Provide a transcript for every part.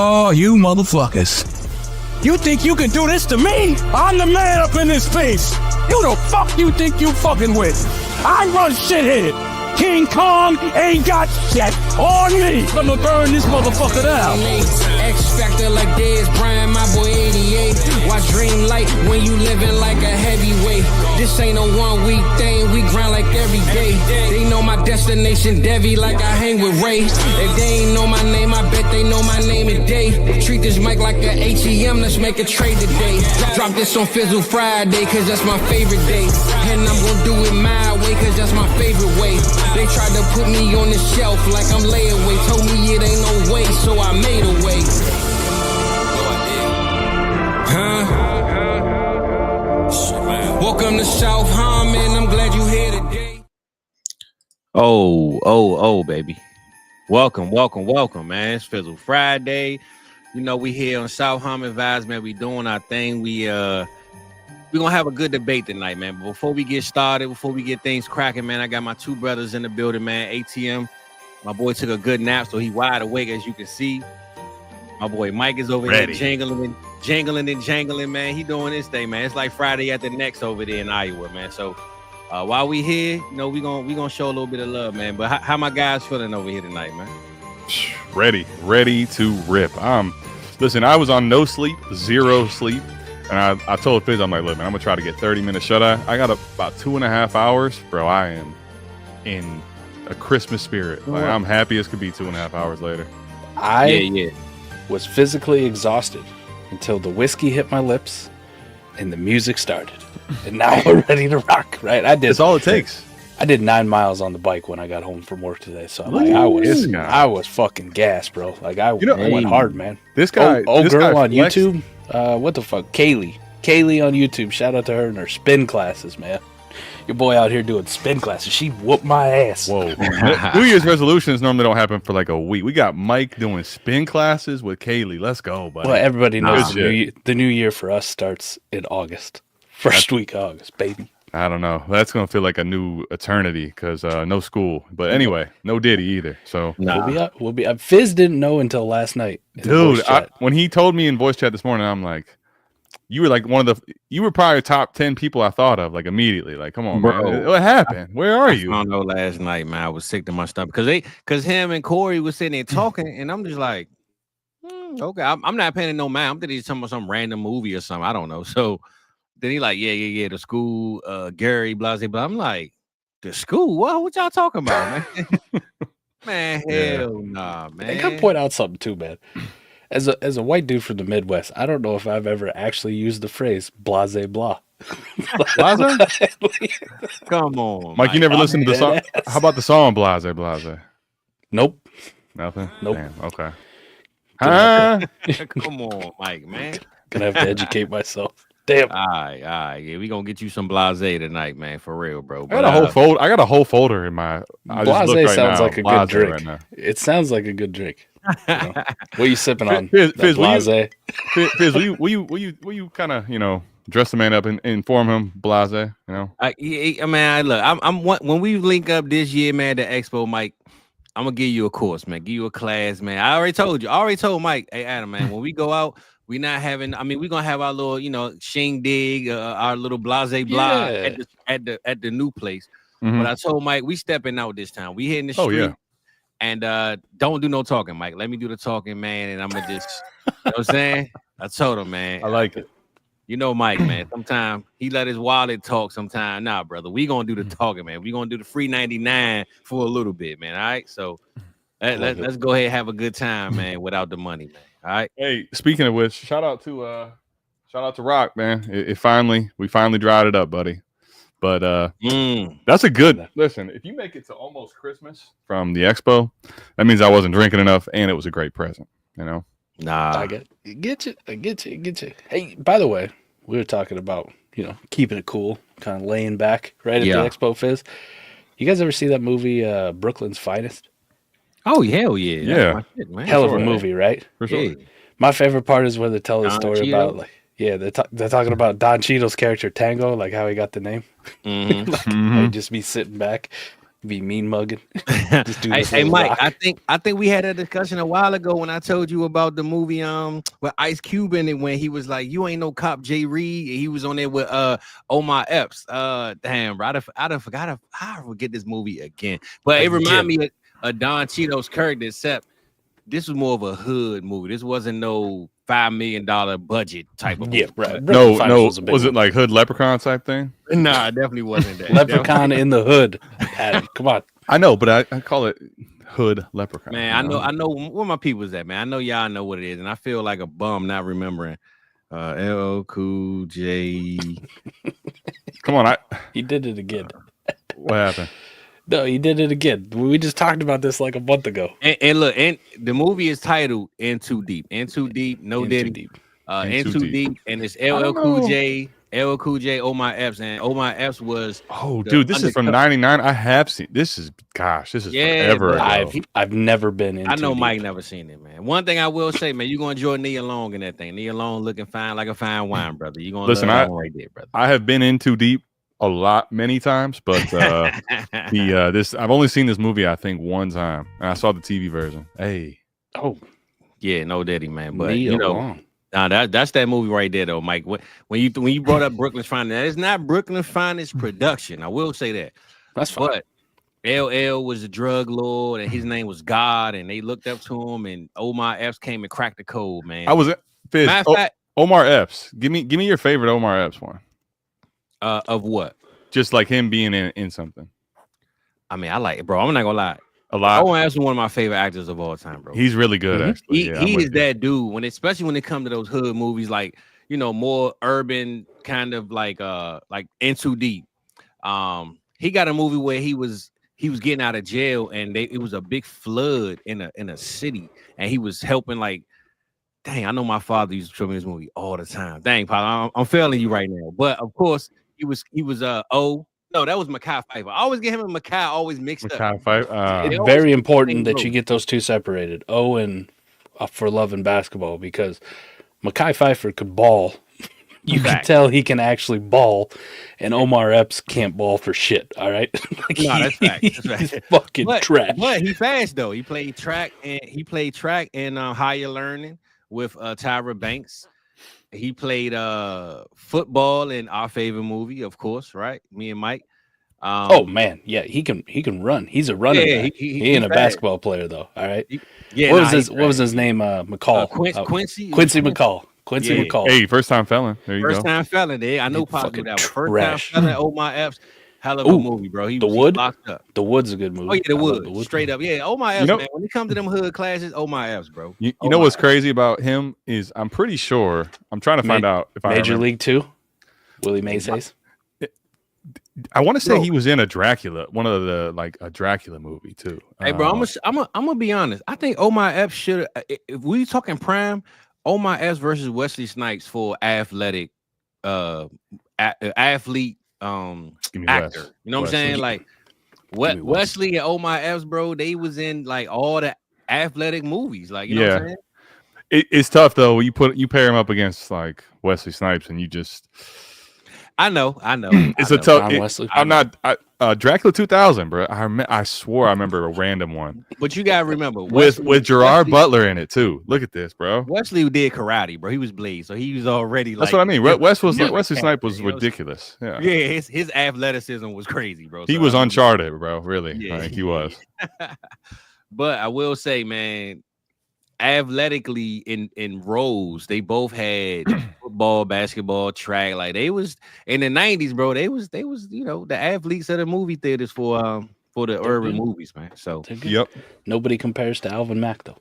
Oh, you motherfuckers. You think you can do this to me? I'm the man up in this face. Who the fuck you think you fucking with? I run shit here. King Kong ain't got shit on me. Gonna burn this motherfucker down. X Factor like Dez Bryant, my boy 88. Watch Dream Light when you living like a heavyweight. This ain't a 1 week thing, we grind like every day. They know my destination, Devi, like I hang with Ray. If they ain't know my name, I bet they know my name today. Treat this mic like a HEM, let's make a trade today. Drop this on Fizzle Friday, cause that's my favorite day. And I'm gonna do it my way, cause that's my favorite way. They tried to put me on the shelf like I'm layaway. Told me it ain't no way, so I made a way. Welcome to South Harmon. I'm glad you here today. Oh, baby. Welcome, man. It's Fizzle Friday. You know, we here on South Harmon Vibes, man. We doing our thing. We're gonna have a good debate tonight, man. But before we get started, before we get things cracking, man, I got my two brothers in the building, man. ATM. My boy took a good nap, so he wide awake, as you can see. My boy Mike is over here jangling, man. He doing this thing, man. It's like Friday at the next over there in Iowa, man. So while we here, you know, we gonna show a little bit of love, man. But how my guys feeling over here tonight, man? Ready to rip. Listen, I was on no sleep, zero sleep. And I told Fizz, I'm like, look, man, I'm going to try to get 30 minutes shut-eye. I got about 2.5 hours. Bro, I am in a Christmas spirit. Like, I'm happy as could be 2.5 hours later. I was physically exhausted until the whiskey hit my lips and the music started. And now we're ready to rock, right? That's all it takes. I did 9 miles on the bike when I got home from work today. So like, I was fucking gassed, bro. Like I went hard, man. This guy, girl guy on flexed. YouTube. What the fuck? Kaylee on YouTube. Shout out to her and her spin classes, man. Your boy out here doing spin classes. She whooped my ass. Whoa. New Year's resolutions normally don't happen for like a week. We got Mike doing spin classes with Kaylee. Let's go, buddy. Well, everybody knows the new year for us starts in August. First week of August, baby. I don't know. That's going to feel like a new eternity because no school. But anyway, no Diddy either. So we'll be. Fizz didn't know until last night. Dude, when he told me in voice chat this morning, I'm like, you were like you were probably top 10 people I thought of like immediately. Like, come on, bro. Man. What happened? Where are you? I don't know. Last night, man, I was sick to my stomach because him and Corey was sitting there talking, and I'm just like, okay, I'm not paying no mind. I'm thinking he's talking about some random movie or something. I don't know. So then he like, yeah, the school, Gary, blah, blah, blah. I'm like, the school? What y'all talking about, man? Man, hell nah, man. I gotta point out something too, man. As a white dude from the Midwest, I don't know if I've ever actually used the phrase blase blah. Blase? Come on, Mike, you never listened to the song? How about the song Blase? Nope. Nothing? Nope. Damn, okay. Come on, Mike, man. Gonna have to educate myself. Damn. All right. Yeah, we gonna get you some blase tonight, man, for real, bro. I got a whole folder in my. Blase sounds like a good drink. Right, it sounds like a good drink. You know? What are you sipping on? Fizz, blase. Fizz, will you kind of dress the man up and inform him blase? You know. I'm when we link up this year, man, the Expo, Mike. I'm gonna give you a course, man. Give you a class, man. I already told Mike. Hey, Adam, man, when we go out. We're not having. I mean, we're gonna have our little, shindig, our little blase blah at the new place. Mm-hmm. But I told Mike we stepping out this time. We hitting the street, and don't do no talking, Mike. Let me do the talking, man, and I'm gonna just, you know what I'm saying? I told him, man. I like it. You know, Mike, man. Sometimes he let his wallet talk. Sometimes, nah, brother. We gonna do the talking, man. We gonna do the free 99 for a little bit, man. All right, so let's go ahead and have a good time, man, without the money, man. All right. Hey, speaking of which, shout out to Rock, man. We finally dried it up, buddy. But that's a good listen. If you make it to almost Christmas from the Expo, that means I wasn't drinking enough, and it was a great present. You know. Nah, I get you. Hey, by the way, we were talking about keeping it cool, kind of laying back right at the Expo Fizz. You guys ever see that movie Brooklyn's Finest? Oh, hell yeah. Yeah. Shit, man. Hell of a movie, right? For sure. Yeah. My favorite part is where they tell the story Cheeto. about, they're talking about Don Cheadle's character Tango, like how he got the name. Mm-hmm. Like, he'd just be sitting back. Be mean mugging. Just do Hey, this hey little Mike, rock. I think we had a discussion a while ago when I told you about the movie with Ice Cube in it when he was like, "You ain't no cop, Jay Reed." And he was on there with Omar Epps. Damn, bro, I forget this movie again. But it reminded me of Don Cheadle's character, except this was more of a hood movie. This wasn't no $5 million budget type of movie. Yeah, right. No, was it like Hood Leprechaun type thing? Nah, it definitely wasn't that. Leprechaun in the Hood? Adam, come on. I know, but I call it Hood Leprechaun. Man, I know where my people's at, man. I know y'all know what it is, and I feel like a bum not remembering. LL Cool J. Come on, He did it again. What happened? No, he did it again. We just talked about this like a month ago. And look, and the movie is titled "In Too Deep." In Too Deep, no Diddy. Deep. In Too Deep, and it's LL Cool J, Omar Epps, and Omar Epps was. Oh, dude, this is from '99. I have seen. This is forever ago. I've never been in. I know Mike never seen it, man. One thing I will say, man, you're gonna enjoy Nia Long in that thing. Nia Long looking fine like a fine wine, brother. You're gonna listen. right there, brother. I have been in Too Deep many times, but I've only seen this movie I think one time, and I saw the TV version. Hey, oh yeah, no Diddy, man, but Nia you know. Long. Nah, that's that movie right there, though, Mike. When you brought up Brooklyn's Finest, that is not Brooklyn's Finest production. I will say that. That's fine. But LL was a drug lord, and his name was God, and they looked up to him, and Omar Epps came and cracked the code, man. I was Fizz, Matter of fact, Omar Epps. Give me your favorite Omar Epps one. Of what? Just like him being in something. I mean, I like it, bro. I'm not gonna lie. A lot. Omar Epps is one of my favorite actors of all time, bro. He's really good, actually. He is that dude especially when it comes to those hood movies, like more urban kind of like In Too Deep. He got a movie where he was getting out of jail and it was a big flood in a city, and he was helping like. Dang, I know my father used to show me this movie all the time. Dang, Paul, I'm failing you right now. But of course, he was No, that was Mekhi Phifer. I always get him and Mekhi always mixed up. It's very important that you get those two separated. O and For Love and Basketball, because Mekhi Phifer could ball. You can tell he can actually ball, and Omar Epps can't ball for shit. All right, that's fact. He's fucking trash. But he fast though. He played track and Higher Learning with Tyra Banks. He played football in Our Favorite Movie, of course, right? Me and Mike. Oh man, yeah, he can run. He's a runner. Yeah, he ain't a basketball player though. All right. What was his name? McCall. Quincy McCall. Quincy McCall. Hey, first time felon. There you go. First time felon. There, I know Pop did that. First time felon. Omar Epps. Hell of a movie, bro. He was locked up. The Wood's a good movie. Oh yeah, The Wood. Straight up. Yeah, Omar Epps, man. When it comes to them hood classes, Omar Epps, bro. You know what's crazy about him is I'm pretty sure I'm trying to find out if Major League 2. Willie Mays. I want to say he was in a Dracula, one of the a Dracula movie too. Hey, bro, I'm gonna be honest. I think Omar Epps should. If we talking prime, Omar Epps versus Wesley Snipes for athletic, athlete. Actor, you know what I'm saying? Like what Wesley and Omar Epps, bro, they was in like all the athletic movies, like you know what I'm saying? It's tough though when you pair him up against like Wesley Snipes and you just I know. It's a tough. I'm not Dracula 2000, bro. I swore I remember a random one. But you gotta remember with Gerard Butler in it too. Look at this, bro. Wesley did karate, bro. He was Blade, so he was already. That's what I mean. Wesley Snipes was ridiculous. Yeah, his athleticism was crazy, bro. He was Uncharted, bro. Really, like he was. But I will say, man, athletically in roles, they both had football, basketball, track. Like they was in the 90s, bro. They was the athletes of the movie theaters for the urban movies, man. So yep, nobody compares to Alvin Mack though.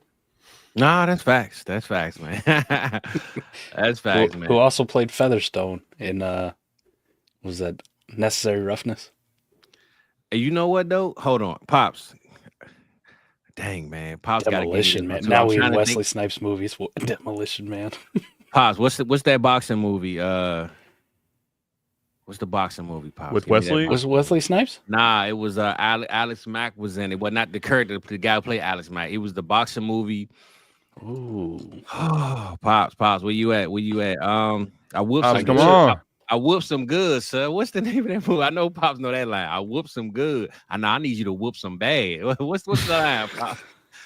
Nah, that's facts, man. That's facts, man. Who also played Featherstone in was that Necessary Roughness? You know what though? Hold on, Pops. Dang, man. Pops got Demolition, man. Now we in Wesley Snipes movies. Demolition, man. Pops, what's that boxing movie? What's the boxing movie, Pops? With Wesley? Was Wesley Snipes? Nah, it was Alex Mack was in it. Well, not the character, the guy who played Alex Mack. It was the boxing movie. Ooh. Pops, where you at? I will Pops, come on. I whoop some good, sir. What's the name of that movie? I know Pops know that line. I whoop some good. I know I need you to whoop some bad. What's the line, Pops?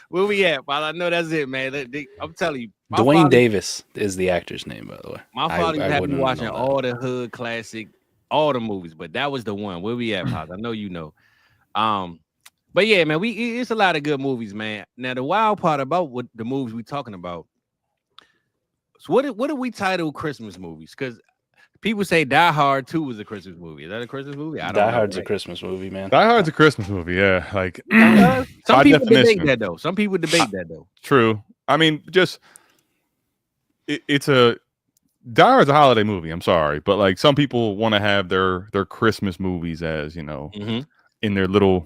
Where we at, Pops? I know that's it, man. I'm telling you. Dwayne Davis is the actor's name, by the way. My father used to have me watching all the hood classic, all the movies, but that was the one. Where we at, Pops? I know you know. But yeah, man, it's a lot of good movies, man. Now the wild part about what the movies we talking about. So what do we title Christmas movies? Because people say Die Hard 2 was a Christmas movie. Is that a Christmas movie? I don't know. Die Hard's a Christmas movie, man. Die Hard's a Christmas movie, yeah. Like some people debate that though. Some people debate that though. True. I mean, just it's a Die Hard's a holiday movie. I'm sorry, but like some people want to have their Christmas movies as in their little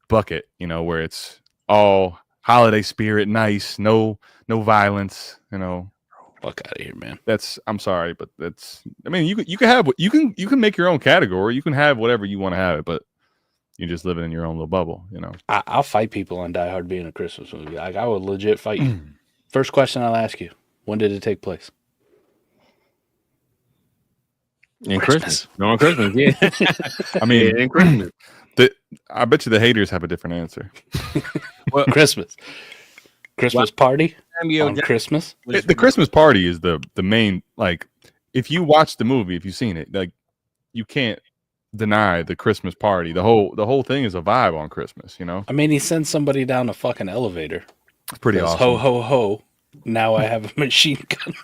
bucket, where it's all holiday spirit, nice, no violence, Fuck out of here, man. I'm sorry, but I mean, you can have you can make your own category. You can have whatever you want to have it, but you're just living in your own little bubble, I'll fight people on Die Hard being a Christmas movie. Like I would legit fight you. First question I'll ask you: when did it take place? In Christmas. No, on Christmas, yeah. I mean, in Christmas. I bet you the haters have a different answer. Well, Christmas party on Christmas. The Christmas party is the main. Like, if you watch the movie, if you've seen it, like you can't deny the Christmas party. The whole thing is a vibe on Christmas. I mean, he sends somebody down a fucking elevator. It's pretty awesome. Ho ho ho! Now I have a machine gun.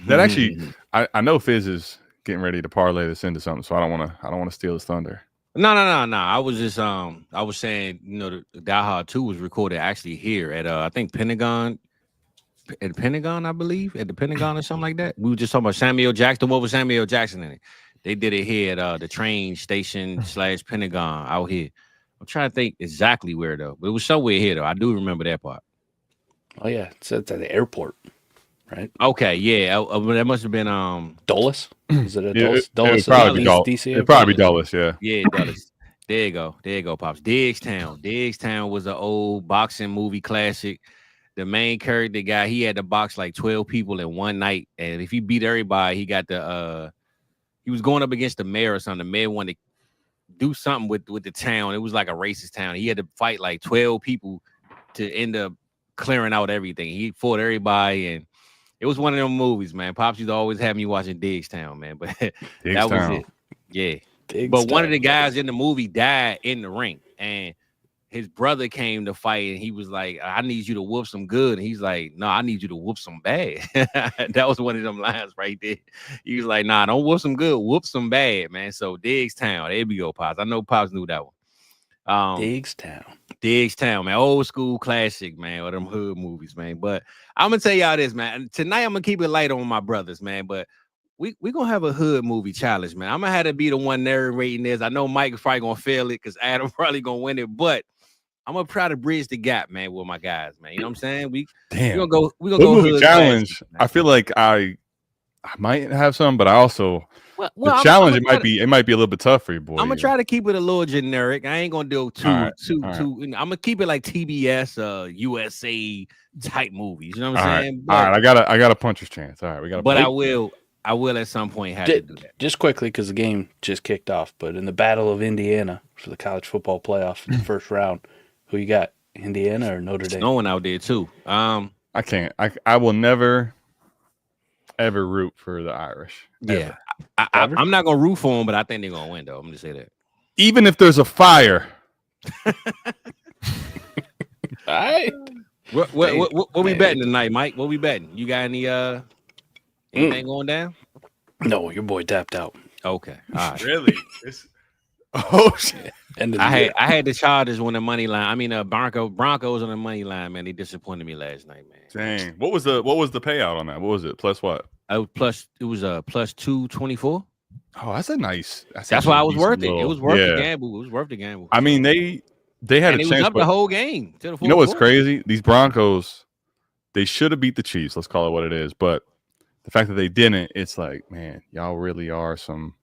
That actually, I know Fizz is getting ready to parlay this into something, so I don't want to steal his thunder. No. I was just I was saying, the Die Hard 2 was recorded actually here at I think Pentagon. At Pentagon, I believe, at the Pentagon or something like that. We were just talking about Samuel Jackson. What was Samuel Jackson in it? They did it here at the train station / Pentagon out here. I'm trying to think exactly where though, but it was somewhere here though. I do remember that part. Oh yeah, it's at the airport, right? Okay, yeah, that must have been Dulles. Is it a Dulles? Dulles it'd probably be Dulles. DC it'd probably be Dulles, yeah. Yeah, Dulles. There you go, Pops. Diggstown was an old boxing movie classic. The main character guy, he had to box like 12 people in one night, and if he beat everybody, he got he was going up against the mayor or something. The mayor wanted to do something with the town. It was like a racist town. He had to fight like 12 people to end up clearing out everything. He fought everybody, and it was one of them movies, man. Pops used to always have me watching Diggstown, man. But that was it. Yeah. But one of the guys in the movie died in the ring, and his brother came to fight, and he was like, I need you to whoop some good. And he's like, no, I need you to whoop some bad. That was one of them lines right there. He was like, nah, don't whoop some good, whoop some bad, man. So Diggstown, there we go, Pops. I know Pops knew that one. Diggstown, man. Old school classic, man, or them hood movies, man. But I'm gonna tell y'all this, man. Tonight I'm gonna keep it light on my brothers, man. But we gonna have a hood movie challenge, man. I'm gonna have to be the one narrating this. I know Mike is probably gonna fail it because Adam probably gonna win it, but I'm gonna try to bridge the gap, man, with my guys, man. You know what I'm saying? We gonna go movie challenge. Classic, I feel like I might have some, but I also the challenge it might be a little bit tough for you, boy. I'm gonna try to keep it a little generic. I ain't gonna do too. I'm gonna keep it like TBS, USA type movies. You know what I'm saying? All right, I got a puncher's chance. All right, we got. But I will at some point have to do that. Just quickly, because the game just kicked off. But in the Battle of Indiana for the college football playoff in the first round, who you got? Indiana or Notre Dame? Snowing out there too. I can't. I will never ever root for the Irish. Yeah, I'm not gonna root for them, but I think they're gonna win though. I'm gonna say that. Even if there's a fire. All right. What we betting tonight, Mike? What we betting? You got any anything going down? No, your boy tapped out. Okay. All right. Really? Oh shit. I had the Chargers on the money line. I mean, Broncos on the money line, man. They disappointed me last night, man. Dang. What was the payout on that? What was it? Plus what? It was plus 224. Oh, that's a nice. That's why I was worth it. It was worth the gamble. It was worth the gamble. I mean, they had a chance. It was up the whole game. You know what's crazy? These Broncos, they should have beat the Chiefs. Let's call it what it is. But the fact that they didn't, it's like, man, y'all really are some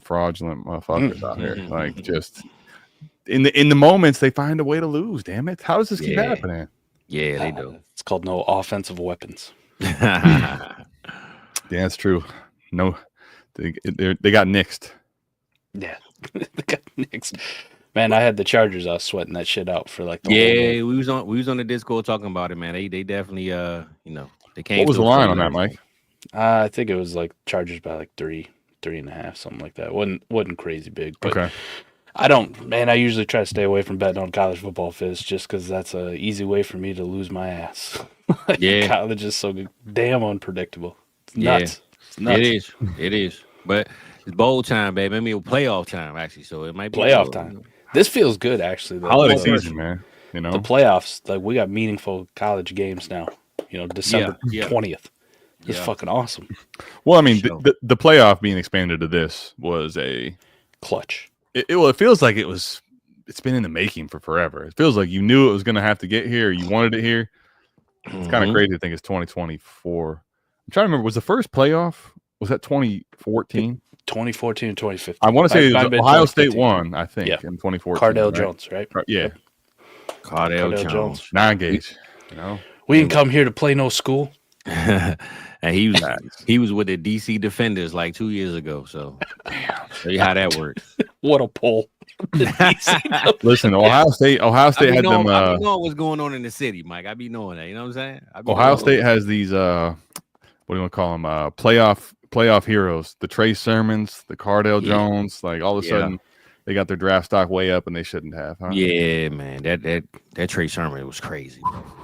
fraudulent motherfuckers out here. Like, just in the moments they find a way to lose. Damn it! How does this keep happening? Yeah, they do. It's called no offensive weapons. Yeah, that's true. no, they got nixed. Yeah, they got nixed. Man, I had the Chargers. I was sweating that shit out for like the whole Yeah, game. we was on the Discord talking about it, man. They definitely they came. What was the line on that, Mike? I think it was like Chargers by like 3.5, something like that. wasn't crazy big. But Okay. I usually try to stay away from betting on college football, Fizz, just because that's an easy way for me to lose my ass. Yeah. College is so damn unpredictable. It's Yeah. nuts. It's nuts. It is. But it's bowl time, baby. I mean, playoff time, actually. So it might be Playoff time. This feels good, actually. Holiday season, man. You know, the playoffs, like we got meaningful college games now. December 20th. It's fucking awesome. Well, I mean, the playoff being expanded to this was a clutch. It feels like it's been in the making for forever. It feels like you knew it was going to have to get here. You wanted it here. It's kind of crazy to think it's 2024. I'm trying to remember. Was the first playoff? Was that 2014? 2014 and 2015. I want to say it was Ohio State won, I think, in 2014. Cardale Jones, right? Yeah. Cardale Jones. 9-gauge. We didn't come here to play no school. And he was with the DC Defenders like 2 years ago. So show you how that works. What a pull. Listen, Ohio State had them. I be knowing what's going on in the city, Mike. I be knowing that. You know what I'm saying? Ohio State has these. What do you want to call them? Playoff heroes. The Trey Sermons, the Cardale Jones. Like all of a sudden, they got their draft stock way up, and they shouldn't have. Huh? Yeah, man. That Trey Sermon was crazy.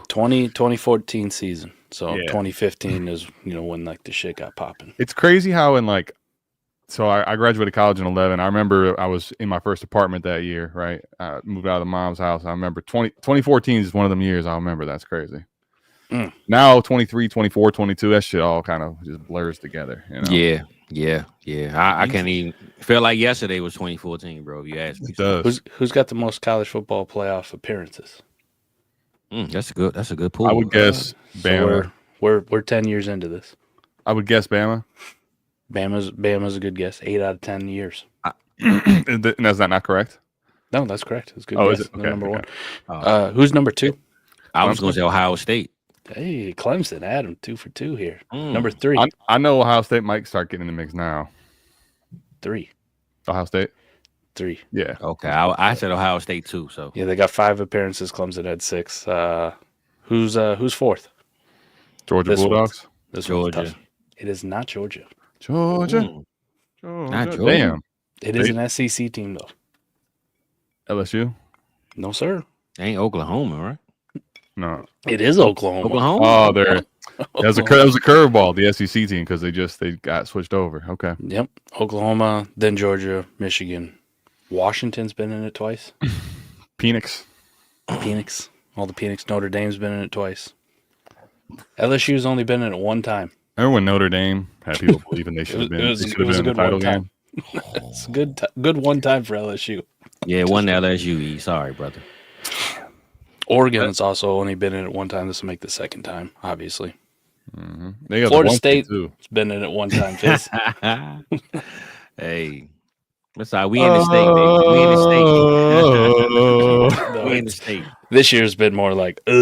2014 season. So 2015 is when like the shit got popping. It's crazy how so I graduated college in 2011. I remember I was in my first apartment that year, right? I moved out of the mom's house. I remember 2014 is one of them years I remember. That's crazy. Now 23, 24, 22, that shit all kind of just blurs together. Yeah. I can't even feel like yesterday was 2014, bro. If you ask me. It does. Who's got the most college football playoff appearances? That's a good pool. I would guess Bama. So we're 10 years into this. I would guess Bama. Bama's a good guess. 8 out of 10 years. And is that not correct? No, that's correct. It's good. Oh, guess. is it? Okay, Number okay. one. Who's number two? I was going to say Ohio State. Hey, Clemson, Adam, 2 for 2 here. Number 3. I know Ohio State might start getting in the mix now. 3. Ohio State? 3. Yeah. Okay, I said Ohio State too. So yeah, they got 5 appearances. Clemson had 6. Who's fourth? Georgia Bulldogs? Georgia. It is not Georgia. Georgia. Not Georgia. Damn. It is an SEC team, though. LSU? No, sir. Ain't Oklahoma, right? No. It is Oklahoma. Oh, that was a curveball, the SEC team, because they got switched over. Okay. Yep. Oklahoma, then Georgia, Michigan. Washington's been in it twice. Phoenix. All the Phoenix. Notre Dame's been in it twice. LSU's only been in it one time. Remember when Notre Dame had people believing they should have been, it was in the title game? It's a good one time for LSU. Yeah, it wasn't LSU. Sorry, brother. Oregon's also only been in it one time. This will make the second time, obviously. Mm-hmm. They got Florida State has been in it one time. Fizz. Hey, that's all. We in the state, baby. We in the state. We in the state. This year's been more like, Hey,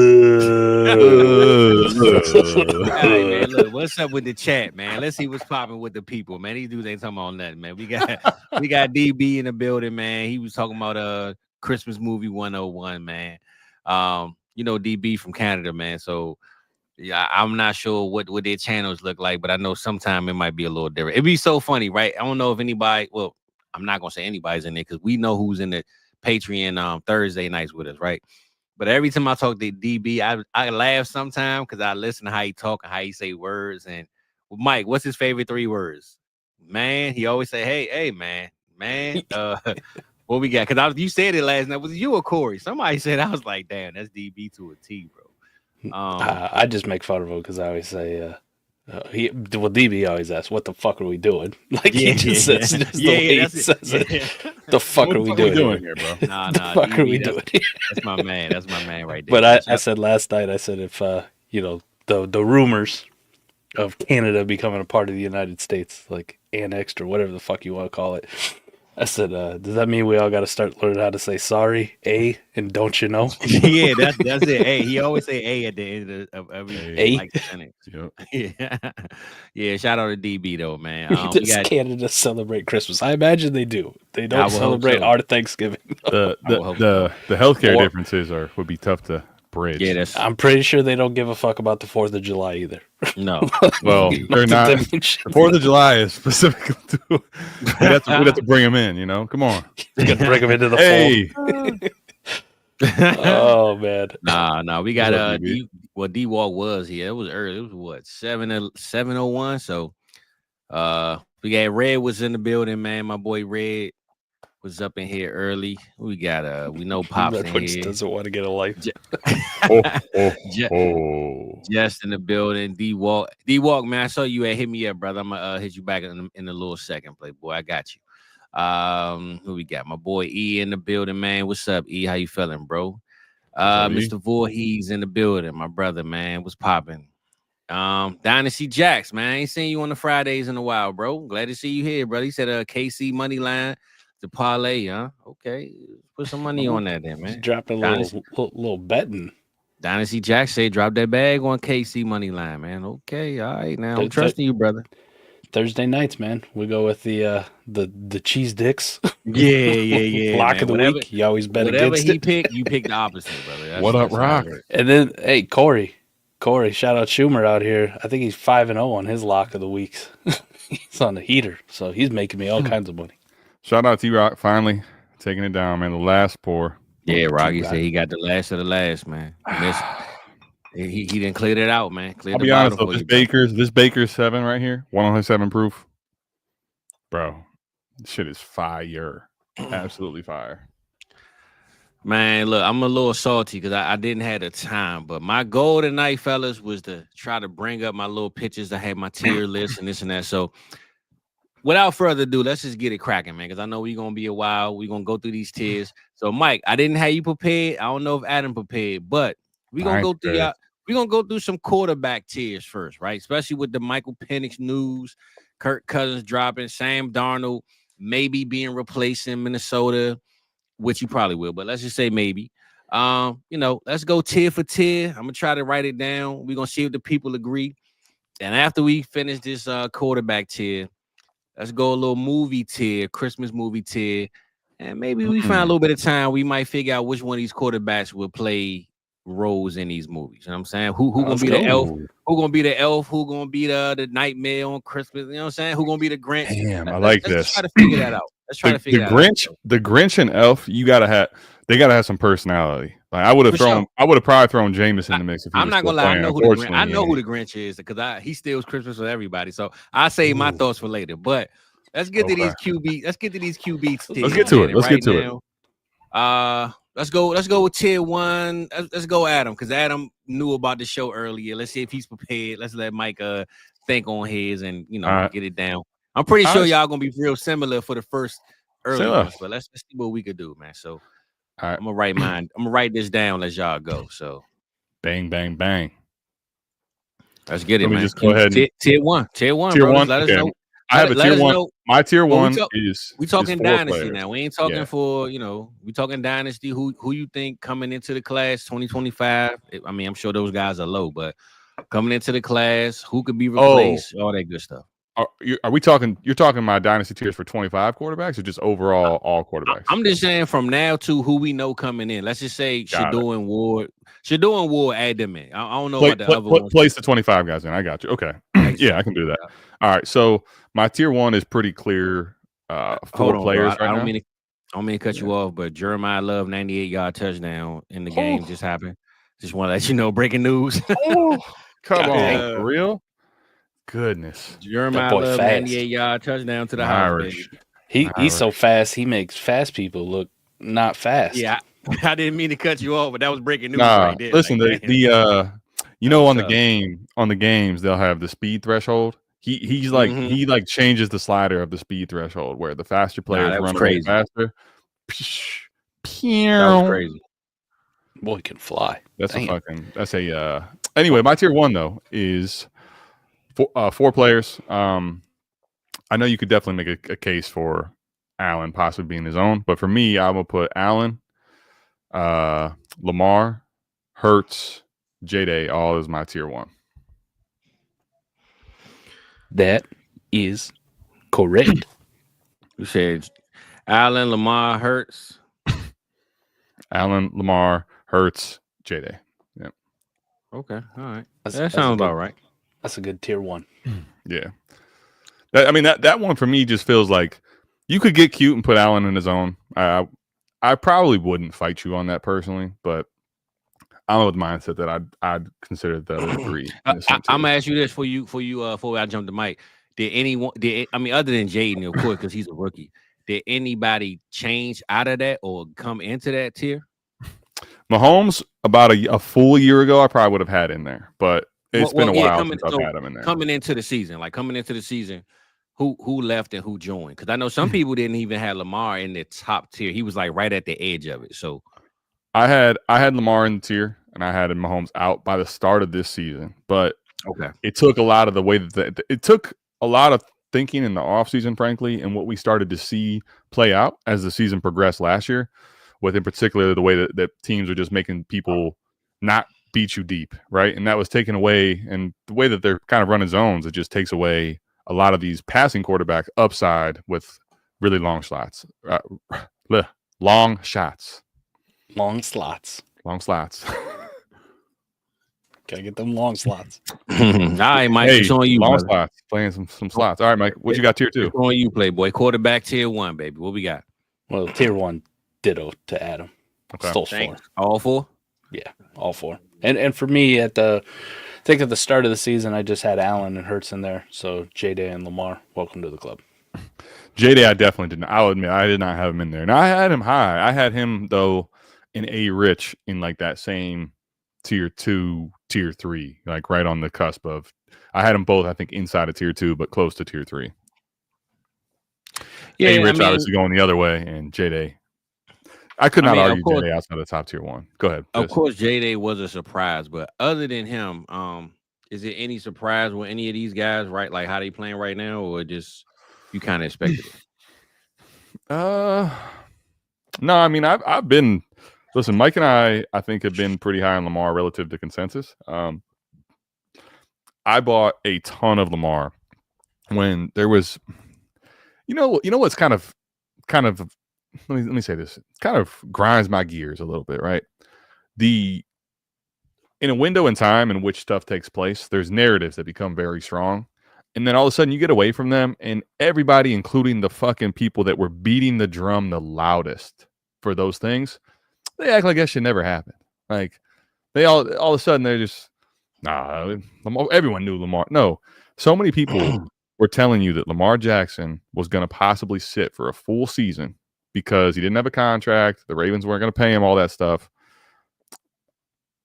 man, look, what's up with the chat, man? Let's see what's popping with the people, man. These dudes ain't talking about nothing, man. We got DB in the building, man. He was talking about Christmas movie 101, man. DB from Canada, man. So yeah, I'm not sure what their channels look like, but I know sometime it might be a little different. It'd be so funny, right? I don't know if anybody, well, I'm not gonna say anybody's in there because we know who's in the Patreon Thursday nights with us, right? But every time I talk to DB, I laugh sometimes because I listen to how he talk and how he say words. And Mike, what's his favorite 3 words? Man, he always say, hey, man. What we got? Because you said it last night. Was it you or Corey? Somebody said. I was like, damn, that's DB to a T, bro. I just make fun of him because I always say, DB always asks, "What the fuck are we doing?" Like he just says, the way he says it. The fuck are we doing here, bro? Nah. The fuck DB, are we doing? That's my man. That's my man right there. But I said last night, I said if the rumors of Canada becoming a part of the United States, like annexed or whatever the fuck you want to call it, I said, does that mean we all got to start learning how to say sorry, and don't you know? Yeah, that's it. A. He always say A at the end of every like sentence. Yep. Yeah, yeah. Shout out to DB though, man. We Does got Canada celebrate Christmas? I imagine they do. They I don't would hope celebrate so. our Thanksgiving. The hope so. healthcare differences would be tough to bridge. Yeah, that's I'm pretty sure they don't give a fuck about the 4th of July either. no. well, they're not. The 4th of July is specific to. We'd have to bring them in. You know, come on. You got to bring them into the Hey, fold. Oh man. Nah. We got What up, DB? D-Walk was here. It was early. It was what 7:01. So we got Red was in the building, man. My boy Red was up in here early. We got we know Pops in here. Doesn't want to get a life. Just in the building. D-Walk, man. I saw you hit me up, brother. I'm gonna hit you back in a little second, Playboy. I got you. Who we got? My boy E in the building, man. What's up, E? How you feeling, bro? Mr. Voorhees in the building, my brother, man. What's popping? Dynasty Jacks, man. I ain't seen you on the Fridays in a while, bro. Glad to see you here, brother. He said KC money line to parlay, huh? Okay. Put some money on that then, man. Dropping a little betting. Dynasty Jacks say drop that bag on KC money line, man. Okay, all right. Now I'm trusting you, brother. Thursday nights, man. We go with the cheese dicks. Yeah. Lock man. of the week. You always bet whatever against he it. picked, you pick the opposite, brother. What up, Rock? And then, hey, Corey, shout out Schumer out here. I think he's 5-0 on his lock of the weeks. He's on the heater, so he's making me all kinds of money. Shout out to Rock, finally taking it down, man. The last pour. Yeah, Rocky said he got the last of the last, man. He didn't clear it out, man. I'll be honest though, this Baker's 7 right here, 107 proof, bro. This shit is fire, absolutely fire. Man, look, I'm a little salty because I didn't have the time, but my goal tonight, fellas, was to try to bring up my little pictures. I had my tier list and this and that. So, without further ado, let's just get it cracking, man. Because I know we're gonna be a while. We're gonna go through these tiers. So, Mike, I didn't have you prepared. I don't know if Adam prepared, but we're gonna go through. We're gonna go through some quarterback tiers first, right? Especially with the Michael Penix news, Kirk Cousins dropping, Sam Darnold maybe being replaced in Minnesota, which you probably will, but let's just say maybe. Let's go tier for tier. I'm gonna try to write it down. We're gonna see if the people agree. And after we finish this quarterback tier, let's go a little movie tier, Christmas movie tier. And maybe we find a little bit of time. We might figure out which one of these quarterbacks will play roles in these movies. You know what I'm saying? Who gonna be the elf? Who gonna be the elf? Who gonna be the nightmare on Christmas? You know what I'm saying? Who gonna be the Grinch? Damn, I like this. Let's try to figure that out. Let's try to figure that Grinch, out. The Grinch and Elf, they gotta have some personality. Like I would have probably thrown Jameis in the mix. If he I'm not gonna lie, I know who the Grinch is because he steals Christmas with everybody. So I save my thoughts for later. But let's get to these QB. Let's get to these QBs. Let's get to it. Let's get to it. Let's go with tier 1. Let's go Adam because Adam knew about the show earlier. Let's see if he's prepared. Let's let Mike think on his and get it down. I'm pretty sure y'all gonna be real similar for the first early ones, but let's see what we could do, man. So I'm gonna write mine. I'm gonna write this down as y'all go. So bang, bang, bang. Let's get it, man. Just go ahead. Tier one. Tier bro. one. Let us know. I have a tier 1. My tier 1 is. We talking dynasty players. now. We ain't talking we talking dynasty. Who you think coming into the class 2025? I mean, I'm sure those guys are low, but coming into the class, who could be replaced? All that good stuff. Are we talking? You're talking my dynasty tiers for 25 quarterbacks, or just overall all quarterbacks? I'm just saying from now to who we know coming in. Let's just say Shador and Ward. Shador and Ward, add them in. I don't know about the other ones. Place the 25 guys in. I got you. Okay, yeah, I can do that. All right, so my tier 1 is pretty clear. 4 players right now. I don't mean to cut you off, but Jeremiah Love 98-yard touchdown in the game just happened. Just want to let you know, breaking news. Come on, for real. Goodness, Jeremiah Love 98-yard touchdown to the Irish. He's so fast. He makes fast people look not fast. Yeah, I didn't mean to cut you off, but that was breaking news. Right there. Listen, on the games they'll have the speed threshold. He's like he changes the slider of the speed threshold where the faster players run away faster. That was crazy. Boy, he can fly. Anyway, my tier 1 though is 4 players. I know you could definitely make a case for Allen possibly being his own. But for me, I'm gonna put Allen, Lamar, Hurts, J-Day, all as my tier 1. That is correct. You said Allen, Lamar, Hurts. Allen, Lamar, Hurts, J-Day. Yep. Okay, all right. That That's sounds good. about right. That's a good tier 1. Yeah. That one for me just feels like you could get cute and put Allen in his own. I probably wouldn't fight you on that personally, but I'm with the mindset that I'd consider the other 3. I'm gonna ask you this before I jump the mic. Other than Jaden, of course, because he's a rookie, did anybody change out of that or come into that tier? Mahomes, about a full year ago, I probably would have had in there, but it's been a while since I've had him in there. Coming into the season, who left and who joined? Because I know some people didn't even have Lamar in the top tier. He was like right at the edge of it. So I had Lamar in the tier, and I had Mahomes out by the start of this season. But it took a lot of the way that it took a lot of thinking in the offseason, frankly, and what we started to see play out as the season progressed last year, with in particular the way that teams are just making people not beat you deep, right? And that was taken away, and the way that they're kind of running zones, it just takes away a lot of these passing quarterback upside with really long slots. Long shots. Long slots. Long slots. Gotta get them long slots. All right, Mike. It's on you. Long slots. Playing some slots. All right, Mike. What you got tier 2? It's on you, Playboy. Quarterback tier 1, baby. What we got? Well, tier 1, ditto to Adam. Okay. Still 4. All 4? Yeah, all 4. And for me, I think at the start of the season, I just had Allen and Hurts in there. So J-Day and Lamar, welcome to the club. J-Day, I definitely didn't. I'll admit, I did not have him in there. Now, I had him high. I had him, though, in A-Rich in like that same tier 2, tier 3, like right on the cusp of. I had them both, I think, inside of tier 2, but close to tier 3. Yeah, A-Rich obviously going the other way, and J-Day. I could not argue J-Day outside of the top tier 1. Go ahead. Of course, J-Day was a surprise, but other than him, is there any surprise with any of these guys, right? Like how they playing right now, or just you kind of expected it? No, I mean, I've been. Listen, Mike and I think have been pretty high on Lamar relative to consensus. I bought a ton of Lamar when there was, you know what's kind of. Let me say this. It kind of grinds my gears a little bit, right? In a window in time in which stuff takes place, there's narratives that become very strong. And then all of a sudden you get away from them, and everybody, including the fucking people that were beating the drum the loudest for those things, they act like that shit never happened. Like they all of a sudden they're just, everyone knew Lamar. No, so many people were telling you that Lamar Jackson was going to possibly sit for a full season because he didn't have a contract. The Ravens weren't going to pay him, all that stuff.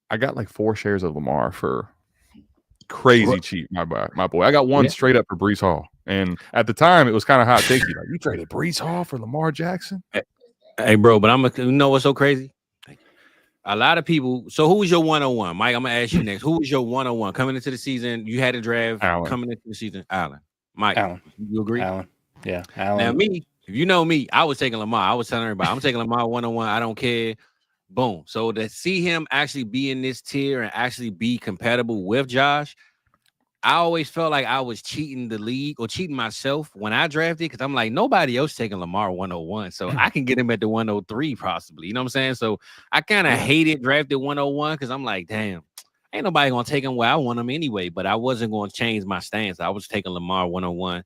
I got like 4 shares of Lamar for crazy cheap, my boy. I got one straight up for Breece Hall. And at the time, it was kind of hot takey. Like, you traded Breece Hall for Lamar Jackson? Hey, bro, but you know what's so crazy? A lot of people. So who was your 101? Mike, I'm going to ask you next. Who was your 101 coming into the season? You had a draft Allen. Coming into the season. Allen. Mike, Allen. You agree? Allen. Yeah, Allen. Now, me, if you know me, I was taking Lamar. I was telling everybody, I'm taking Lamar 101. I don't care. Boom. So to see him actually be in this tier and actually be compatible with Josh, I always felt like I was cheating the league or cheating myself when I drafted, because I'm like, nobody else taking Lamar 101. So I can get him at the 103 possibly. You know what I'm saying? So I kind of hated drafted 101 because I'm like, damn, ain't nobody going to take him where I want him anyway. But I wasn't going to change my stance. I was taking Lamar 101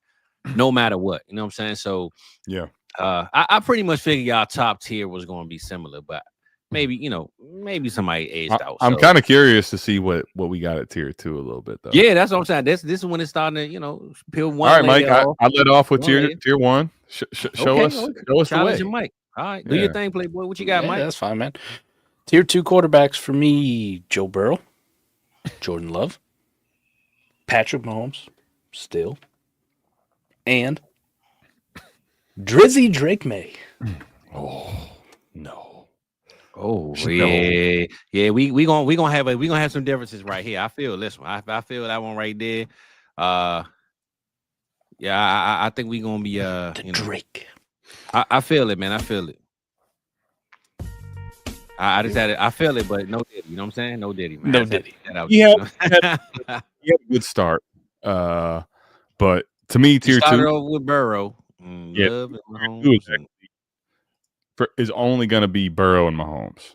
no matter what. You know what I'm saying? So yeah, I pretty much figured y'all top tier was going to be similar, but maybe somebody aged out. I'm kind of curious to see what we got at tier 2 a little bit though. Yeah, that's what I'm saying. This is when it's starting to, peel one. All right, Mike. I led off with tier 1. Show us the way. Mike. All right, do your thing, Playboy. What you got, Mike? That's fine, man. Tier 2 quarterbacks for me: Joe Burrow, Jordan Love, Patrick Mahomes, still, and Drizzy Drake May. Oh no. Oh yeah, yeah. We gonna have some differences right here. I feel this one. I feel that one right there. I I think we gonna be Drake. I feel it, man. I feel it. I just had it. I feel it, but no Diddy. You know what I'm saying? No Diddy, man. No Diddy. He had a good start. But to me, tier started 2 over with Burrow. Love is only going to be Burrow and Mahomes.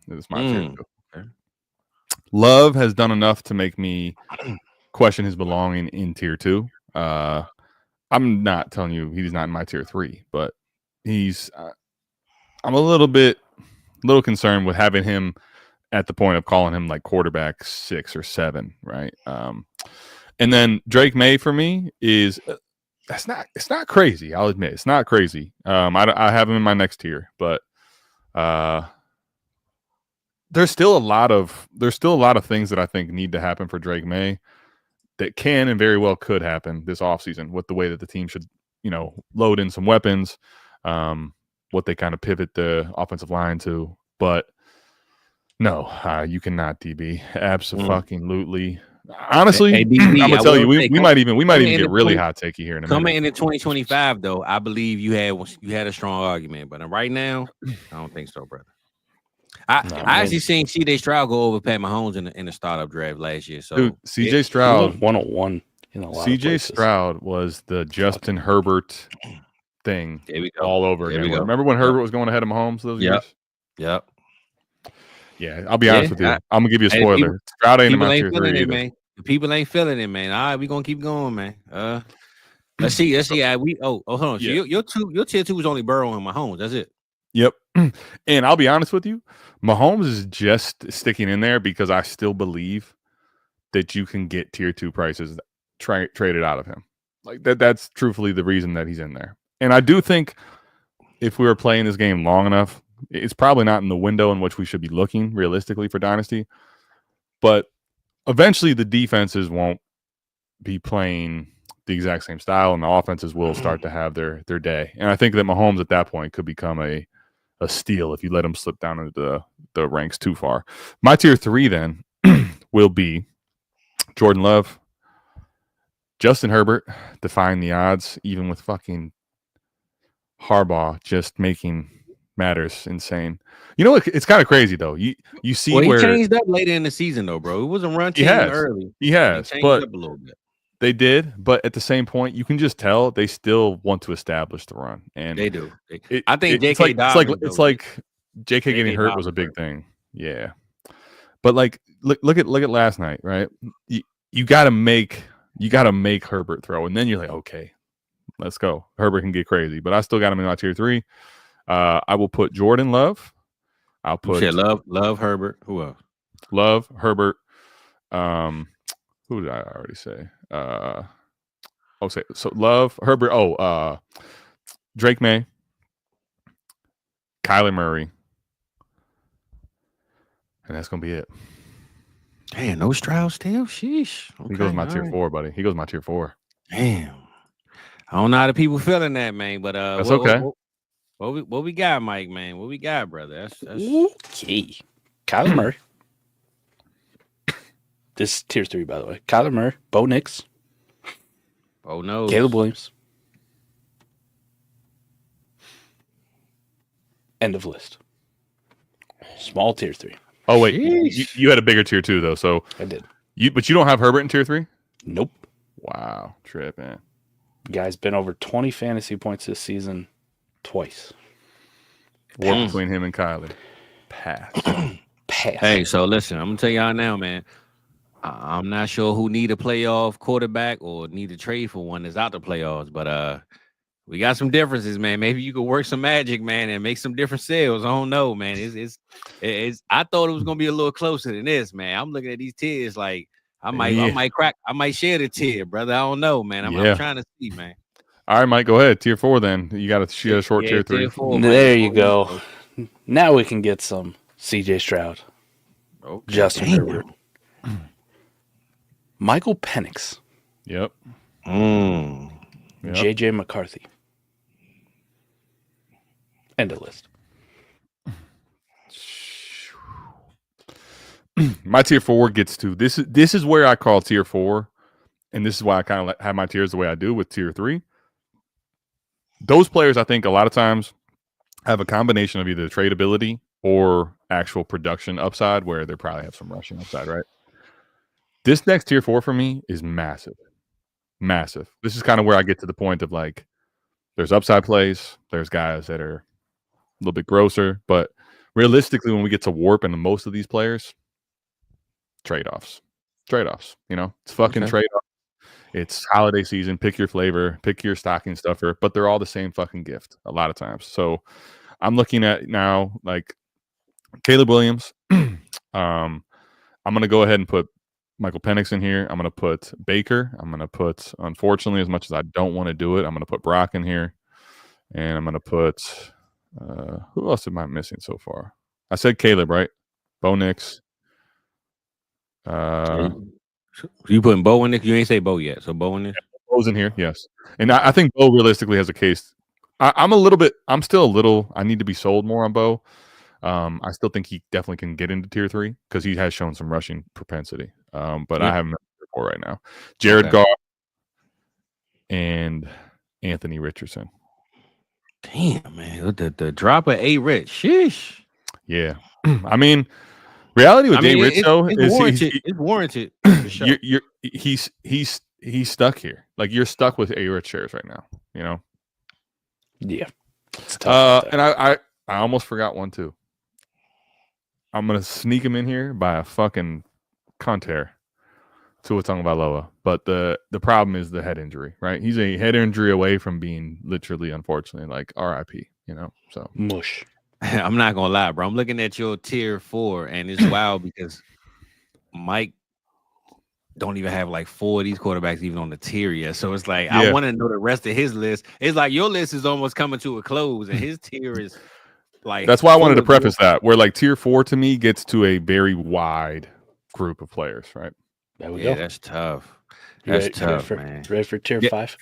This is my tier 2. Okay. Love has done enough to make me question his belonging in tier 2. I'm not telling you he's not in my tier 3, but he's. I'm a little concerned with having him at the point of calling him like quarterback 6 or 7, right? And then Drake May for me is it's not crazy. I'll admit it's not crazy. I have him in my next tier, but there's still a lot of things that I think need to happen for Drake May that can and very well could happen this offseason with the way that the team should, load in some weapons, what they kind of pivot the offensive line to. But no, you cannot, DB. Absolutely. Honestly, hey, DB, I'm gonna tell you, we might even get really hot takey here in a minute. Coming into 2025, though, I believe you had a strong argument, but right now, I don't think so, brother. I actually seen CJ Stroud go over Pat Mahomes in the startup draft last year. So, dude, CJ Stroud 101 in a lot. CJ Stroud was the Justin Herbert thing all over again. Remember when Herbert was going ahead of Mahomes those years? Yep. Yeah, I'll be honest with you. I'm gonna give you a spoiler. Stroud ain't in my tier 3 either. Man. The people ain't feeling it, man. All right, we gonna keep going, man. Let's see. Hold on. So your tier 2 was only Burrow and Mahomes. That's it. Yep. And I'll be honest with you, Mahomes is just sticking in there because I still believe that you can get tier 2 prices traded out of him. Like that's truthfully the reason that he's in there. And I do think if we were playing this game long enough, it's probably not in the window in which we should be looking realistically for Dynasty. But eventually the defenses won't be playing the exact same style and the offenses will start to have their day. And I think that Mahomes at that point could become a steal if you let him slip down into the ranks too far. My tier 3 then will be Jordan Love, Justin Herbert, defying the odds, even with fucking Harbaugh just making matters insane. It's kind of crazy though. You see where he changed up later in the season though, bro. It wasn't run team early. He has, but up a little bit. They did, but at the same point, you can just tell they still want to establish the run, and they do. I think it's like J.K. getting hurt was a big thing, yeah. But like, look at last night, right? You got to make Herbert throw, and then you're like, okay, let's go. Herbert can get crazy, but I still got him in my tier 3. I will put Jordan Love. I'll put Love Herbert. Who else? Love Herbert. Who did I already say? So Love, Herbert. Drake May, Kyler Murray, and that's gonna be it. Damn, no Stroud still. Sheesh. Okay, he goes my tier 4, buddy. He goes my tier 4. Damn. I don't know how the people feeling that, man, but that's okay. What we got, Mike, man? What we got, brother? That's okay. Kyler Murray. This is tier 3, by the way. Kyler Murray, Bo Nix. Oh no. Caleb Williams. End of list. Small tier 3. Oh wait, you had a bigger tier 2 though, so I did. But you don't have Herbert in tier 3? Nope. Wow, tripping. Guy's been over 20 fantasy points this season twice. War between him and Kyler. Pass. Hey, so listen, I'm gonna tell y'all now, man. I'm not sure who need a playoff quarterback or need to trade for one that's out the playoffs, but we got some differences, man. Maybe you could work some magic, man, and make some different sales. I don't know, man. It's I thought it was gonna be a little closer than this, man. I'm looking at these tiers like I might share the tier, brother. I don't know, man. I'm trying to see, man. All right, Mike, go ahead. Tier 4 then. You got a short tier 3. Tier 4, there you go. Now we can get some CJ Stroud. Okay. Justin Herbert. Michael Penix. Yep. JJ McCarthy. End of list. My tier 4 gets to this is where I call tier 4, and this is why I kind of have my tiers the way I do with tier 3. those players, I think, a lot of times have a combination of either tradability or actual production upside, where they probably have some rushing upside, right? This next tier 4 for me is massive. Massive. This is kind of where I get to the point of like, there's upside plays, there's guys that are a little bit grosser, but realistically, when we get to warp into most of these players, trade-offs. You know, it's fucking trade-offs. It's holiday season. Pick your flavor, pick your stocking stuffer, but they're all the same fucking gift a lot of times. So I'm looking at now like Caleb Williams. I'm going to go ahead and put Michael Penix in here. I'm going to put Baker. I'm going to put, unfortunately, as much as I don't want to do it, I'm going to put Brock in here. And I'm going to put, who else am I missing so far? I said Caleb, right? Bo Nix. You putting Bo in it? You ain't say Bo yet, so Bo in it. Bo's in here, yes. And I think Bo realistically has a case. I'm still a little. I need to be sold more on Bo. I still think he definitely can get into tier 3 because he has shown some rushing propensity. But I have him tier 4 right now. Jared Goff and Anthony Richardson. Damn, man, the drop of A Rich, sheesh. Yeah, I mean, reality with A Rich though is it's warranted. Sure. He's stuck here. Like you're stuck with A Rich shares right now. You know. Yeah. It's tough and I almost forgot one too. I'm gonna sneak him in here by a fucking Conter to Tagovailoa, but the problem is the head injury, right? He's a head injury away from being literally, unfortunately, like RIP. You know, so mush. I'm not gonna lie, bro. I'm looking at your tier 4, and it's wild because Mike don't even have like 4 of these quarterbacks even on the tier yet. So it's like I want to know the rest of his list. It's like your list is almost coming to a close, and his tier is like. That's why I wanted to preface that, where like tier 4 to me gets to a very wide group of players, right? There we go. That's tough. That's tough, man. Ready for tier 5?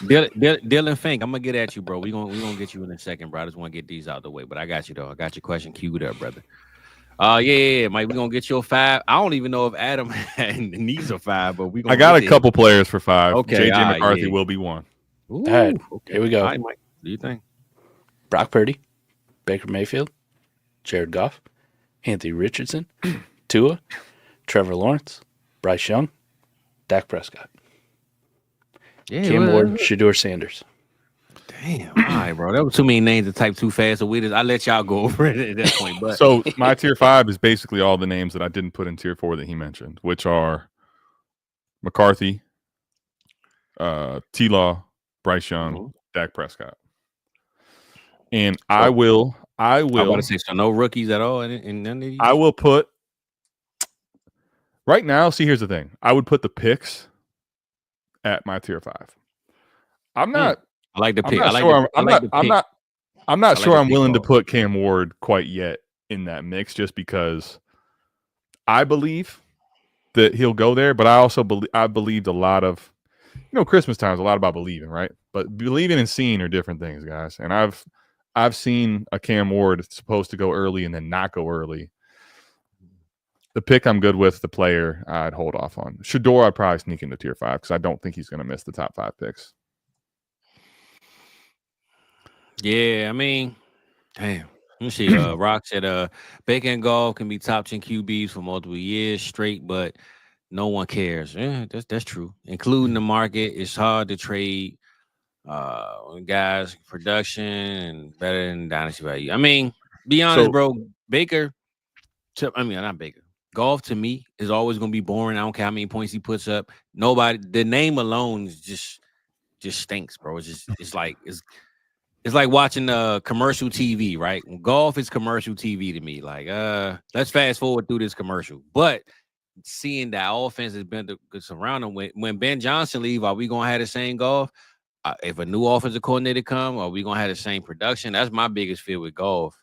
Dylan Fink, I'm gonna get at you, bro. We gonna get you in a second, bro. I just want to get these out the way, but I got you though. I got your question queued up, brother. Yeah, Mike. We're gonna get your 5. I don't even know if Adam needs a 5, but we. I got a couple players for 5. Okay, JJ McCarthy will be one. Ooh, all right, okay. Here we go. All right, Mike. What do you think? Brock Purdy, Baker Mayfield, Jared Goff, Anthony Richardson, Tua, Trevor Lawrence, Bryce Young, Dak Prescott, Cam Ward, Shedeur Sanders. Damn, all right, bro. That was too many names to type too fast. So I let y'all go over it at that point. But so my tier 5 is basically all the names that I didn't put in tier 4 that he mentioned, which are McCarthy, T-Law, Bryce Young, Dak Prescott. And I will. I want to say so. No rookies at all in none of these. I will put. Right now, see, here's the thing. I would put the picks at my tier 5. I'm not. I like the pick. I'm not sure I'm willing to put Cam Ward quite yet in that mix, just because I believe that he'll go there, but I also believed a lot of, Christmas time is a lot about believing, right? But believing and seeing are different things, guys. And I've seen a Cam Ward that's supposed to go early and then not go early. The pick I'm good with. The player I'd hold off on. Shedeur I'd probably sneak into tier 5 because I don't think he's going to miss the top 5 picks. Yeah, I mean, damn. Let me see. Rock said Baker and Goff can be top 10 QBs for multiple years straight, but no one cares. Yeah, that's true. Including the market, it's hard to trade guys, production, and better than dynasty value. I mean, be honest, bro. Baker, not Baker. Goff to me is always going to be boring. I don't care how many points he puts up. Nobody. The name alone is just stinks, bro. It's like watching commercial TV, right? Golf is commercial TV to me. Like, let's fast forward through this commercial. But seeing that offense has been surrounding when Ben Johnson leave, are we gonna have the same golf? If a new offensive coordinator come, are we gonna have the same production? That's my biggest fear with golf.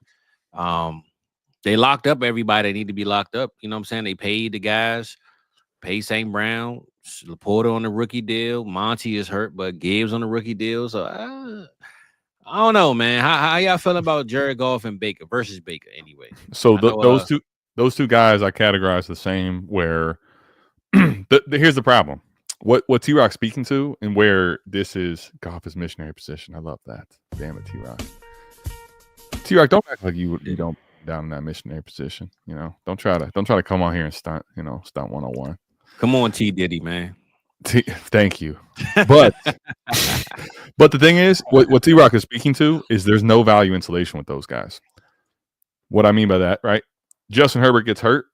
They locked up everybody that need to be locked up. You know what I'm saying? They paid the guys, paid St. Brown, Laporta on the rookie deal. Monty is hurt, but Gibbs on the rookie deal. So I don't know, man. How y'all feeling about Jared Goff and Baker versus Baker anyway? So those two guys I categorize the same. Where here's the problem: what T-Rock's speaking to, and where this is Goff is missionary position. I love that. Damn it, T-Rock. T-Rock, don't act like you don't down in that missionary position. You know, don't try to come on here and stunt. You know, stunt 101. Come on, T Diddy, man. Thank you, but the thing is, what T-Rock is speaking to is there's no value insulation with those guys. What I mean by that, right? Justin Herbert gets hurt,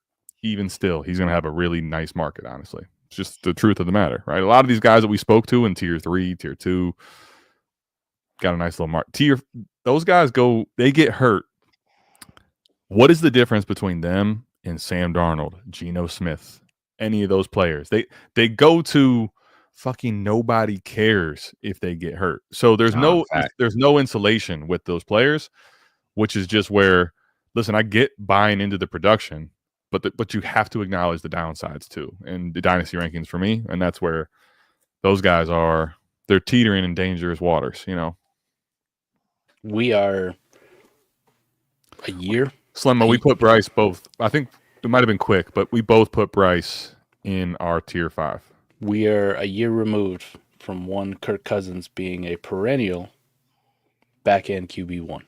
even still, he's going to have a really nice market. Honestly, it's just the truth of the matter, right? A lot of these guys that we spoke to in tier 3, tier 2, got a nice little mark. Those guys they get hurt. What is the difference between them and Sam Darnold, Geno Smith, any of those players? They go to fucking nobody cares if they get hurt. So there's no insulation with those players, which is just where, listen, I get buying into the production, but you have to acknowledge the downsides too. And the dynasty rankings for me, and that's where those guys they're teetering in dangerous waters, you know. We are a year. Slimmo, we put Bryce both. I think it might have been quick, but we both put Bryce in our tier 5. We are a year removed from one Kirk Cousins being a perennial back-end QB1.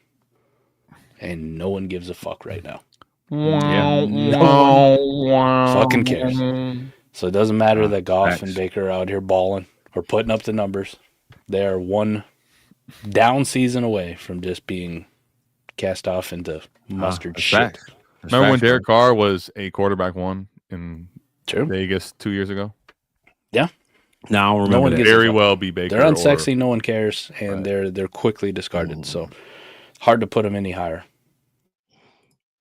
And no one gives a fuck right now. No one fucking cares. So it doesn't matter that Goff and Baker are out here balling or putting up the numbers. They are one down season away from just being cast off into mustard shit. Remember when Derek Carr was a quarterback 1 in Vegas 2 years ago? Yeah. No, I don't remember that. Very well be Baker. They're unsexy, no one cares, and they're quickly discarded. So hard to put them any higher.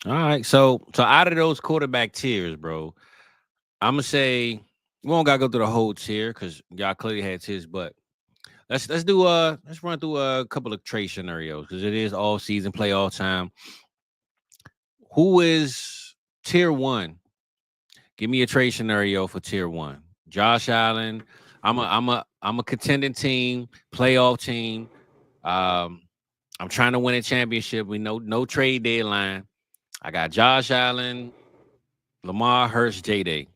All right, so out of those quarterback tiers, bro, I'm gonna say we don't gotta go through the whole tier because y'all clearly had tiers, but let's run through a couple of trade scenarios because it is all season playoff time. Who is tier 1? Give me a trade scenario for tier 1. Josh Allen. I'm a contending team, playoff team. I'm trying to win a championship. We know no trade deadline. I got Josh Allen, Lamar, Hurts, J-Day.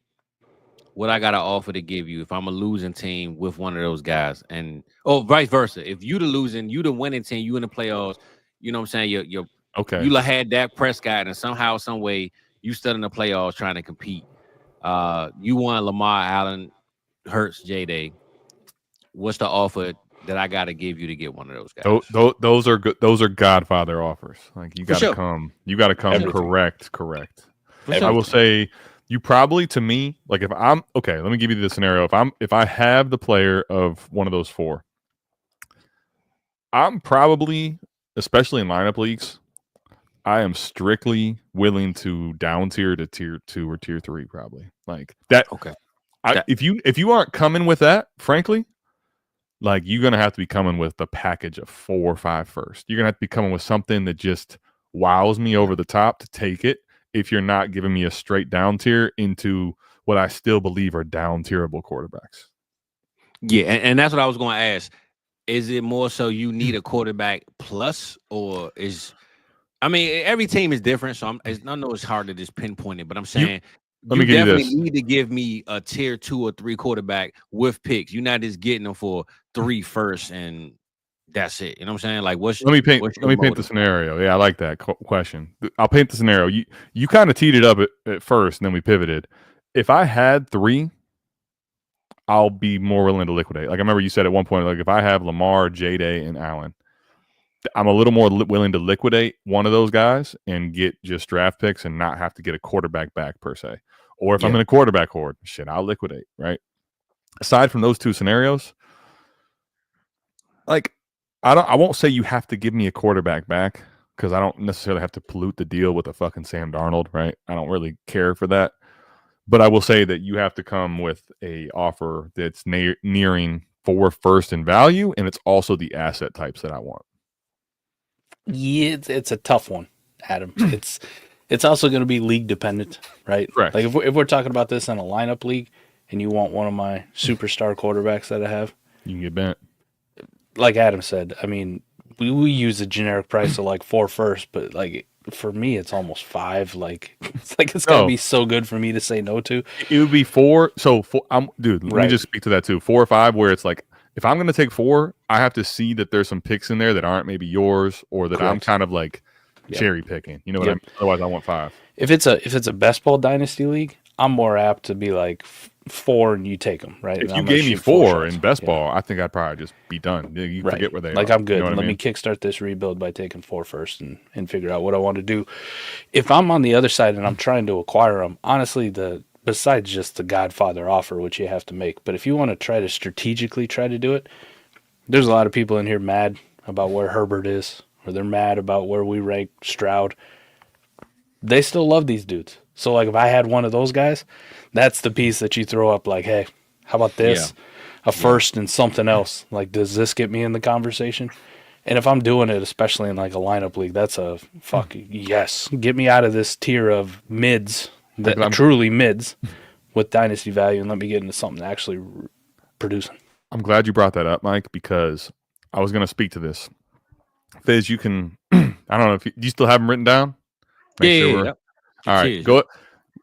What I got to offer to give you if I'm a losing team with one of those guys? And vice versa. If you the losing, you the winning team, you in the playoffs, you know what I'm saying? You're okay. You had Dak Prescott, and somehow, some way, you still in the playoffs trying to compete. You want Lamar, Allen, Hurts, J-Day. What's the offer that I got to give you to get one of those guys? Those are good. Those are Godfather offers. Like you got to come. You got to come correct. I will say you probably, to me, like if I'm okay. Let me give you the scenario. If I have the player of one of those 4, I'm probably, especially in lineup leagues, I am strictly willing to down tier to tier 2 or tier 3, probably like that. Okay. If you aren't coming with that, frankly, like you're gonna have to be coming with the package of 4 or 5 first. You're gonna have to be coming with something that just wows me over the top to take it. If you're not giving me a straight down tier into what I still believe are down tierable quarterbacks. Yeah, and that's what I was going to ask. Is it more so you need a quarterback plus, or every team is different, so I know it's hard to just pinpoint it, but I'm saying you definitely need to give me a tier 2 or 3 quarterback with picks. You're not just getting them for 3 first and that's it. You know what I'm saying? Like, let me paint the scenario. Yeah, I like that question. I'll paint the scenario. You kind of teed it up at first, and then we pivoted. If I had 3, I'll be more willing to liquidate. Like I remember you said at one point, like if I have Lamar, J-Day, and Allen, I'm a little more willing to liquidate one of those guys and get just draft picks and not have to get a quarterback back per se. Or if I'm in a quarterback horde, I'll liquidate, right? Aside from those 2 scenarios, like I won't say you have to give me a quarterback back because I don't necessarily have to pollute the deal with a fucking Sam Darnold, right? I don't really care for that. But I will say that you have to come with a offer that's nearing 4 first in value, and it's also the asset types that I want. Yeah, it's a tough one, Adam. It's also going to be league dependent, right? Correct. Like if we're talking about this in a lineup league, and you want one of my superstar quarterbacks that I have, you can get bent. Like Adam said, I mean, we use a generic price of like 4 first, but like for me, it's almost 5. Like it's gotta be so good for me to say no to. It would be 4. So, dude, let me just speak to that too. 4 or 5, where it's like, if I'm going to take 4, I have to see that there's some picks in there that aren't maybe yours, or that I'm kind of like cherry picking. You know what I mean? Otherwise, I want 5. If it's a best ball dynasty league, I'm more apt to be like 4 and you take them, right? If you gave me 4 in best ball, I think I'd probably just be done. You forget where they are. Like, I'm good. You know Let me kickstart this rebuild by taking 4 first and figure out what I want to do. If I'm on the other side and I'm trying to acquire them, honestly, besides just the Godfather offer, which you have to make, but if you want to try to strategically try to do it, there's a lot of people in here mad about where Herbert is, or they're mad about where we rank Stroud. They still love these dudes. So, like, if I had one of those guys, that's the piece that you throw up, like, hey, how about this? A first and something else. Like, does this get me in the conversation? And if I'm doing it, especially in, like, a lineup league, that's a fuck yes. Get me out of this tier of mids, that are truly mids, with dynasty value, and let me get into something actually producing. I'm glad you brought that up, Mike, because I was going to speak to this. Fizz, you can, I don't know, do you still have them written down? Yep. All right, go.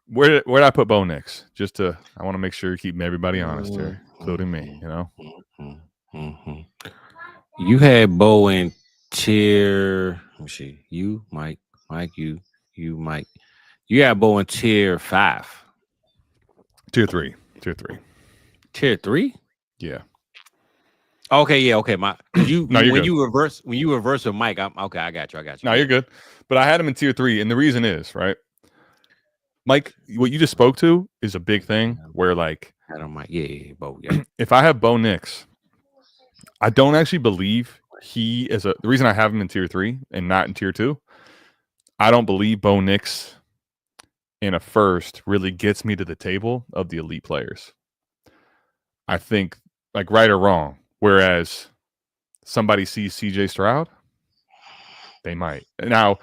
Where did I put Bo Nix? I want to make sure you're keeping everybody honest here, including me. You know, you had Bo in tier. Let me see. You, Mike, you, Mike. You had Bo in tier 5. Tier 3. Tier 3. Yeah. Okay. Yeah. Okay. When you reverse with Mike, okay. I got you. No, you're good. But I had him in tier 3, and the reason is, right, Mike, what you just spoke to is a big thing. Where, like, I don't mind. Yeah, Bo. Yeah. If I have Bo Nix, I don't actually believe he is the reason I have him in tier 3 and not in tier 2. I don't believe Bo Nix in a first really gets me to the table of the elite players. I think, like, right or wrong. Whereas somebody sees CJ Stroud, they might. Now,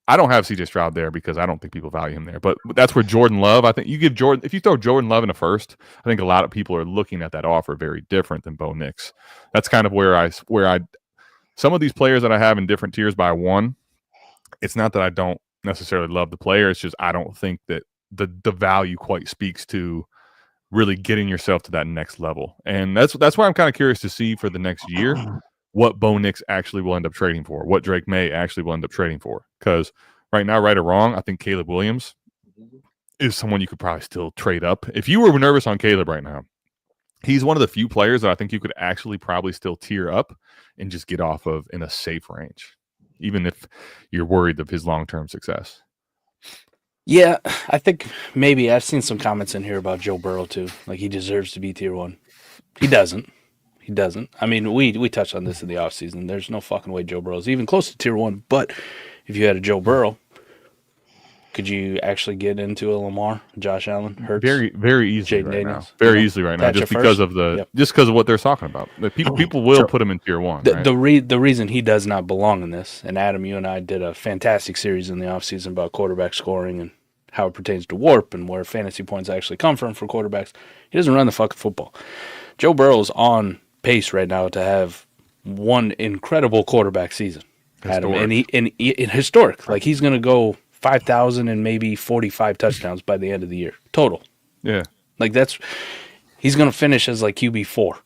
I don't have CJ Stroud there because I don't think people value him there. But that's where Jordan Love, I think if you throw Jordan Love in a first, I think a lot of people are looking at that offer very different than Bo Nix. That's kind of where I some of these players that I have in different tiers by 1, it's not that I don't necessarily love the player. It's just I don't think that the value quite speaks to really getting yourself to that next level. And that's why I'm kind of curious to see for the next year what Bo Nix actually will end up trading for, what Drake May actually will end up trading for. Because right now, right or wrong, I think Caleb Williams is someone you could probably still trade up. If you were nervous on Caleb right now, he's one of the few players that I think you could actually probably still tier up and just get off of in a safe range, even if you're worried of his long-term success. Yeah, I think maybe I've seen some comments in here about Joe Burrow too. Like, he deserves to be tier 1. He doesn't. I mean, we touched on this in the offseason. There's no fucking way Joe Burrow is even close to tier 1. But if you had a Joe Burrow, could you actually get into a Lamar, Josh Allen, Hurts? Very, very easily Jaden right Daniels? now. Very easily right now, just because of what they're talking about. People will put him in tier 1. Right? The reason he does not belong in this, and Adam, you and I did a fantastic series in the offseason about quarterback scoring and how it pertains to WARP and where fantasy points actually come from for quarterbacks. He doesn't run the fucking football. Joe Burrow's on pace right now to have one incredible quarterback season. Adam, and historic. Like, he's going to go 5,000 and maybe 45 touchdowns by the end of the year total. Yeah, like he's going to finish as like QB4.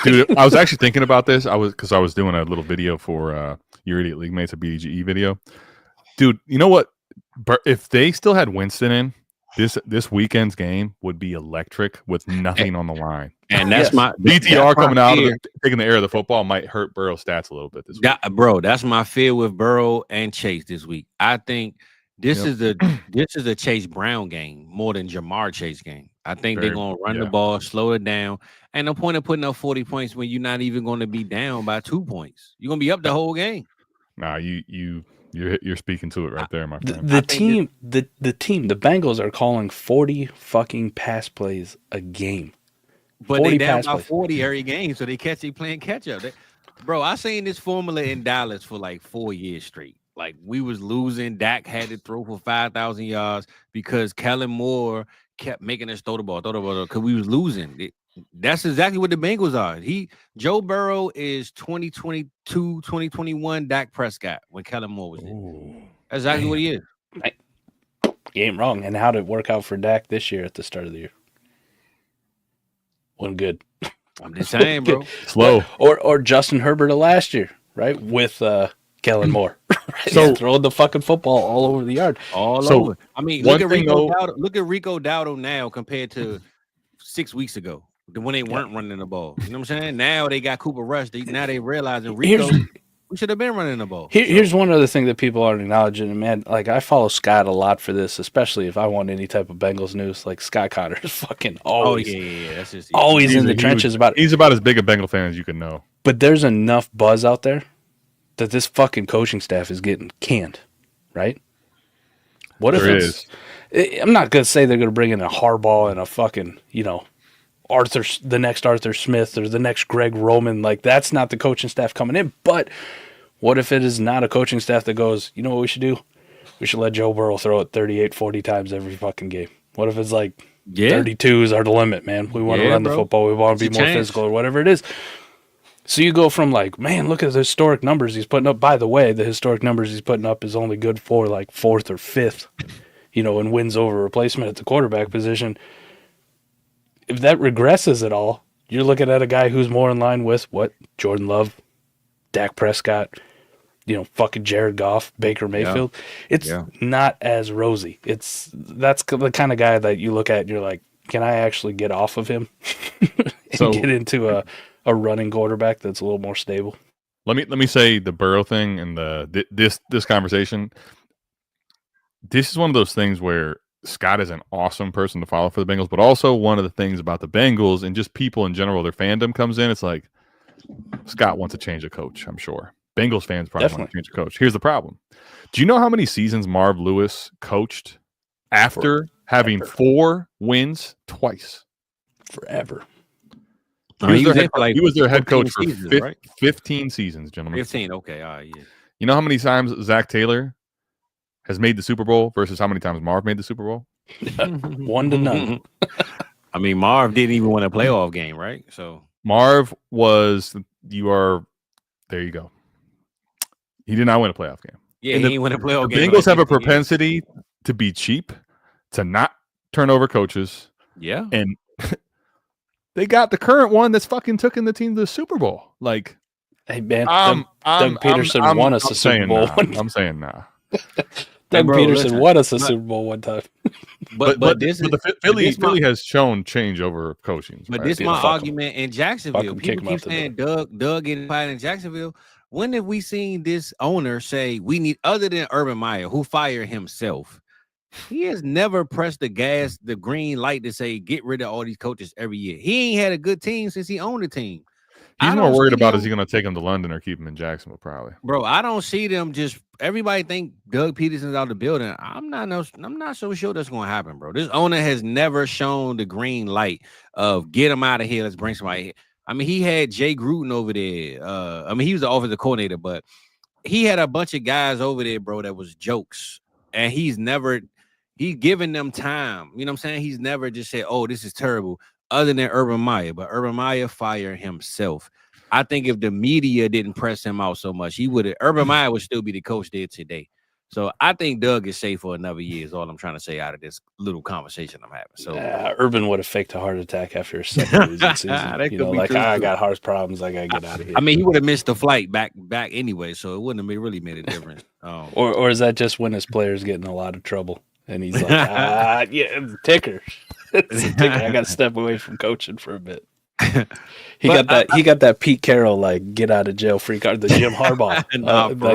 Dude, I was actually thinking about this. I was doing a little video for Your Idiot League Mates, a BDGE video. Dude, you know what? If they still had Winston in, this weekend's game would be electric with nothing on the line. And that's my BTR coming out of it, taking the air of the football might hurt Burrow's stats a little bit this week. Bro, that's my fear with Burrow and Chase this week. I think this is a Chase Brown game more than Jamar Chase game. I think they're going to run the ball, slow it down. And no point of putting up 40 points when you're not even going to be down by 2 points. You're going to be up the whole game. Nah, you're speaking to it right there, my friend. The Bengals are calling 40 fucking pass plays a game. But they down by 40 every game, so they playing catch up. Bro, I seen this formula in Dallas for like 4 years straight. Like, we was losing. Dak had to throw for 5,000 yards because Kellen Moore kept making us throw the ball, because we was losing. That's exactly what the Bengals are. Joe Burrow is 2022, 2021 Dak Prescott when Kellen Moore was there. That's exactly what he is. You ain't wrong. And how did it work out for Dak this year at the start of the year? Wasn't good. I'm just saying, bro. Slow. Or Justin Herbert of last year, right? With Kellen Moore. Right? So throwing the fucking football all over the yard. All over. I mean, look at Rico Dowdle now compared to 6 weeks ago when they weren't running the ball. You know what I'm saying? Now they got Cooper Rush. Now they realizing Rico, we should have been running the ball. Here's one other thing that people aren't acknowledging. And man, like I follow Scott a lot for this, especially if I want any type of Bengals news. Like Scott Cotter is fucking always, That's just always in the trenches about it. He's about as big a Bengal fan as you can know. But there's enough buzz out there that this fucking coaching staff is getting canned, right? What if I'm not gonna say they're gonna bring in a Harbaugh and a fucking, the next Arthur Smith or the next Greg Roman. Like that's not the coaching staff coming in. But what if it is not a coaching staff that goes, you know what we should do? We should let Joe Burrow throw it 38, 40 times every fucking game. What if it's like 32s are the limit, man? We want to run the football. We want to be more physical or whatever it is. So you go from like, man, look at the historic numbers he's putting up. By the way, the historic numbers he's putting up is only good for like fourth or fifth, in wins over replacement at the quarterback position. If that regresses at all, you're looking at a guy who's more in line with what? Jordan Love, Dak Prescott, fucking Jared Goff, Baker Mayfield. It's not as rosy. That's the kind of guy that you look at and you're like, can I actually get off of him and get into a running quarterback that's a little more stable? Let me say the Burrow thing and this conversation. This is one of those things where Scott is an awesome person to follow for the Bengals, but also one of the things about the Bengals and just people in general, their fandom comes in. It's like Scott wants to change a coach, I'm sure. Bengals fans probably want to change a coach. Here's the problem. Do you know how many seasons Marv Lewis coached after having 4 wins twice? Forever. He was their head coach for 15 seasons, gentlemen. 15, okay. All right, yeah. You know how many times Zach Taylor has made the Super Bowl versus how many times Marv made the Super Bowl? 1-0. I mean, Marv didn't even win a playoff game, right? So Marv there you go. He did not win a playoff game. Yeah, he didn't win a playoff game. The Bengals have a propensity to be cheap, to not turn over coaches. Yeah. And they got the current one that's fucking taking the team to the Super Bowl. Like, hey, man, Doug Peterson won us a Super Bowl. I'm saying nah. Doug Peterson won us a Super Bowl one time. But Philly has shown change over coaching. But this is my argument in Jacksonville. People keep saying Doug getting fired in Jacksonville. When have we seen this owner say we need, other than Urban Meyer, who fired himself? He has never pressed the green light to say get rid of all these coaches every year. He ain't had a good team since he owned the team. He's more worried about is he going to take him to London or keep him in Jacksonville, probably. Bro, I don't see them just. Everybody think Doug Peterson's out the building. I'm not so sure that's going to happen, bro. This owner has never shown the green light of get him out of here. Let's bring somebody here. I mean, he had Jay Gruden over there. He was the offensive coordinator, but he had a bunch of guys over there, bro, that was jokes. And he's given them time. You know what I'm saying? He's never just said, oh, this is terrible, other than Urban Meyer. But Urban Meyer fired himself. I think if the media didn't press him out so much, Urban Meyer would still be the coach there today. So I think Doug is safe for another year is all I'm trying to say out of this little conversation I'm having. So Urban would have faked a heart attack after his second losing season. I got heart problems. I got to get out of here. I mean, he would have missed the flight back anyway, so it wouldn't have really made a difference. Or is that just when his player's getting in a lot of trouble? And he's like, ticker. I got to step away from coaching for a bit. He got that Pete Carroll like get out of jail free card, the Jim Harbaugh.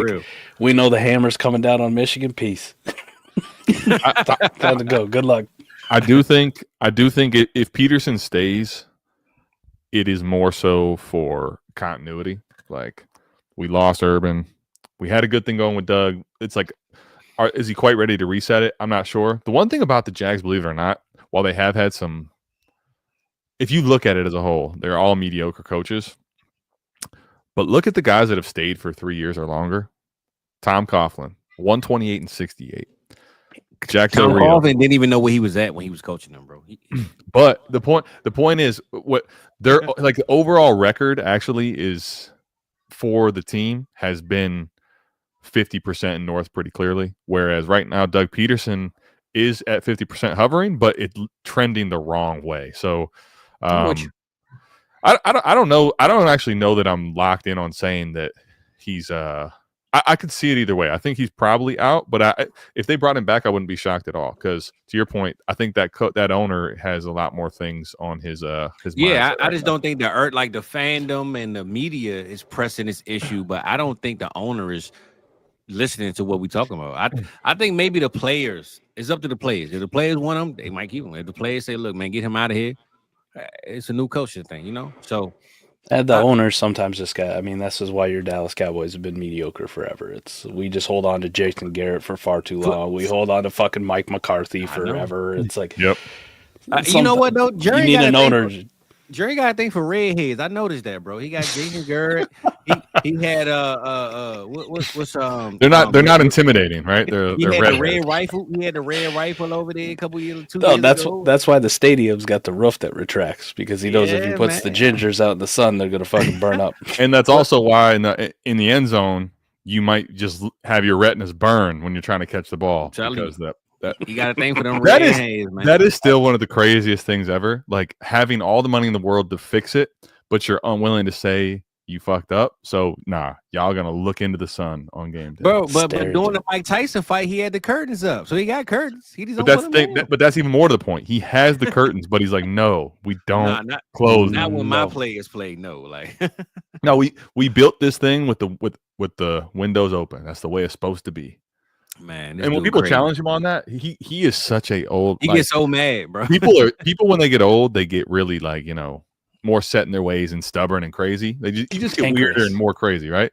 Real. We know the hammer's coming down on Michigan. Peace. Time to go. Good luck. I do think if Peterson stays, it is more so for continuity. Like we lost Urban, we had a good thing going with Doug. It's like, is he quite ready to reset it? I'm not sure. The one thing about the Jags, believe it or not, while they have had some. If you look at it as a whole, they're all mediocre coaches. But look at the guys that have stayed for 3 years or longer. Tom Coughlin, 128-68. Jack Tom Coughlin didn't even know where he was at when he was coaching them, bro. But the point is what their like the overall record actually is for the team has been 50% in North pretty clearly. Whereas right now, Doug Peterson is at 50% hovering, but it's trending the wrong way. So I don't know. I don't actually know that I'm locked in on saying that he's I could see it either way. I think he's probably out, but if they brought him back, I wouldn't be shocked at all. Because to your point, I think that owner has a lot more things on his Yeah, I just don't think the fandom and the media is pressing this issue, but I don't think the owner is listening to what we talking about. I think maybe the players. It's up to the players. If the players want him, they might keep him. If the players say, "Look, man, get him out of here," it's a new coaching thing, you know. So. And the owners sometimes just got. I mean, this is why your Dallas Cowboys have been mediocre forever. We just hold on to Jason Garrett for far too long. We hold on to fucking Mike McCarthy forever. It's like, yep. You know what though? Jerry you need an owner. Jerry got a thing for redheads. I noticed that, bro. He got Jason Garrett. He had what's They're not intimidating, right? They're red rifle. He had the red rifle over there a couple years. That's why the stadium's got the roof that retracts, because he knows if he puts the gingers out in the sun, they're gonna fucking burn up. And that's also why in the end zone you might just have your retinas burn when you're trying to catch the ball, because you got a thing for them redheads, man. That is still one of the craziest things ever. Like having all the money in the world to fix it, but you're unwilling to say you fucked up. So y'all gonna look into the sun on game day. Bro, but during the Mike Tyson fight, he had the curtains up, so he got curtains. He just but that's even more to the point. He has the curtains, but he's like, no, we don't close. Not when my players play. No, like no, we built this thing with the windows open. That's the way it's supposed to be. Man, and when people challenge him on that, he is such a old. He gets so mad, bro. people when they get old, they get really like more set in their ways and stubborn and crazy. You just get weirder and more crazy, right?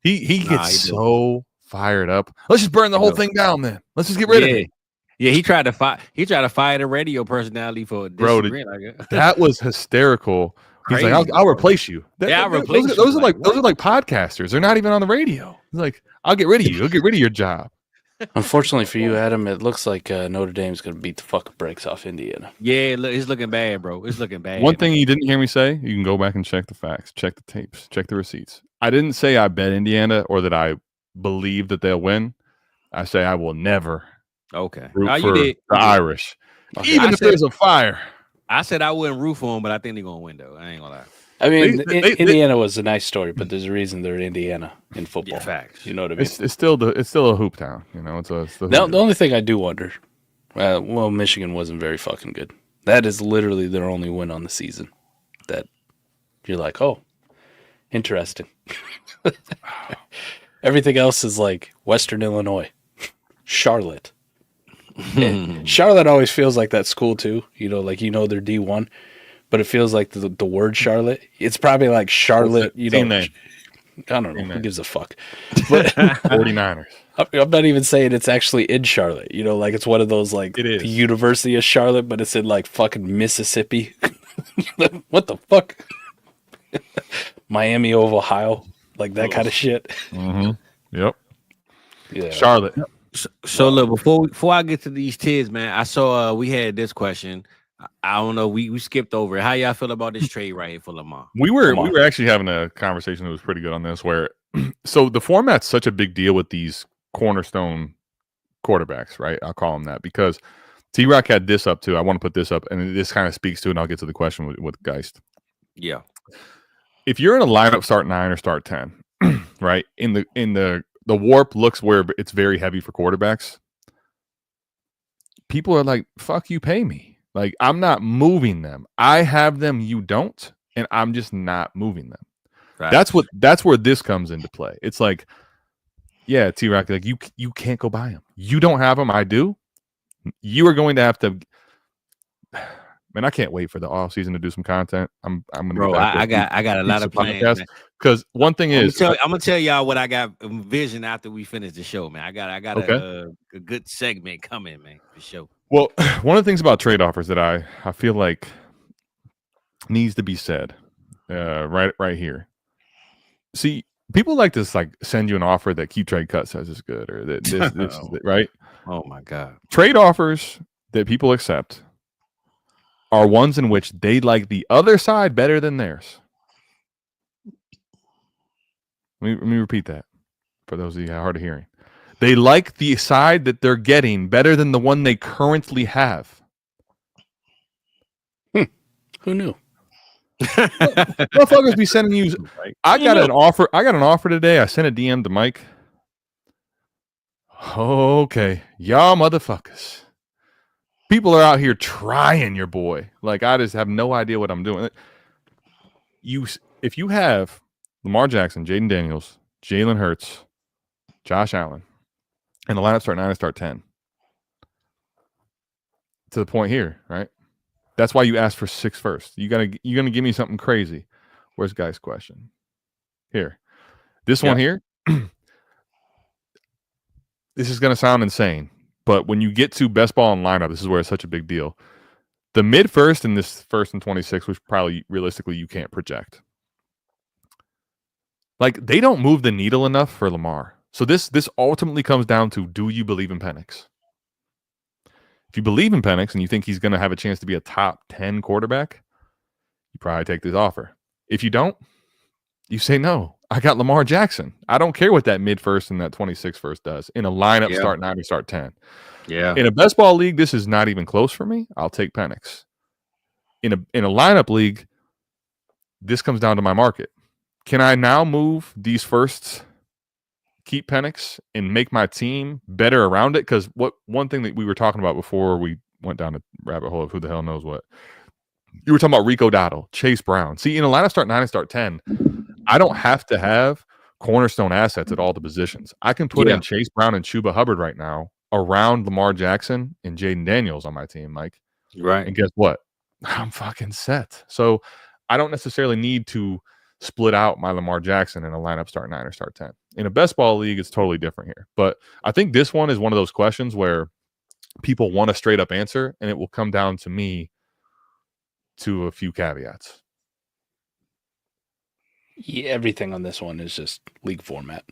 He gets so fired up. Let's just burn the whole thing down, then. Let's just get rid of it. Yeah, he tried to fire the radio personality for that was hysterical. He's like, I'll replace you. I'll replace you. Those are like podcasters. They're not even on the radio. He's like, I'll get rid of you. I'll get rid of your job. Unfortunately for you, Adam, it looks like Notre Dame's going to beat the fucking brakes off Indiana. Yeah, it's looking bad, bro. It's looking bad. One thing you didn't hear me say, you can go back and check the facts, check the tapes, check the receipts. I didn't say I bet Indiana or that I believe that they'll win. I say I will never root for the Irish, even if there's a fire. I said I wouldn't root for them, but I think they're going to win, though. I ain't going to lie. I mean, Indiana was a nice story, but there's a reason they're Indiana in football. Yeah, facts. You know what I mean? It's still a hoop town. The only thing I do wonder, Michigan wasn't very fucking good. That is literally their only win on the season. That you're like, oh, interesting. Everything else is like Western Illinois, Charlotte. Charlotte always feels like that school too. They're D1. But it feels like the word Charlotte. It's probably like Charlotte. Name. I don't know. Who gives a fuck? But 49ers. I'm not even saying it's actually in Charlotte. Like it's one of those like it is. The University of Charlotte, but it's in like fucking Mississippi. What the fuck? Miami of Ohio, like that kind of shit. Mm-hmm. Yep. Yeah. Charlotte. So look, before I get to these tids, man, I saw we had this question. I don't know. We skipped over it. How y'all feel about this trade right here for Lamar? We were actually having a conversation that was pretty good on this. Where so the format's such a big deal with these cornerstone quarterbacks, right? I'll call them that because T-Rock had this up too. I want to put this up, and this kind of speaks to it. And I'll get to the question with Geist. Yeah, if you're in a lineup, start 9 or start 10, right? In the warp looks where it's very heavy for quarterbacks. People are like, "Fuck you, pay me." Like, I'm not moving them. I have them, you don't, and I'm just not moving them. Right. That's where this comes into play. It's like, yeah, T-Rock, like you can't go buy them. You don't have them, I do. You are going to have to. Man, I can't wait for the off season to do some content. I'm gonna. Bro, I got a lot of plans. Because one thing is, I'm gonna tell y'all what I got envisioned after we finish the show, man. I got a good segment coming, man, for sure. Well, one of the things about trade offers that I feel like needs to be said, right here. See, people like to send you an offer that Keep Trade Cut says is good, or that this is it, right? Oh my God! Trade offers that people accept are ones in which they like the other side better than theirs. Let me repeat that. for those of you hard of hearing. They like the side that they're getting better than the one they currently have. Who knew? Motherfuckers be sending you. I got an offer today. I sent a DM to Mike. Okay, y'all motherfuckers. People are out here trying your boy. Like, I just have no idea what I'm doing. If you have Lamar Jackson, Jaden Daniels, Jalen Hurts, Josh Allen, and the lineup start 9 and start 10. To the point here, right? That's why you asked for 6 first. You're gonna give me something crazy. Where's Guy's question? Here. This one here. This is gonna sound insane, but when you get to best ball and lineup, this is where it's such a big deal. The mid first and this first and 26, which probably realistically you can't project. Like, they don't move the needle enough for Lamar. So this ultimately comes down to, do you believe in Penix? If you believe in Penix and you think he's going to have a chance to be a top 10 quarterback, you probably take this offer. If you don't, you say no. I got Lamar Jackson. I don't care what that mid first and that 26 first does. In a lineup, start 9 or start 10. Yeah. In a best ball league, this is not even close for me. I'll take Penix. In a lineup league, this comes down to my market. Can I now move these firsts, keep Penix, and make my team better around it? Because one thing that we were talking about before we went down the rabbit hole of who the hell knows what. You were talking about Rico Dowdle, Chase Brown. See, in a lineup start 9 and start 10, I don't have to have cornerstone assets at all the positions. I can put in Chase Brown and Chuba Hubbard right now around Lamar Jackson and Jaden Daniels on my team, Mike. Right. And guess what? I'm fucking set. So I don't necessarily need to split out my Lamar Jackson in a lineup start 9 or start 10. In a best ball league, it's totally different here. But I think this one is one of those questions where people want a straight up answer, and it will come down to me to a few caveats. Yeah, everything on this one is just league format,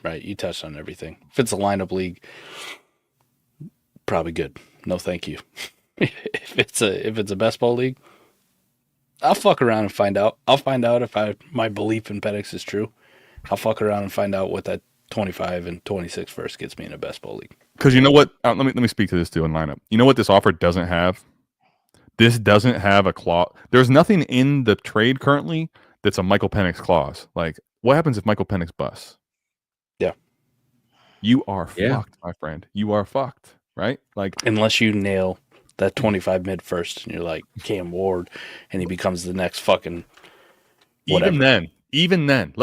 right? You touched on everything. If it's a lineup league, probably good. No, thank you. If it's a best ball league, I'll fuck around and find out. I'll find out if my belief in Penix is true. I'll fuck around and find out what that 25 and 26 first gets me in a best ball league. Because you know what? Let me speak to this too in lineup. You know what this offer doesn't have? This doesn't have a clause. There's nothing in the trade currently that's a Michael Penix clause. Like, what happens if Michael Penix busts? Yeah. You are fucked, my friend. You are fucked, right? Like, unless you nail that 25 mid first and you're like Cam Ward and he becomes the next fucking whatever. Even then,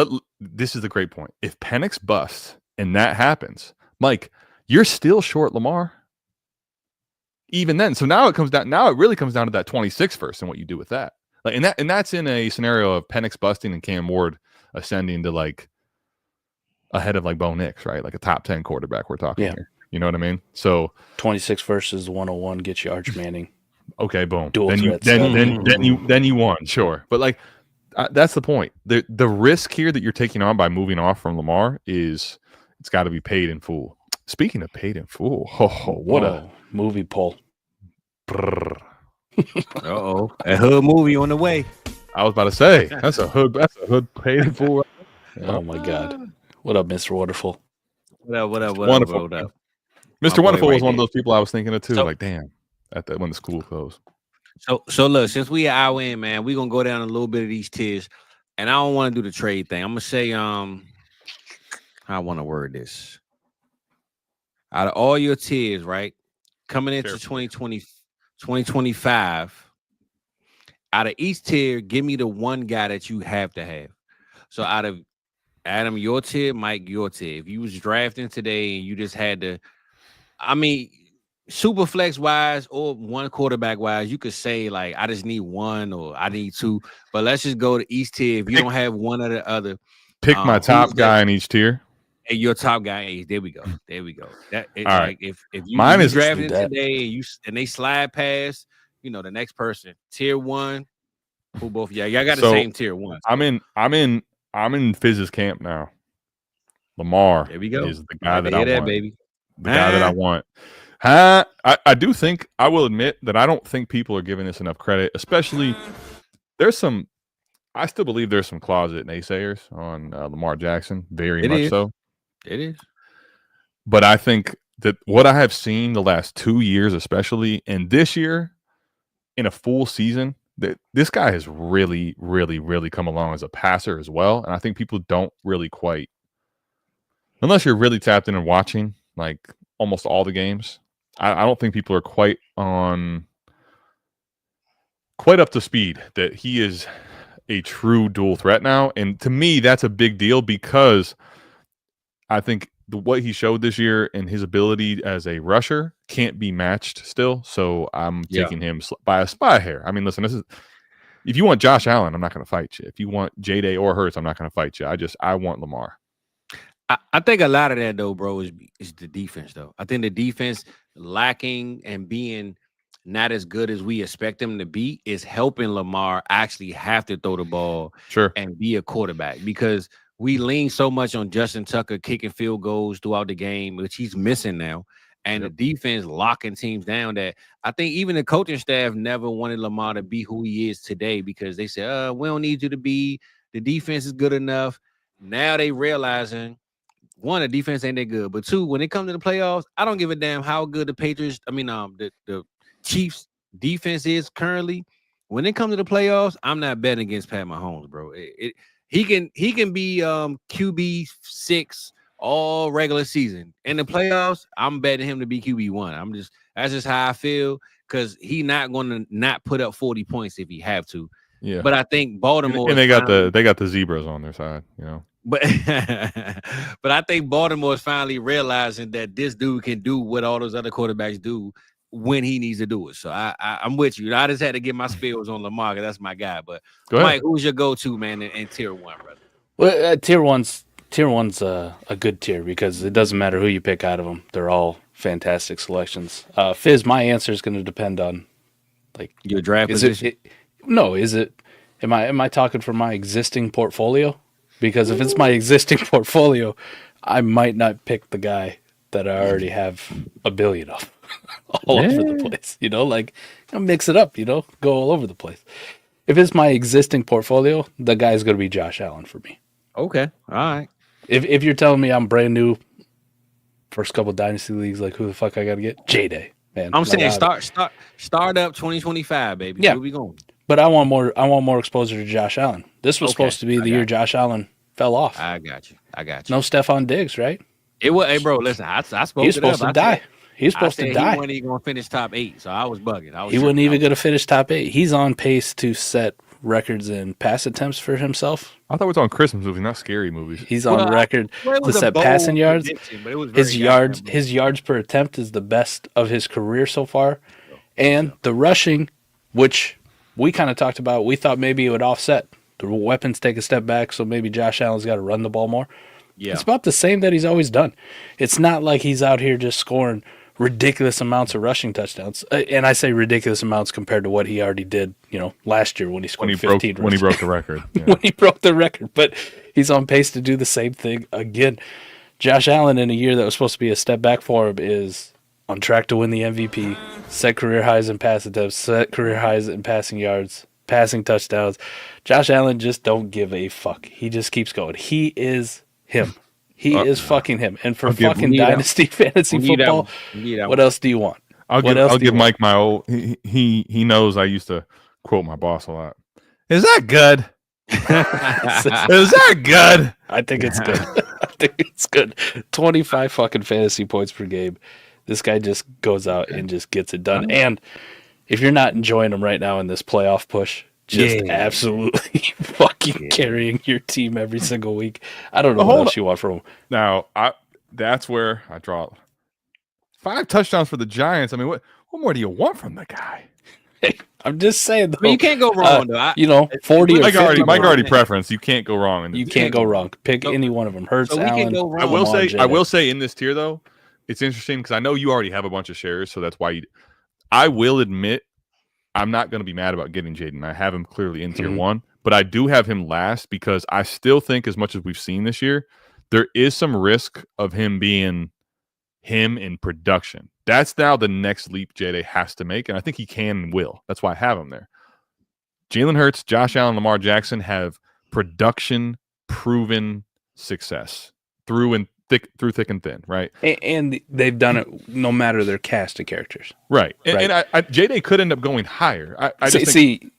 this is the great point. If Penix busts and that happens, Mike, you're still short Lamar. Even then. So now it really comes down to that 26 first and what you do with that. Like, and that's in a scenario of Penix busting and Cam Ward ascending to like ahead of like Bo Nix, right? Like a top 10 quarterback we're talking here. You know what I mean? So 26 versus 101 gets you Arch Manning. Okay, boom. Dual Then you won, sure. But like that's the point. The risk here that you're taking on by moving off from Lamar is it's got to be paid in full. Speaking of paid in full, what a movie poll. Uh-oh. A hood movie on the way. I was about to say that's a hood paid in full. Oh my God. What up, Mr. Wonderful? What up? Wonderful. Mr. Wonderful was one of those people I was thinking of too. So, like, damn, when the school closed. So look, since we are out in, man, we're gonna go down a little bit of these tiers, and I don't want to do the trade thing. I'm gonna say, how I want to word this. Out of all your tiers, right, coming into 2025, out of each tier, give me the one guy that you have to have. So out of Adam, your tier, Mike, your tier. If you was drafting today and you just had to, I mean, super flex wise or one quarterback wise, you could say like, I just need one or I need two. But let's just go to each tier. If you don't have one or the other, pick my top guy in each tier. And your top guy, there we go. That all right. Like if you mine is drafting today and they slide past, the next person, tier one, who both y'all got the same tier one. I'm in Fizz's camp now. Lamar there we go. Is the guy that I want. Baby. The guy that I want. I do think, I will admit that I don't think people are giving this enough credit, especially I still believe there's some closet naysayers on Lamar Jackson, very much so. It is. But I think that what I have seen the last 2 years, especially, and this year in a full season, that this guy has really, really, really come along as a passer as well. And I think people don't really quite, unless you're really tapped in and watching like almost all the games, I don't think people are quite up to speed that he is a true dual threat now. And to me, that's a big deal because I think what he showed this year and his ability as a rusher can't be matched still. So I'm taking him by a hair. I mean, listen, this is, if you want Josh Allen, I'm not going to fight you. If you want J-Day or Hurts, I'm not going to fight you. I want Lamar. I think a lot of that though, bro, is the defense though. I think the defense lacking and being not as good as we expect them to be is helping Lamar actually have to throw the ball and be a quarterback, because we lean so much on Justin Tucker kicking field goals throughout the game, which he's missing now. And the defense locking teams down that I think even the coaching staff never wanted Lamar to be who he is today, because they said, we don't need you to be. The defense is good enough. Now they realizing, one, the defense ain't that good. But two, when it comes to the playoffs, I don't give a damn how good the Chiefs defense is currently. When it comes to the playoffs, I'm not betting against Pat Mahomes, bro. He can be QB 6 all regular season. In the playoffs, I'm betting him to be QB 1. That's just how I feel, because he's not going to not put up 40 points if he have to. Yeah. But I think Baltimore, and they got the zebras on their side, you know. But I think Baltimore is finally realizing that this dude can do what all those other quarterbacks do when he needs to do it. So I'm with you. I just had to get my spills on Lamar, because that's my guy. But Mike, who's your go-to man in tier 1, brother? Well, tier one's a good tier, because it doesn't matter who you pick out of them; they're all fantastic selections. Fizz, my answer is going to depend on like your draft position. Am I talking for my existing portfolio? Because if it's my existing portfolio, I might not pick the guy that I already have a billion of all over the place. You know, like mix it up, go all over the place. If it's my existing portfolio, the guy's going to be Josh Allen for me. Okay. All right. If you're telling me I'm brand new, first couple dynasty leagues, like who the fuck I got to get? J-Day, man. I'm saying start up 2025, baby. Yeah. Where we going? But I want more exposure to Josh Allen. This was supposed to be the year Josh Allen fell off. I got you. No Stephon Diggs, right? It was. Hey, bro, listen. I spoke. He was supposed to die. He was supposed to die. He wasn't even going to finish top 8, so I was bugging. He wasn't even going to finish top 8. He's on pace to set records in pass attempts for himself. I thought it was on Christmas movies, not scary movies. He's on record to set passing yards. His yards per attempt is the best of his career so far, and the rushing, which we kind of talked about, we thought maybe it would offset. The weapons take a step back, so maybe Josh Allen's got to run the ball more. Yeah, it's about the same that he's always done. It's not like he's out here just scoring ridiculous amounts of rushing touchdowns, and I say ridiculous amounts compared to what he already did, last year when he scored 15. When he broke the record. Yeah. When he broke the record, but he's on pace to do the same thing again. Josh Allen, in a year that was supposed to be a step back for him, is on track to win the MVP, set career highs in pass attempts, set career highs in passing yards, passing touchdowns. Josh Allen just don't give a fuck. He just keeps going. He is him. He is fucking him. And for fucking Dynasty Fantasy Football, what else do you want? I'll give Mike my old. He knows I used to quote my boss a lot. Is that good? Is that good? I think it's good. I think it's good. 25 fucking fantasy points per game. This guy just goes out and just gets it done. And if you're not enjoying him right now in this playoff push, just absolutely fucking carrying your team every single week. I don't know what else you want from him. Now, that's where I draw 5 touchdowns for the Giants. I mean, what more do you want from the guy? Hey, I'm just saying, though. I mean, you can't go wrong, though. 40 or 50. Mike already preference. You can't go wrong. You can't go wrong. Pick any one of them. Hurts, Allen. I will say in this tier, though, it's interesting because I know you already have a bunch of shares, so that's why I will admit I'm not going to be mad about getting Jaden. I have him clearly in tier 1, but I do have him last because I still think, as much as we've seen this year, there is some risk of him being him in production. That's now the next leap J-Day has to make, and I think he can and will. That's why I have him there. Jalen Hurts, Josh Allen, Lamar Jackson have production-proven success through and through thick and thin, right? And they've done it no matter their cast of characters. Right. And J-Day could end up going higher.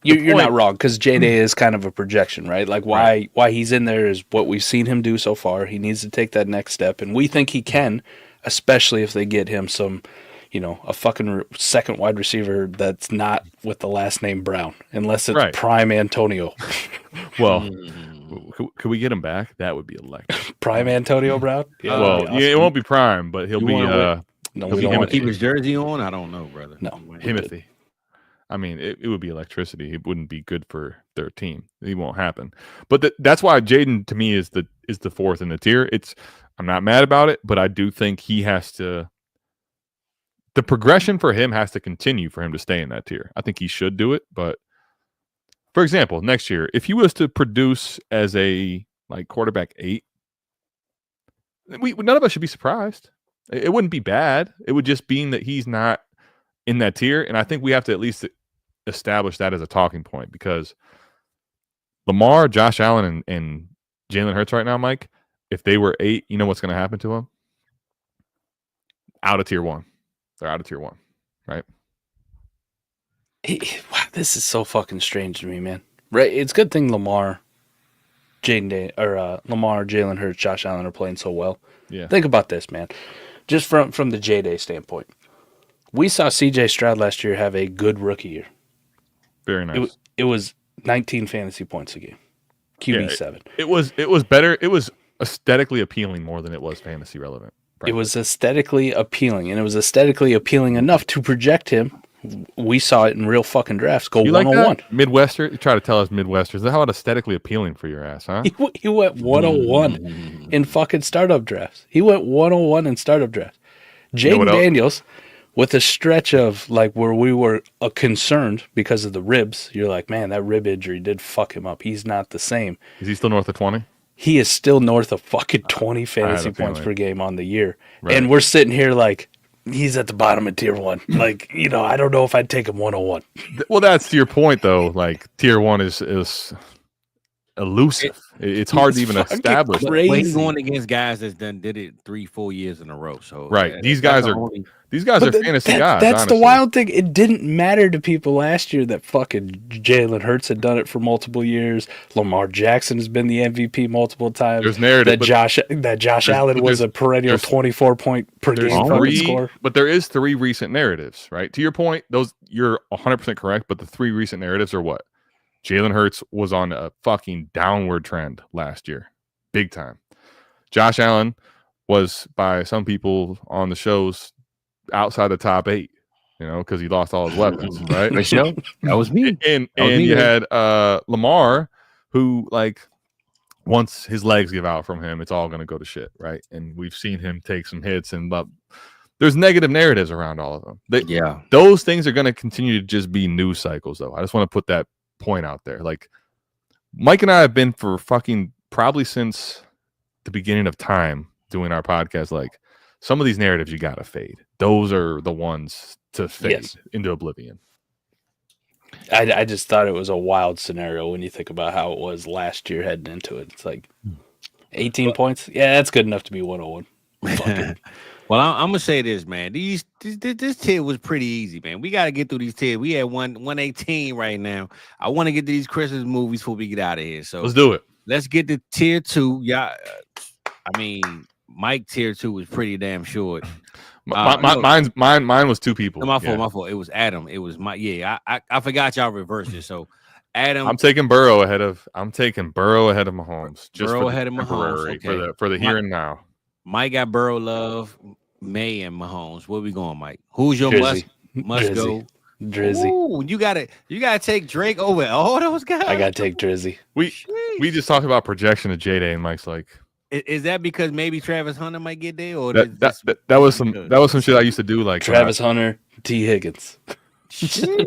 You're not wrong, because J-Day is kind of a projection, right? Like why he's in there is what we've seen him do so far. He needs to take that next step, and we think he can, especially if they get him some, a fucking second wide receiver that's not with the last name Brown, unless it's Prime Antonio. Well, could we get him back? That would be electric. Prime Antonio Brown? Yeah, awesome. It won't be Prime, but he'll be. No, we don't want to keep his jersey on. I don't know, brother. No, Himothy. I mean, it would be electricity. It wouldn't be good for their team. It won't happen. But that's why Jaden to me is the fourth in the tier. I'm not mad about it, but I do think he has to. The progression for him has to continue for him to stay in that tier. I think he should do it, but. For example, next year, if he was to produce as a quarterback 8, none of us should be surprised. It wouldn't be bad. It would just mean that he's not in that tier, and I think we have to at least establish that as a talking point, because Lamar, Josh Allen, and Jalen Hurts right now, Mike, if they were 8, you know what's going to happen to them? Out of tier 1. They're out of tier 1, right? Wow, this is so fucking strange to me, man. Right? It's a good thing Lamar, Jalen Hurts, Josh Allen are playing so well. Yeah. Think about this, man. Just from the J-Day standpoint. We saw CJ Stroud last year have a good rookie year. Very nice. It was 19 fantasy points a game. QB7. It was better. It was aesthetically appealing more than it was fantasy relevant. Frankly. It was aesthetically appealing, and it was aesthetically appealing enough to project him. We saw it in real fucking drafts. Go 101. Like Midwestern? You try to tell us Midwestern. Is that how about aesthetically appealing for your ass, huh? He went 101 in fucking startup drafts. He went 101 in startup drafts. Jaden Daniels, with a stretch of where we were concerned because of the ribs, you're like, man, that rib injury did fuck him up. He's not the same. Is he still north of 20? He is still north of fucking 20 fantasy points per game on the year. Right. And we're sitting here like, he's at the bottom of tier 1. I don't know if I'd take him 101. Well, that's to your point, though. Tier 1 is elusive. It's hard to even establish. But he's going against guys that's did it 3-4 years in a row. So these guys are fantasy guys. That's honestly. the wild thing. It didn't matter to people last year that fucking Jalen Hurts had done it for multiple years. Lamar Jackson has been the MVP multiple times. There's narrative that Josh Allen was a perennial 24-point per game fucking score. But there is 3 recent narratives, right? To your point, those you're 100% correct. But the 3 recent narratives are what? Jalen Hurts was on a fucking downward trend last year, big time. Josh Allen was, by some people on the shows, outside the top 8, because he lost all his weapons, right? That was me. And you had Lamar, who once his legs give out from him, it's all going to go to shit, right? And we've seen him take some hits, and there's negative narratives around all of them. Those things are going to continue to just be news cycles, though. I just want to put that point out there. Mike and I have been for fucking probably since the beginning of time doing our podcast. Some of these narratives you gotta fade. Those are the ones to fade into oblivion. I just thought it was a wild scenario when you think about how it was last year heading into it. It's 18 points. Yeah, that's good enough to be 101. Well, I'm gonna say this, man. This tier was pretty easy, man. We got to get through these tiers. We at 118 right now. I want to get to these Christmas movies before we get out of here. So let's do it. Let's get to tier 2. Yeah, Mike tier 2 was pretty damn short. Mine was 2 people. My fault. It was Adam. It was I forgot y'all reversed it. So Adam, I'm taking Burrow ahead of Mahomes. Burrow ahead of Mahomes. Okay. For the here and now. Mike got Burrow, Love, May, and Mahomes. Where we going, Mike? Who's your must go? Drizzy. Ooh, you gotta take Drake over all those guys. I gotta take Drizzy. We just talked about projection of J-Day, and Mike's like, is that because maybe Travis Hunter might get there, or that was some shit I used to do, Travis Hunter, T. Higgins,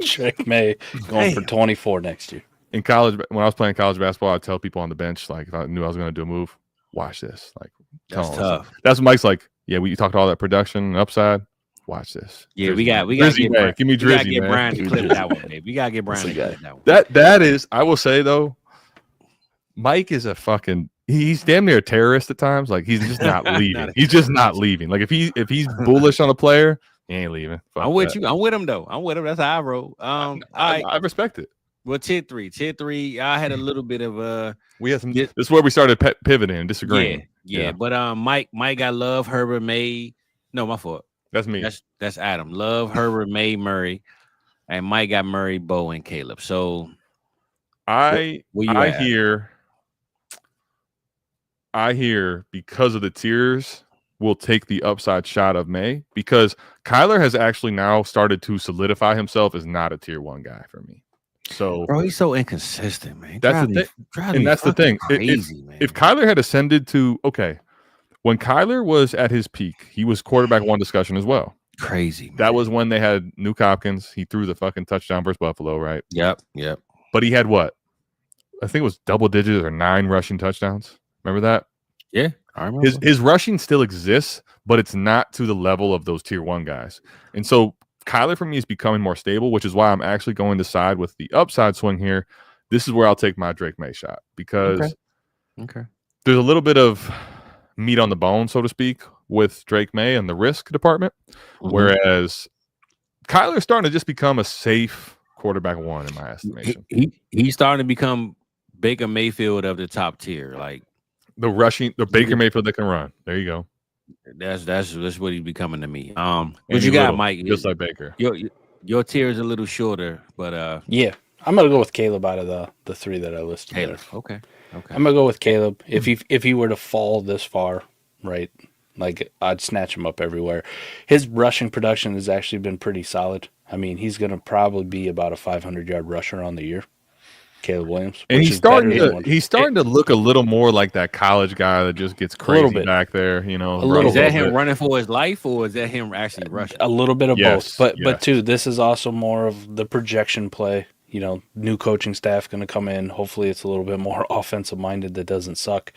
Drake May going for 24 next year. In college, when I was playing college basketball, I'd tell people on the bench, if I knew I was going to do a move, watch this. That's tough. That's what Mike's like. Yeah, we talked all that production and upside. Watch this. Yeah, Drizzy, we got Drizzy, man. Give me Drizzy, get man. Brian to clip that one, baby. We gotta get Brian to clip that one. That is, I will say though, Mike is a fucking he's damn near a terrorist at times. Like he's just not leaving. He's just not leaving. Like if he's bullish on a player, he ain't leaving. Fuck I'm with that. you. I'm with him though. I'm with him. That's how I roll. I respect it. Well, tier three. I had a little bit of we had some. This is where we started pivoting and disagreeing. Yeah. But Mike got Love, Herbert, May. No, my fault. That's me. That's Adam. Love, Herbert, May, Murray, and Mike got Murray, Bo, and Caleb. So I hear because of the tiers, we'll take the upside shot of May because Kyler has actually now started to solidify himself as not a tier 1 guy for me. So, bro, he's so inconsistent, man. That's the thing. And that's the thing. Crazy, man. If Kyler had ascended to when Kyler was at his peak, he was quarterback 1 discussion as well. Crazy. Man. That was when they had Nuke Hopkins. He threw the fucking touchdown versus Buffalo, right? Yep. But he had what? I think it was double digits or 9 rushing touchdowns. Remember that? Yeah, I remember. His rushing still exists, but it's not to the level of those tier 1 guys. And so Kyler for me is becoming more stable, which is why I'm actually going to side with the upside swing here. This is where I'll take my Drake May shot because there's a little bit of meat on the bone, so to speak, with Drake May and the risk department, whereas Kyler's starting to just become a safe quarterback 1 in my estimation. He's starting to become Baker Mayfield of the top tier, like the Baker Mayfield that can run. There you go. That's what he's becoming to me. What you got, Mike? Just like Baker. Your tier is a little shorter, but yeah, I'm gonna go with Caleb out of the 3 that I listed. Caleb. There. Okay. I'm gonna go with Caleb. If he were to fall this far, right? Like I'd snatch him up everywhere. His rushing production has actually been pretty solid. I mean, he's gonna probably be about a 500-yard rusher on the year. Caleb Williams, and he's starting to look a little more like that college guy that just gets crazy back there. You know, is that him running for his life, or is that him actually rushing? A little bit of both, but too, this is also more of the projection play. You know, new coaching staff going to come in. Hopefully, it's a little bit more offensive minded that doesn't suck.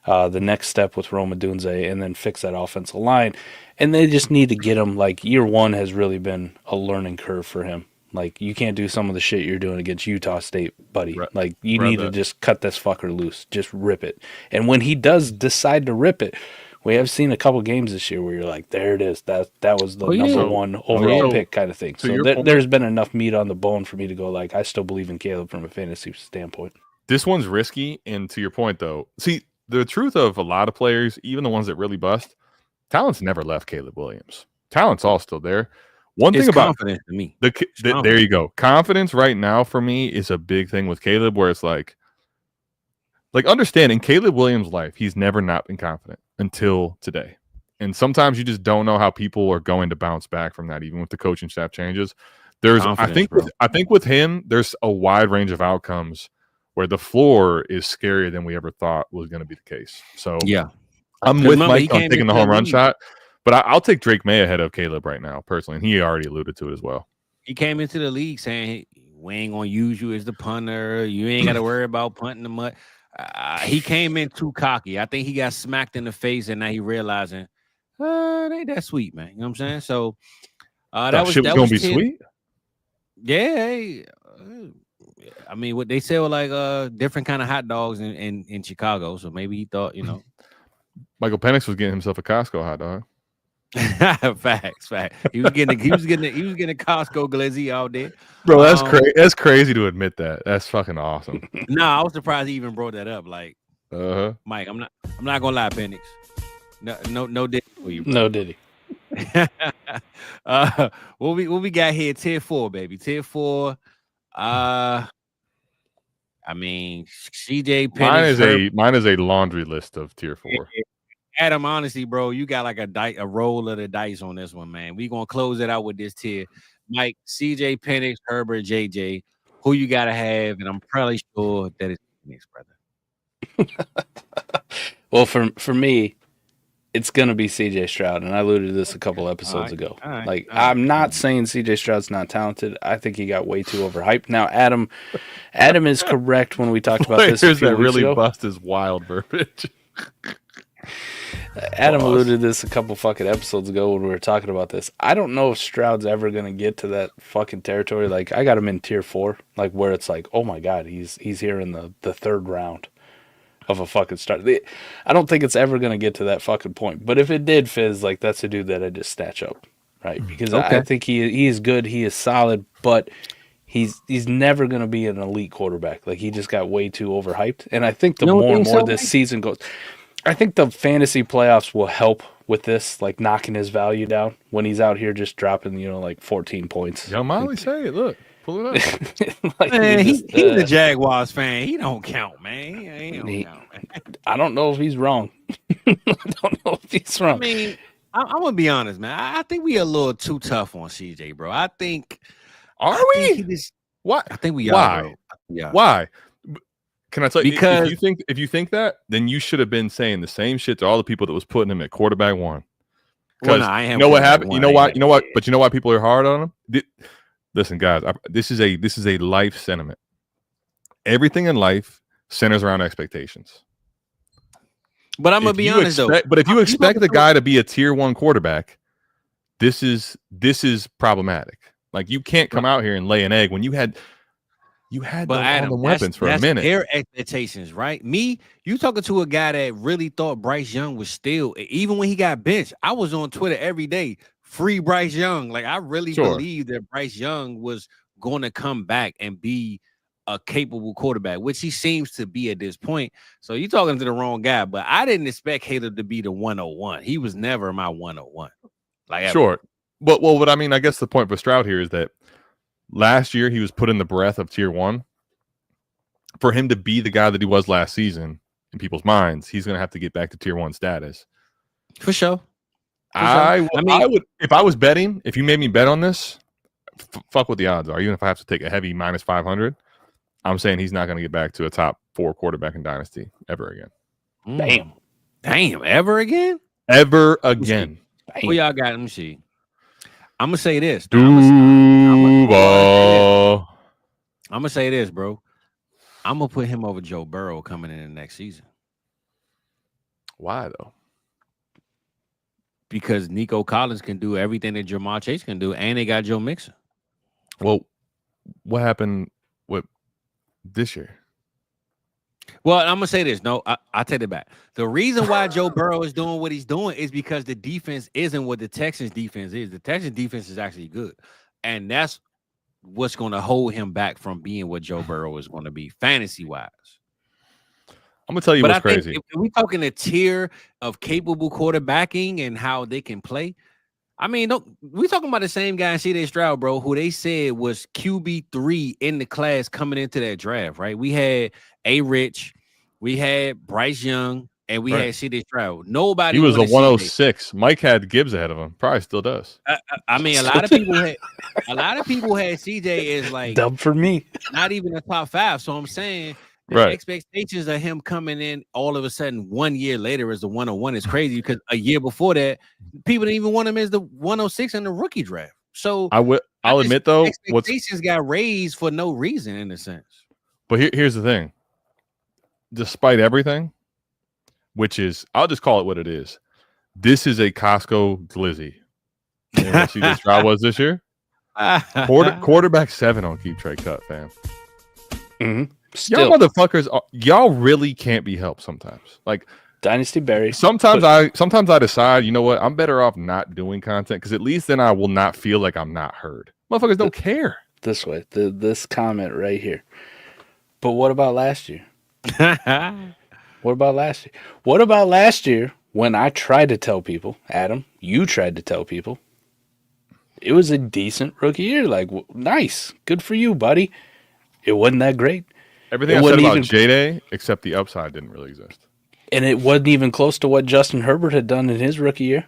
The next step with Roma Dunze, and then fix that offensive line, and they just need to get him. Like year 1 has really been a learning curve for him. Like, you can't do some of the shit you're doing against Utah State, buddy. Like, you need to just cut this fucker loose. Just rip it. And when he does decide to rip it, we have seen a couple games this year where you're like, there it is. That was the number 1 overall pick kind of thing. So there's been enough meat on the bone for me to go, like, I still believe in Caleb from a fantasy standpoint. This one's risky. And to your point, though, see, the truth of a lot of players, even the ones that really bust, talent's never left Caleb Williams. Talent's all still there. One thing about confidence to me. There you go. Confidence right now for me is a big thing with Caleb, where it's like understanding Caleb Williams' life, he's never not been confident until today. And sometimes you just don't know how people are going to bounce back from that, even with the coaching staff changes. I think with him, there's a wide range of outcomes where the floor is scarier than we ever thought was going to be the case. So yeah, I'm with Mike on taking the home run shot. But I'll take Drake May ahead of Caleb right now, personally. And he already alluded to it as well. He came into the league saying, we ain't going to use you as the punter. You ain't got to worry about punting the mud. He came in too cocky. I think he got smacked in the face, and now he realizing, it ain't that sweet, man. You know what I'm saying? So that was going to be sweet? Yeah. I mean, what they sell like different kind of hot dogs in Chicago. So maybe he thought, Michael Penix was getting himself a Costco hot dog. Facts. He was getting a Costco glizzy all day. Bro, that's crazy. That's crazy to admit that. That's fucking awesome. I was surprised he even brought that up. Like, Mike, I'm not gonna lie, Penix. No diddy for you, bro. No diddy. What we got here? Tier 4, baby. Tier 4. I mean, CJ Penix. Mine is a laundry list of tier 4. Adam, honestly, bro, you got like a roll of the dice on this one, man. We gonna close it out with this tier. Mike, CJ Penix, Herbert, JJ. Who you gotta have, and I'm probably sure that it's Penix, brother. Well, for me, it's gonna be CJ Stroud, and I alluded to this a couple episodes ago. I'm not saying CJ Stroud's not talented. I think he got way too overhyped. Now, Adam is correct when we talked about this. Here's that really bust his wild verbiage. Adam alluded to this a couple fucking episodes ago when we were talking about this. I don't know if Stroud's ever going to get to that fucking territory. Like, I got him in tier 4, like where it's like, oh my God, he's here in the 3rd round. of a fucking start. I don't think it's ever going to get to that fucking point. But if it did, Fizz, like that's a dude that I just snatch up, right? Because I think he is good, he is solid, but he's never going to be an elite quarterback. Like he just got way too overhyped. And I think the more and more this season goes, I think the fantasy playoffs will help with this, like knocking his value down when he's out here just dropping, like 14 points. Yo, Molly, say it. Look, pull it up. Like, man, he's a Jaguars fan. He don't count, man. He don't count, man. I don't know if he's wrong. I don't know if he's wrong. I mean, I'm gonna be honest, man. I think we a little too tough on CJ, bro. I think. Are we? What? I think we Why? are. Bro. Yeah. Why? Can I tell you? Because if you think that, then you should have been saying the same shit to all the people that was putting him at quarterback one. Because you know what happened. You know why? You know what? But you know why people are hard on him. Listen, guys. This is a life sentiment. Everything in life centers around expectations. But I'm gonna be honest though. But if you expect the guy to be a tier 1 quarterback, this is problematic. Like you can't come out here and lay an egg when you had all the weapons for a minute. Their expectations, right? You talking to a guy that really thought Bryce Young was still, even when he got benched. I was on Twitter every day, free Bryce Young. Like I really believed that Bryce Young was going to come back and be a capable quarterback, which he seems to be at this point. So you're talking to the wrong guy, but I didn't expect Caleb to be the 101. He was never my 101. Like sure. But I mean, I guess the point for Stroud here is that last year he was put in the breath of tier 1. For him to be the guy that he was last season in people's minds, he's going to have to get back to tier 1 status. For sure. I would, if I was betting, if you made me bet on this, fuck what the odds are. Even if I have to take a heavy minus 500, I'm saying he's not going to get back to a top 4 quarterback in Dynasty ever again. Damn, ever again? Ever again. Well, y'all got him. I'm gonna say this. I'm gonna say this, bro. I'm gonna put him over Joe Burrow coming in the next season. Why though? Because Nico Collins can do everything that Jamar Chase can do, and they got Joe Mixon. Well, what happened with this year? Well, I'm gonna say this. No, I take it back. The reason why Joe Burrow is doing what he's doing is because the defense isn't what the Texans defense is. The Texans defense is actually good, and that's what's going to hold him back from being what Joe Burrow is going to be fantasy wise. I'm gonna tell you what's crazy. If we're talking a tier of capable quarterbacking and how they can play, I mean, we're talking about the same guy in C.J. Stroud, bro, who they said was QB3 in the class coming into that draft, right? We had A. Rich, we had Bryce Young, and we had C.J. Stroud. Nobody. He was a 106. Mike had Gibbs ahead of him. Probably still does. I mean, a lot of people had C.J. as like dumb for me, not even a top 5. So I'm saying. The expectations of him coming in all of a sudden 1 year later as the 101 is crazy because a year before that, people didn't even want him as the 106 in the rookie draft. So I'll admit though, expectations got raised for no reason in a sense. But here's the thing. Despite everything, which is I'll just call it what it is. This is a Costco glizzy. You know what C.J. Stroud was this year? Quarterback 7 on Keep Trade Cut, fam. Mm-hmm. Y'all motherfuckers, y'all really can't be helped sometimes. Like Dynasty Berry. Sometimes I decide, you know what, I'm better off not doing content because at least then I will not feel like I'm not heard. Motherfuckers don't care. This way, this comment right here. But what about last year? What about last year when I tried to tell people, Adam, you tried to tell people, it was a decent rookie year. Like, nice. Good for you, buddy. It wasn't that great. Everything I said about J-Day, except the upside, didn't really exist. And it wasn't even close to what Justin Herbert had done in his rookie year.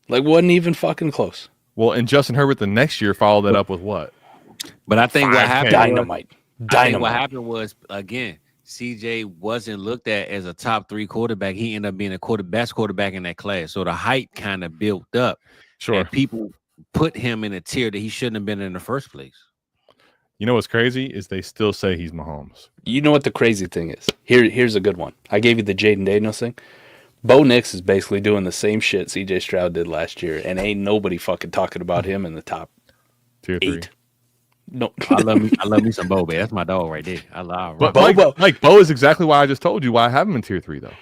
Like, wasn't even fucking close. Well, and Justin Herbert the next year followed that up with what? But I think what happened... Dynamite. I think what happened was, again, CJ wasn't looked at as a top 3 quarterback. He ended up being a best quarterback in that class. So the hype kind of built up. Sure. And people put him in a tier that he shouldn't have been in the first place. You know what's crazy is they still say he's Mahomes. You know what the crazy thing is? Here's a good one. I gave you the Jaden Daniels thing. Bo Nix is basically doing the same shit CJ Stroud did last year, and ain't nobody fucking talking about him in the top Tier 8. No, I love me some Bo, man. That's my dog right there. I love. But Bobo. Bo is exactly why I just told you why I have him in tier 3 though.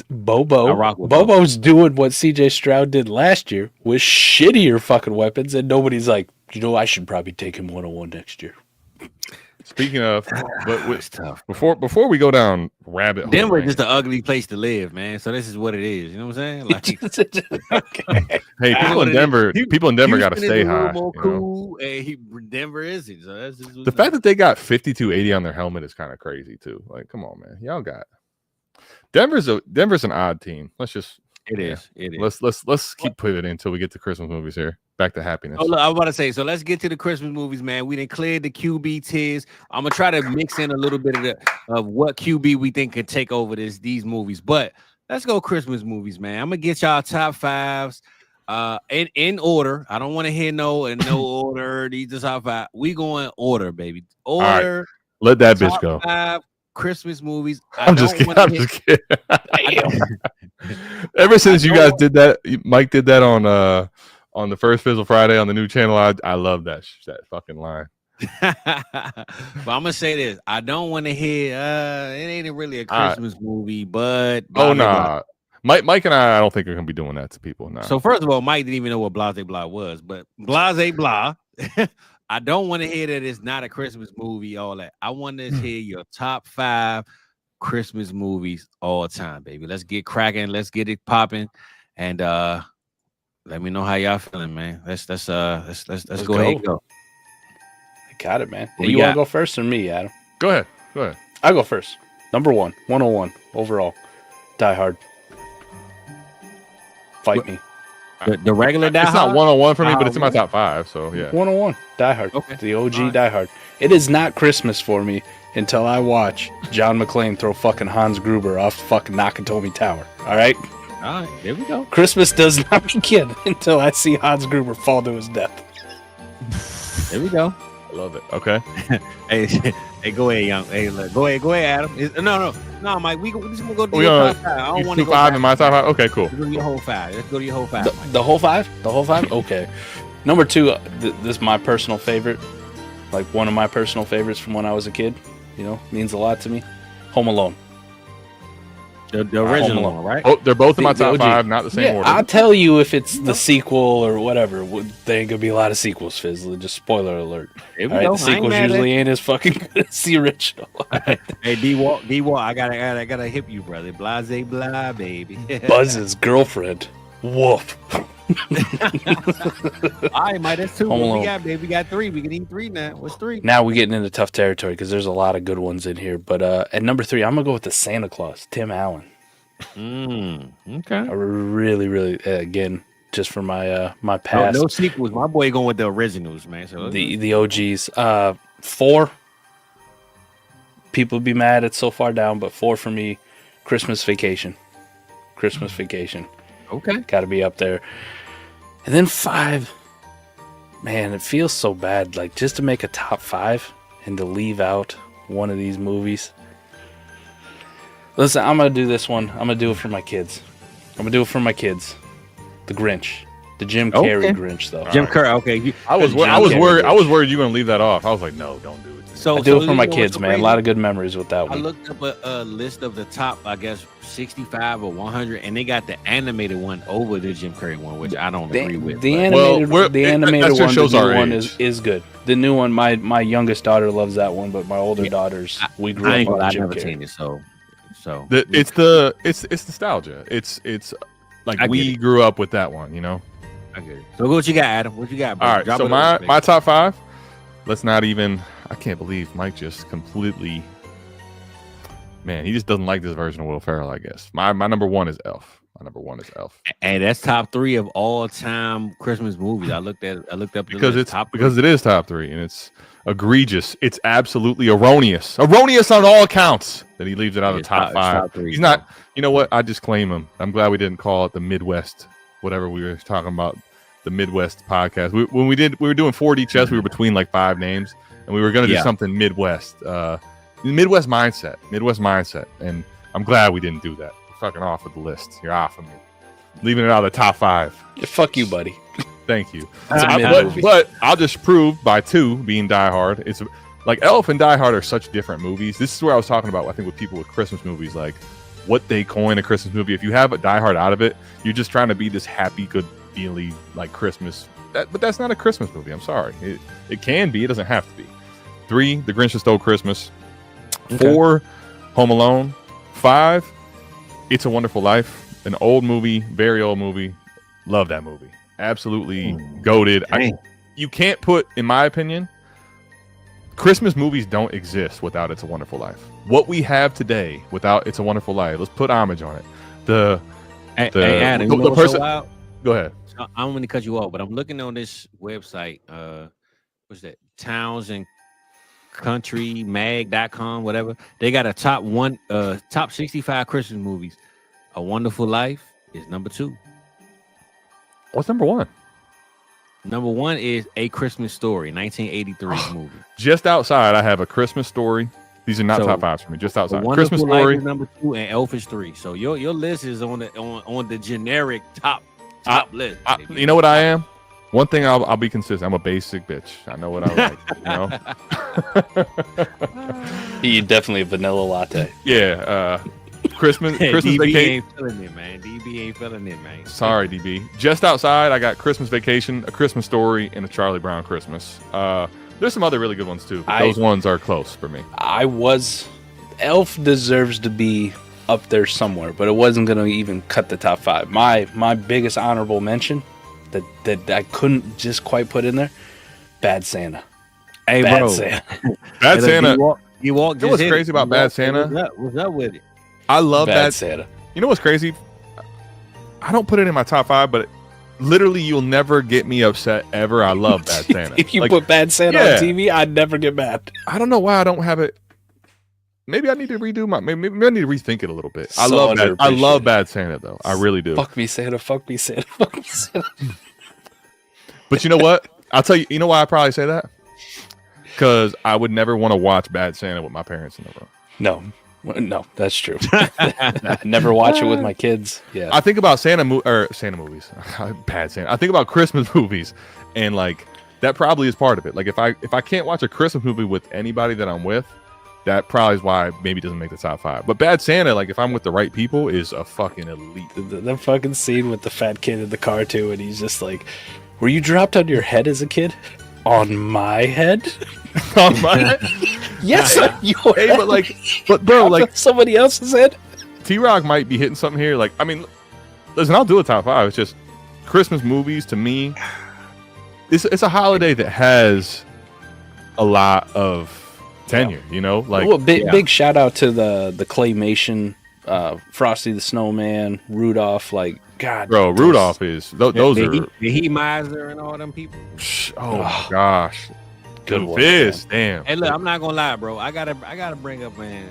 Bobo's doing what CJ Stroud did last year with shittier fucking weapons, and nobody's like, I should probably take him 101 next year. Speaking of, but It's tough. Before we go down rabbit hole, Denver is just an ugly place to live, man. So this is what it is. You know what I'm saying? Like, Okay. hey, people in Denver got to stay high. More cool. Denver isn't. So that's just The fact that they got 5280 on their helmet is kind of crazy too. Like, come on, man, y'all got Denver's an odd team. It is. Let's keep pivoting until we get to Christmas movies here. Back to happiness. Oh, look, I was about to say, so let's get to the Christmas movies, man. We done cleared the QB tiers. I'm gonna try to mix in a little bit of what QB we think could take over these movies. But let's go Christmas movies, man. I'm gonna get y'all top fives in order. I don't want to hear no order. These are top five. We going order, baby. Order. Right. Let that bitch go. Five Christmas movies. I'm just kidding. Ever since you guys did that, Mike did that on the first Fizzle Friday on the new channel. I love that fucking line. But I'm gonna say this: I don't want to hear. It ain't really a Christmas movie, but nah. Mike and I don't think are gonna be doing that to people. Nah. So first of all, Mike didn't even know what Blase Blah was, but Blase Blah. I don't want to hear that it's not a Christmas movie. All that. I want to hear your top 5 Christmas movies all time, baby. Let's get cracking. Let's get it popping, and let me know how y'all feeling, man. Let's go ahead and go. I got it, man. Hey, you want to go first or me, Adam? Go ahead. I'll go first. Number 101 overall. Die Hard. Fight me. The regular Die Hard? It's not 101 for me, but it's in my top 5, so yeah. 101. Die Hard. Okay. The OG Die Hard. It is not Christmas for me until I watch John McClane throw fucking Hans Gruber off fucking Nakatomi Tower. All right? All right, there we go. Christmas does not begin until I see Hans Gruber fall to his death. There we go. I love it. Okay. Hey, go ahead, young. Hey, look, go ahead, Adam. No, Mike. We just gonna go do your top 5. I don't want to go 5 in my top 5. Okay, cool. Let's go to your whole 5. Let's go to your whole 5. The whole 5? The whole 5? Okay. Number 2. This is my personal favorite. Like one of my personal favorites from when I was a kid. Means a lot to me. Home Alone. The original one, right? Oh, they're both in my top 5, not the same order. I'll tell you if it's the sequel or whatever. There ain't gonna be a lot of sequels, Fizzle. Just spoiler alert. The sequels usually ain't as fucking good as the original. Hey, D-Walk, I gotta hip you, brother. Blase blah, baby. Buzz's girlfriend. Woof. All right, Mike, that's 2. Home What we got, baby? We got 3. We can eat 3 now. What's 3? Now we're getting into tough territory because there's a lot of good ones in here. But at number 3, I'm gonna go with the Santa Claus, Tim Allen. Okay. I really, really, again, just for my my past. No sequels. My boy going with the originals, man. So the OGs. 4. People be mad it's so far down, but 4 for me. Christmas Vacation. Okay. Got to be up there. And then 5. Man, it feels so bad. Like just to make a top 5 and to leave out one of these movies. Listen, I'm going to do this one. I'm going to do it for my kids. The Grinch. The Jim Carrey Grinch, though. Jim Carrey, okay. I was worried you were going to leave that off. I was like, no, don't do it. I do it for my kids, man. A lot of good memories with that one. I looked up a list of the top, I guess, 65 or 100, and they got the animated one over the Jim Carrey one, which I don't agree with. The animated one is good. The new one, my youngest daughter loves that one, but my older daughters, we grew up on Jim Carrey. Seen it, so it's nostalgia. It's like we grew up with that one, I get it. So what you got, Adam? What you got, bro? All right, so my top 5. Let's not even. I can't believe Mike just completely. Man, he just doesn't like this version of Will Ferrell. I guess my number 1 is Elf. And that's top 3 of all time Christmas movies. I looked up because it is top 3, and it's egregious. It's absolutely erroneous on all accounts that he leaves it out of the top 5. He's not. You know what? I just claim him. I'm glad we didn't call it the Midwest. Whatever we were talking about, the Midwest podcast. We were doing 4D chess. We were between like 5 names, and we were going to do something Midwest. Midwest mindset. And I'm glad we didn't do that. You're fucking off of the list. You're off of me. Leaving it out of the top 5. Yeah, fuck you, buddy. Thank you. It's a but I'll just prove by 2 being Die Hard. It's like Elf and Die Hard are such different movies. This is where I was talking about, I think, with people with Christmas movies, like what they coin a Christmas movie. If you have a Die Hard out of it, you're just trying to be this happy, good feeling like Christmas. But that's not a Christmas movie. I'm sorry. It can be. It doesn't have to be. 3, The Grinch Who Stole Christmas. 4, Home Alone. 5, It's a Wonderful Life. An old movie, very old movie. Love that movie. Absolutely goated. You can't put, in my opinion, Christmas movies don't exist without It's a Wonderful Life. What we have today without It's a Wonderful Life, let's put homage on it. Adam, the person. Go ahead. I'm going to cut you off, but I'm looking on this website. What's that? Towns and Country Mag.com, whatever. They got a top 65 Christmas movies. A Wonderful Life is number 2. What's number 1? Number 1 is A Christmas Story, 1983 movie. Just outside, I have A Christmas Story. These are not top 5s for me. Just outside. Christmas Story is number 2, and Elf is 3. So your list is on the generic top list. You know what I am? One thing I'll be consistent. I'm a basic bitch. I know what I like. You definitely a vanilla latte. Yeah. Christmas DB Vacation. ain't feeling it, man. DB ain't feeling it, man. Sorry, DB. Just outside, I got Christmas Vacation, A Christmas Story, and A Charlie Brown Christmas. There's some other really good ones too, but those ones are close for me. Elf deserves to be up there somewhere, but it wasn't going to even cut the top 5. My biggest honorable mention that I couldn't just quite put in there, Bad Santa. Hey, Bad bro. Santa. Bad Santa. You walk. You know what's crazy about Bad Santa? What's up with it? I love Bad that. Santa. You know what's crazy? I don't put it in my top 5, but literally you'll never get me upset ever. I love Bad Santa. If you put Bad Santa on TV, I'd never get mad. I don't know why I don't have it. Maybe I need to redo maybe I need to rethink it a little bit. I love Bad Santa though. I really do. Fuck me Santa, fuck me Santa, fuck me Santa. But you know what? I'll tell you, you know why I probably say that? Because I would never want to watch Bad Santa with my parents in the room. No, that's true. Never watch it with my kids. Yeah. I think about Santa movies. Bad Santa. I think about Christmas movies, and like that probably is part of it. Like if I can't watch a Christmas movie with anybody that I'm with, that probably is why maybe doesn't make the top 5. But Bad Santa, like if I'm with the right people, is a fucking elite. The fucking scene with the fat kid in the car too, and he's just like, "Were you dropped on your head as a kid?" On my head? On my head? Yes. But bro, like somebody else's head. T-Rock might be hitting something here. Like, I mean, listen, I'll do a top 5. It's just Christmas movies to me. It's a holiday that has a lot of tenure. You know, like big shout out to the claymation, Frosty the Snowman, Rudolph. Like, God, bro, Rudolph is those are the He Miser and all them people. Oh my gosh, good one. Fizz, damn. Hey, look, I'm not gonna lie, bro. I gotta bring up, man.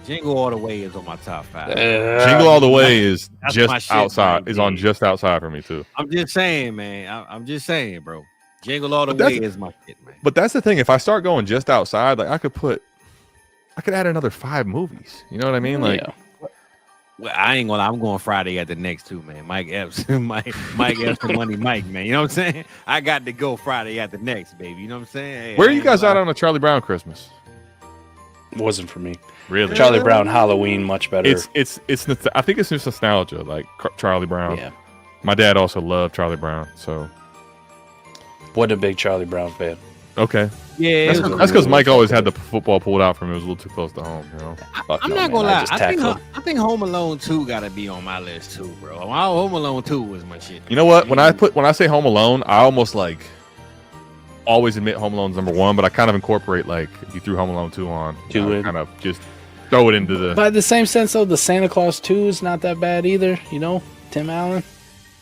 Jingle All the Way is on my top 5. Jingle All the Way is just shit, outside. man. Is on just outside for me too. I'm just saying, man. I'm just saying, bro. Jingle All the Way is my shit, man. But that's the thing. If I start going just outside, like I could add another 5 movies. You know what I mean? Like. Yeah. Well, I ain't gonna. I'm going Friday at the next too, man. Mike Epps, Mike Epps and Money Mike, man. You know what I'm saying? I got to go Friday at the next, baby. You know what I'm saying? Hey, where are you guys at on a Charlie Brown Christmas? Wasn't for me. Really? Charlie Brown Halloween much better. It's I think it's just nostalgia, like Charlie Brown. Yeah. My dad also loved Charlie Brown, so wasn't a big Charlie Brown fan. Okay. Yeah, that's because Mike always had the football pulled out from him. It was a little too close to home, you know. I'm not gonna lie. I think Home Alone 2 gotta be on my list too, bro. Home Alone 2 was my shit. You know what? When I say Home Alone, I almost like always admit Home Alone's number 1, but I kind of incorporate like if you threw Home Alone 2 on, kind of just throw it into the. By the same sense, though, the Santa Claus 2 is not that bad either. You know, Tim Allen.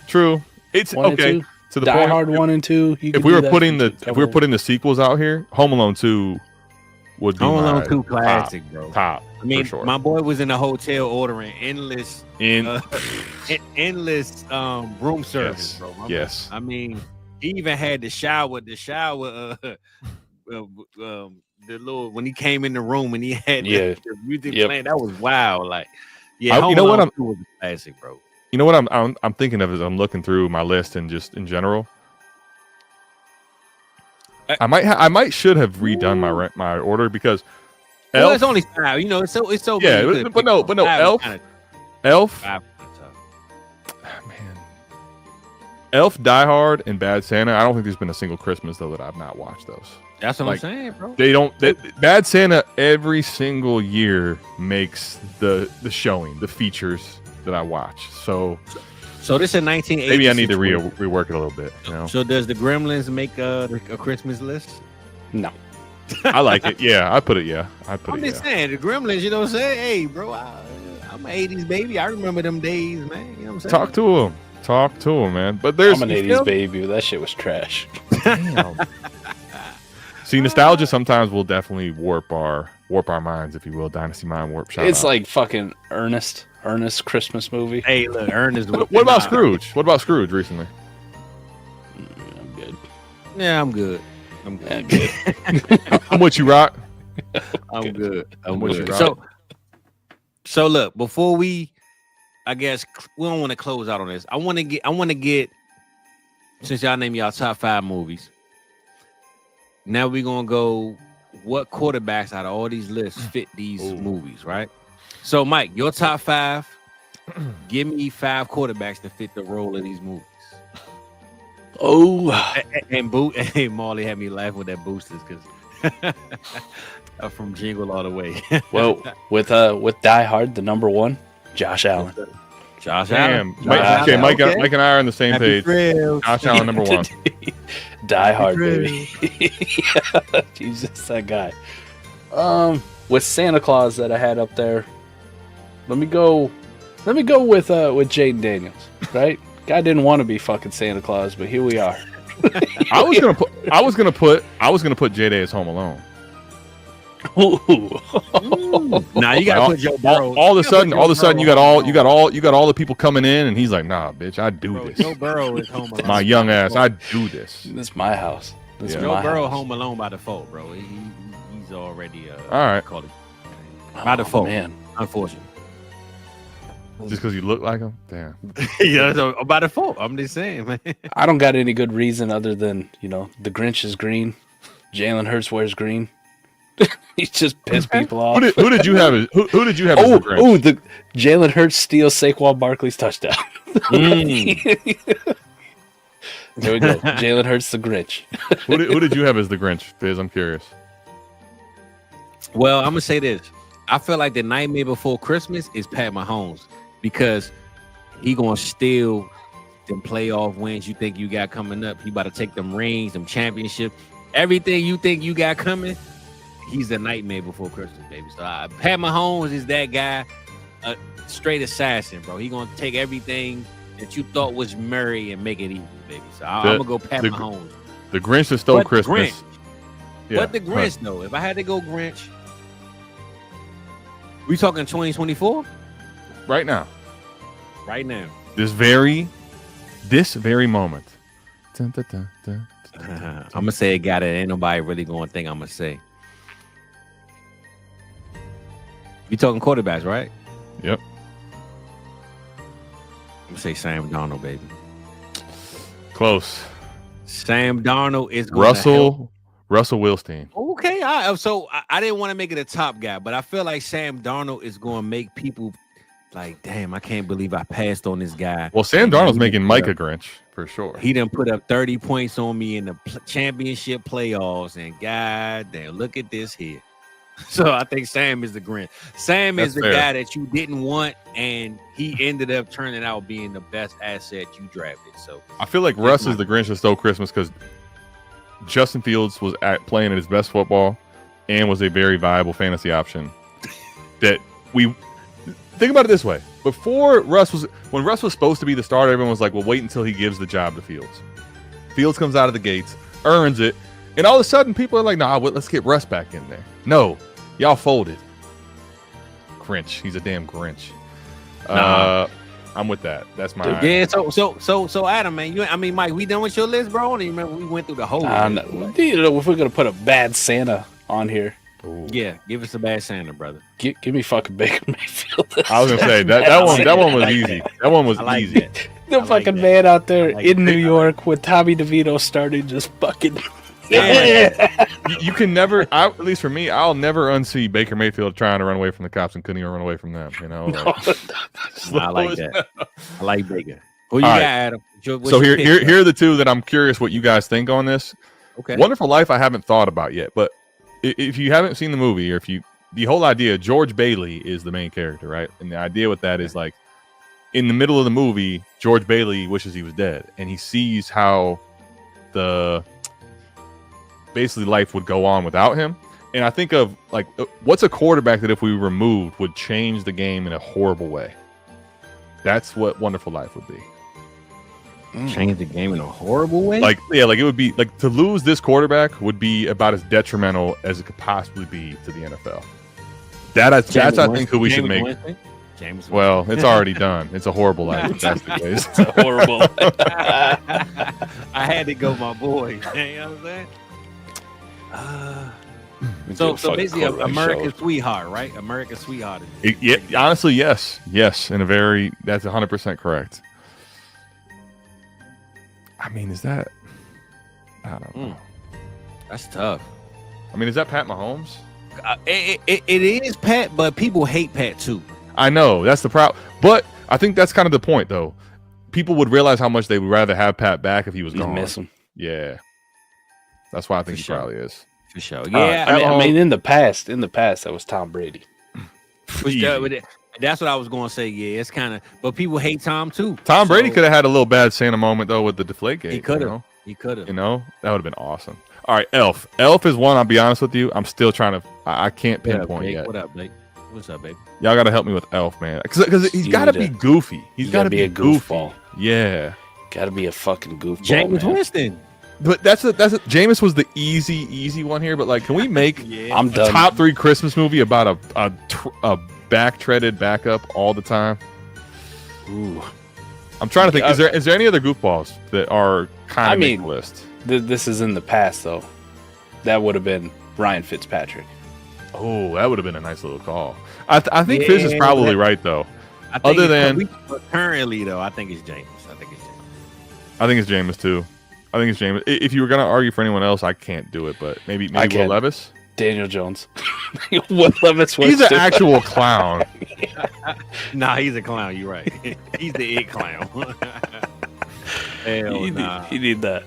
True. It's okay. To the Die point, Hard 1 and 2. If we were putting the sequels out here, Home Alone 2 would be Home Alone 2 classic, bro. Top. I mean, for sure. My boy was in the hotel ordering endless room service, bro. Yes. I mean, he even had the shower. The little when he came in the room and he had the music playing. That was wild. Like, yeah, Home Alone 2 was a classic, bro. You know what I'm thinking of as I'm looking through my list and just in general. I might should have redone my order because Elf, it's only 5. You know, it's so yeah, good. but no, Elf. Man, Elf, Die Hard, and Bad Santa. I don't think there's been a single Christmas though that I've not watched those. That's what I'm saying, bro. They don't. Bad Santa every single year makes the showing, the features that I watch. So this is 1980. Maybe I need to rework it a little bit. You know? So does the Gremlins make a Christmas list? No. I like it. Yeah, I put it. Yeah, I'm just saying the Gremlins. You know what I'm saying? Hey, bro, I'm an 80s baby. I remember them days, man. You know what I'm saying? Talk to him, man. But there's I'm an 80s baby. That shit was trash. Damn. See, nostalgia sometimes will definitely warp our minds, if you will. Dynasty Mind Warp. It's like fucking Ernest Christmas movie. Hey, look, Ernest. What about Scrooge? What about Scrooge recently? I'm good. Yeah, I'm good. I'm with you, Rock. I'm good. I'm with good. you, Rock. So look, before I guess we don't want to close out on this. I want to get since y'all name y'all top 5 movies. Now we're gonna go. What quarterbacks out of all these lists fit these movies, right? So, Mike, your top 5. Give me 5 quarterbacks to fit the role of these movies. Oh, and Marley had me laugh with that boosters because from Jingle All the Way. Well, with Die Hard, the number 1, Josh Allen. Damn. Mike and I are on the same page. Josh Allen, number 1. Die Hard, baby. Jesus, that guy. With Santa Claus that I had up there, let me go with Jaden Daniels, right? Guy didn't want to be fucking Santa Claus, but here we are. I was gonna put J-Day as Home Alone. Nah, you gotta put Joe Burrow. All of a sudden, you got all the people coming in, and he's like, "Nah, bitch, I do this." Joe Burrow is Home Alone. My young ass, I do this. This is my house. Joe Burrow Home Alone by default, bro. He's already all right. Called it by default, man. Unfortunately, just because you look like him, damn. Yeah, so by default, I'm just saying, man. I don't got any good reason other than the Grinch is green, Jalen Hurts wears green. He's just pissed people off. Who did you have? Who did you have? As the Grinch? The Jalen Hurts steals Saquon Barkley's touchdown. There we go. Jalen Hurts the Grinch. Who did you have as the Grinch, Fizz? I'm curious. Well, I'm gonna say this. I feel like the Nightmare Before Christmas is Pat Mahomes because he gonna steal them playoff wins you think you got coming up. He about to take them rings, them championships, everything you think you got coming. He's the Nightmare Before Christmas, baby. So Pat Mahomes is that guy, a straight assassin, bro. He gonna take everything that you thought was merry and make it evil, baby. So I'm gonna go Pat Mahomes. The Grinch that stole Christmas. But the Grinch, though, if I had to go Grinch, we talking 2024? Right now. Right now. This very moment. I'm gonna say a guy that ain't nobody really gonna think I'm gonna say. You talking quarterbacks, right? Yep. I'm gonna say Sam Darnold, baby. Close. Sam Darnold is going Russell Wilstein. Okay, so I didn't want to make it a top guy, but I feel like Sam Darnold is going to make people like, damn, I can't believe I passed on this guy. Well, Sam Darnold's making Mike a Grinch for sure. He done put up 30 points on me in the championship playoffs, and god damn, look at this here. So I think Sam is the Grinch. Sam is the guy that you didn't want, and he ended up turning out being the best asset you drafted. So I feel like Russ is the Grinch that stole Christmas because Justin Fields was playing at his best football and was a very viable fantasy option. That we think about it this way: when Russ was supposed to be the starter, everyone was like, "Well, wait until he gives the job to Fields." Fields comes out of the gates, earns it, and all of a sudden, people are like, "Nah, let's get Russ back in there." No. Y'all folded. Grinch. He's a damn Grinch. I'm with that. That's my yeah. So Adam, man, Mike, we done with your list, bro? I don't even remember we went through the whole list. If we're gonna put a bad Santa on here, Ooh. Yeah, give us a bad Santa, brother. Give me fucking Baker Mayfield. I was gonna say that one was easy. That one was like easy. that. The fucking man out there like in that. New York with Tommy DeVito starting just fucking. You can never, at least for me, I'll never unsee Baker Mayfield trying to run away from the cops and couldn't even run away from them. You know, I like that. I like Baker. Who you All got, right. Adam? What's So your here pick, are the two that I'm curious what you guys think on this. Okay. Wonderful Life I haven't thought about yet, but if you haven't seen the movie, or the whole idea, George Bailey is the main character, right? And the idea with that is like in the middle of the movie, George Bailey wishes he was dead, and he sees how basically life would go on without him. And I think of like, what's a quarterback that if we removed would change the game in a horrible way? That's what Wonderful Life would be. Change the game in a horrible way? Like it would be like to lose this quarterback would be about as detrimental as it could possibly be to the NFL. That's I think who we should make. James. Well, it's already done. It's a horrible life. If that's the case. It's horrible. I had to go, my boy. You know what I'm saying? So basically, America's Sweetheart, right? America's Sweetheart. Honestly, yes. That's 100% correct. I mean, is that? I don't know. That's tough. I mean, is that Pat Mahomes? It is Pat, but people hate Pat too. I know that's the problem, but I think that's kind of the point, though. People would realize how much they would rather have Pat back if he was gone. Miss him. Yeah, that's why I think he probably is. For sure. Yeah, I mean, in the past, that was Tom Brady. That's what I was going to say. Yeah, it's kind of, but people hate Tom too. Tom Brady could have had a little bad Santa moment though with the Deflategate. He could have. He could have. You know, that would have been awesome. All right, Elf. Elf is one. I'll be honest with you. I'm still trying to. I can't pinpoint yet. What up, Blake? What's up, baby? Y'all got to help me with Elf, man. Because he's got to be goofy. He's got to be a goofball. Yeah. Got to be a fucking goofball. James Winston. But that's Jameis was the easy one here. But like, can we make I'm a done. top 3 Christmas movie about a back-treaded backup all the time? Ooh. I'm trying to think. Is there any other goofballs that are kind of make the list? This is in the past though. That would have been Ryan Fitzpatrick. Oh, that would have been a nice little call. I think Fizz is probably right though. Other than currently though, I think it's James. I think it's Jameis too. I think it's Jameis. If you were gonna argue for anyone else, I can't do it. But maybe Will Levis, Daniel Jones, Will Levis. He's an actual clown. Nah, he's a clown. You're right. He's the it clown. Hell nah. You need that.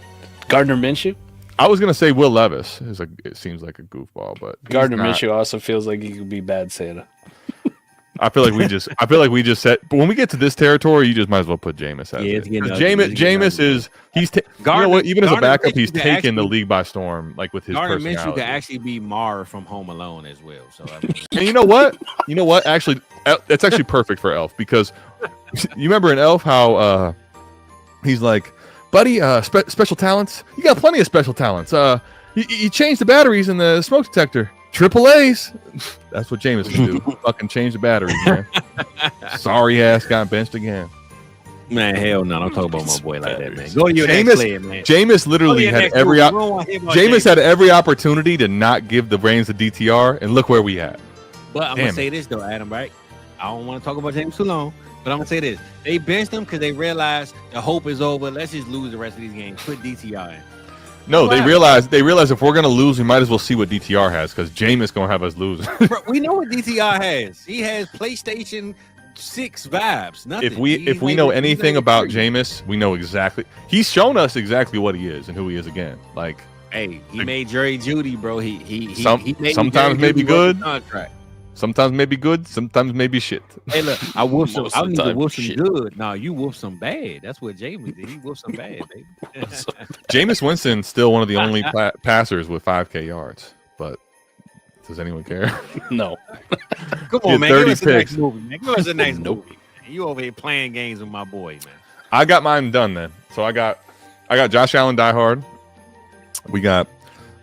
Gardner Minshew. I was gonna say Will Levis. It seems like a goofball, but Gardner Minshew also feels like he could be bad Santa. I feel like we just said. But when we get to this territory, you just might as well put Jameis as it. Jameis is you know what? Even as a backup, he's taken the league by storm. Like with his personality. Gardner Minshew could actually be Mara from Home Alone as well. So and you know what? Actually, that's actually perfect for Elf because you remember in Elf how he's like, buddy, special talents. You got plenty of special talents. You changed the batteries in the smoke detector. Triple A's. That's what Jameis can do. Fucking change the batteries, man. Sorry ass got benched again. Man, hell no. Don't talk about my boy like that, man. Go to your next player, man. Jameis literally had every opportunity to not give the reins to DTR, and look where we at. But I'm going to say this, though, Adam, right? I don't want to talk about James too long, but I'm going to say this. They benched him because they realized the hope is over. Let's just lose the rest of these games. Put DTR in. No, they realize if we're gonna lose, we might as well see what DTR has because Jameis gonna have us losing. Bro, we know what DTR has. He has PlayStation 6 vibes. Nothing. If we know anything about Jameis, we know exactly. He's shown us exactly what he is and who he is again. Like, hey, he made Jerry Judy, bro. He sometimes maybe good. Sometimes maybe good, sometimes maybe shit. Hey, look, I whooped some. I need to whoop some good. No, you whooped some bad. That's what Jameis did. He whooped some bad, baby. Jameis Winston's still one of the only passers with 5K yards. But does anyone care? No. Come on, man. Give us a nice movie, man. Give us a nice movie. You over here playing games with my boy, man. I got mine done then. So I got Josh Allen, Die Hard. We got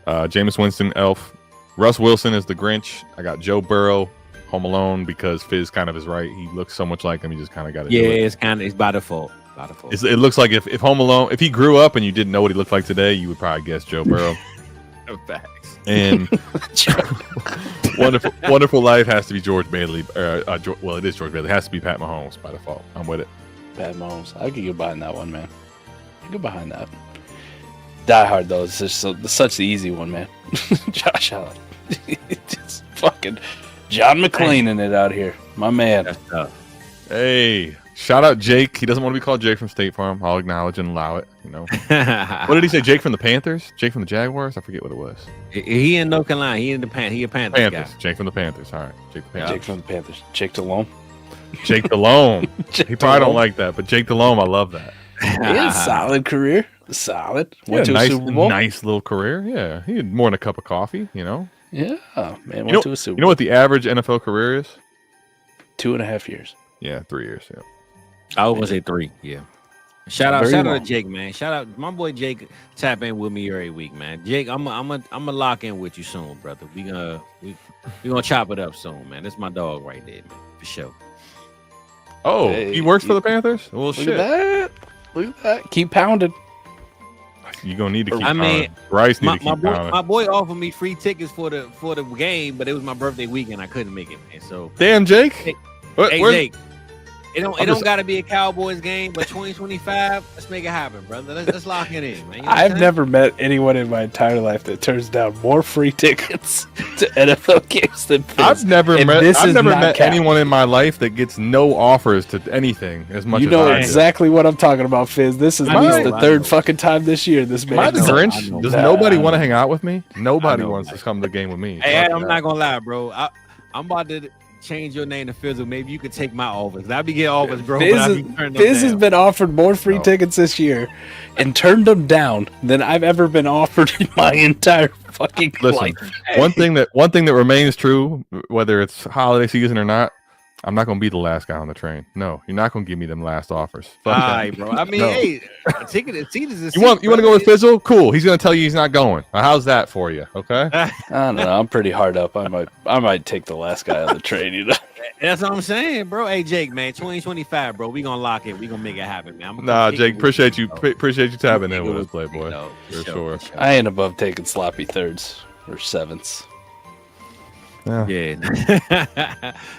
Jameis Winston, Elf. Russ Wilson is the Grinch. I got Joe Burrow, Home Alone, because Fizz kind of is right. He looks so much like him. You just kind of got to do it. It's by default. It looks like if Home Alone, if he grew up and you didn't know what he looked like today, you would probably guess Joe Burrow. Facts. And Wonderful Life has to be George Bailey. Well, it is George Bailey. It has to be Pat Mahomes by default. I'm with it. Pat Mahomes. I could get behind that one, man. I could get behind that. Die Hard, though, is just such the easy one, man. Josh Allen. Just fucking John McClane in it out here. My man. That's tough. Hey, shout out Jake. He doesn't want to be called Jake from State Farm. I'll acknowledge and allow it. You know. What did he say? Jake from the Panthers? Jake from the Jaguars? I forget what it was. He in North Carolina. He in the He a Panthers guy. Jake from the Panthers. All right. Jake the Panthers. Jake from the Panthers. Jake Delhomme. Jake Delhomme. Jake He probably Delhomme. don't like that, but Jake Delhomme, I love that. Yeah, solid career. Solid. Went to nice, a Super Bowl. nice little career. Yeah, he had more than a cup of coffee. You know. Yeah, man. You Went to a Super know what the average NFL career is? 2.5 years. Yeah, 3 years. Yeah. I was gonna say 3. Yeah. Shout out Very to long. Jake, man. Shout out my boy Jake. Tap in with me every week, man. Jake, I'm gonna lock in with you soon, brother. We gonna chop it up soon, man. That's my dog right there, man, for sure. Oh, Hey, he works for the Panthers. Well, Look shit. at that. Look at that. Keep pounding. You're gonna need to keep. I mean, pounding. Bryce need My, to my keep boy, pounding. my boy offered me free tickets for the game, but it was my birthday weekend. I couldn't make it, man. So Damn, Jake. Hey, What- hey where's- Jake, it I'm don't just- gotta be a Cowboys game, but 2025, let's make it happen, brother. Let's lock it in, man. You know what I'm I've saying? never met anyone in my entire life that turns down more free tickets to NFL games than Fizz. I've never And met. this I've is never not met cap. anyone in my life that gets no offers to anything as much You as know I do. exactly what I'm talking about, Fizz. This is I at least know, the I third know. fucking time this year this Am I man. the I know, Grinch? I know. Does Nah, nobody I want to know. hang out with me? Nobody I know. wants to come to the game with me. Hey, Fuck Adam, I'm that. not gonna lie, bro. I'm about to change your name to Fizzle. Maybe you could take my offers. I be getting offers, bro. but I be turning them Fizz has down. been offered more free No. tickets this year and turned them down than I've ever been offered in my entire fucking Listen, life. one thing that remains true, whether it's holiday season or not, I'm not gonna be the last guy on the train. No, you're not gonna give me them last offers. Fuck All that. right, bro. I mean, No. hey, a ticket is a You want to go with Fizzle? Cool. He's gonna tell you he's not going. How's that for you? Okay. I don't know. I'm pretty hard up. I might take the last guy on the train. You know. That's what I'm saying, bro. Hey, Jake, man, 2025, bro. We gonna lock it. We gonna make it happen, man. I'm Nah, kick Jake. it Appreciate with you. bro. Appreciate you tapping in Kick it with us, with Playboy. though, For sure. I ain't above taking sloppy thirds or sevenths. Yeah. Yeah.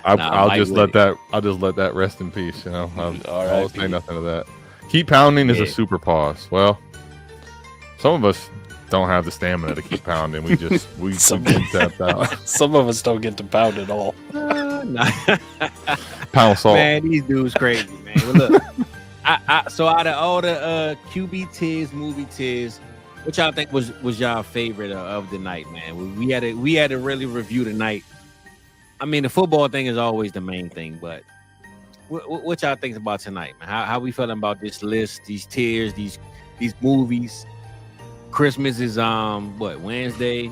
I'll Mike just with let it. that. I'll just let that rest in peace. You know. I'll say R.I.P. nothing to that. Keep pounding is Yeah. a super pause. Well, some of us don't have the stamina to keep pounding. We just we Some- get tapped out. Some of us don't get to pound at all. Nah. Pound salt. Man, these dudes crazy, man. But look, so out of all the QB tiers, movie tiers, what y'all think was y'all favorite of the night, man? We had to really review the night. I mean, the football thing is always the main thing, but what y'all think about tonight, man? How we feeling about this list, these tiers, these movies? Christmas is Wednesday.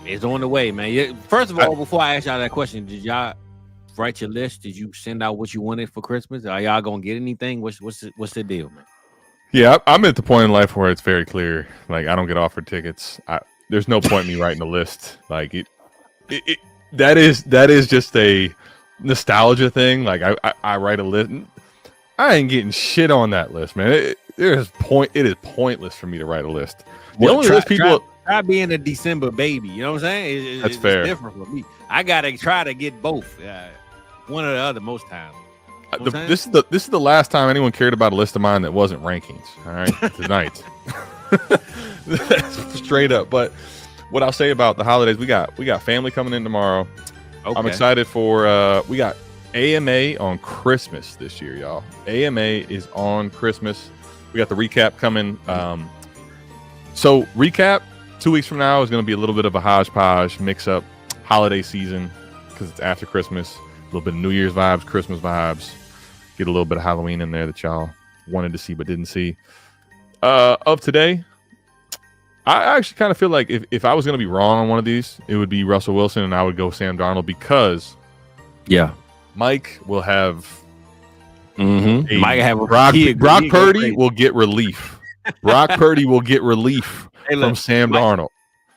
It's on the way, man. First of all, before I ask y'all that question, did y'all write your list? Did you send out what you wanted for Christmas? Are y'all gonna get anything? What's the deal, man? Yeah, I'm at the point in life where it's very clear. Like, I don't get offered tickets. There's no point in me writing a list. Like that is just a nostalgia thing. Like I write a list. I ain't getting shit on that list, man. It is pointless for me to write a list. The only list people. Try being a December baby. You know what I'm saying? That's fair. It's different for me. I gotta try to get both. One or the other most times. You know what I'm This is the last time anyone cared about a list of mine that wasn't rankings. All right, tonight. That's straight up. But what I'll say about the holidays, we got family coming in tomorrow. Okay. I'm excited for we got AMA on Christmas this year, y'all. AMA is on Christmas. We got the recap coming. So recap 2 weeks from now is going to be a little bit of a hodgepodge mix up holiday season because it's after Christmas. A little bit of New Year's vibes, Christmas vibes. Get a little bit of Halloween in there that y'all wanted to see but didn't see. Of today, I actually kind of feel like if I was going to be wrong on one of these, it would be Russell Wilson, and I would go Sam Darnold because Mike will have Might have a Brock Purdy will get relief. Brock Purdy will get relief from Sam Darnold.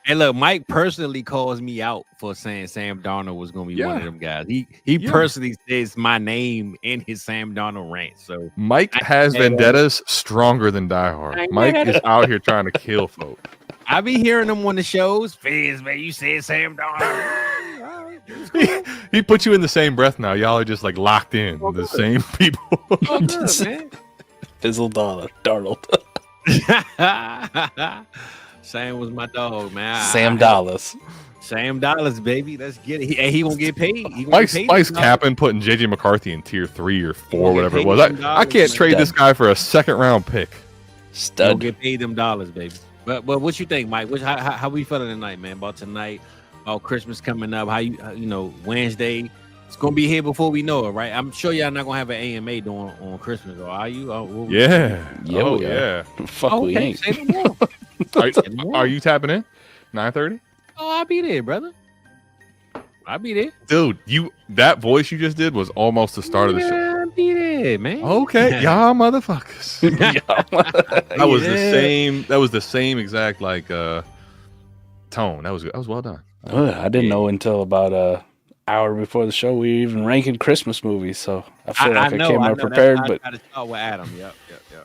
Hey, look, Mike personally calls me out for saying Sam Darnold was going to be one of them guys. He personally says my name in his Sam Darnold rant. So Mike has vendettas stronger than Die Hard. Mike is out here trying to kill folk. I be hearing them on the shows. Fizz, man, you said Sam Darnold. He put you in the same breath now. Y'all are just like locked in. The same people. Oh, good, man. Fizzle Darnold. Sam was my dog, man. Sam Dallas. Sam Dollars, baby. Let's get it. He gonna get paid. Mike's capping putting JJ McCarthy in tier 3 or 4, whatever it was. I can't trade this guy for a second round pick. Stud. Get paid them dollars, baby. But what you think, Mike? How we feeling tonight, man? About tonight, about Christmas coming up. How you know Wednesday? It's gonna be here before we know it, right? I'm sure y'all not gonna have an AMA doing on Christmas, or are you? Yeah. Yeah. Fuck, we ain't. Say no more. Are you tapping in? 9:30? Oh, I'll be there, brother. I'll be there. Dude, that voice you just did was almost the start of the show. I'll be there, man. Okay, y'all motherfuckers. That was the same. That was the same exact like tone. That was well done. I didn't know until about an hour before the show we were even ranking Christmas movies. So I feel like I came out prepared. But I start with Adam. Yep.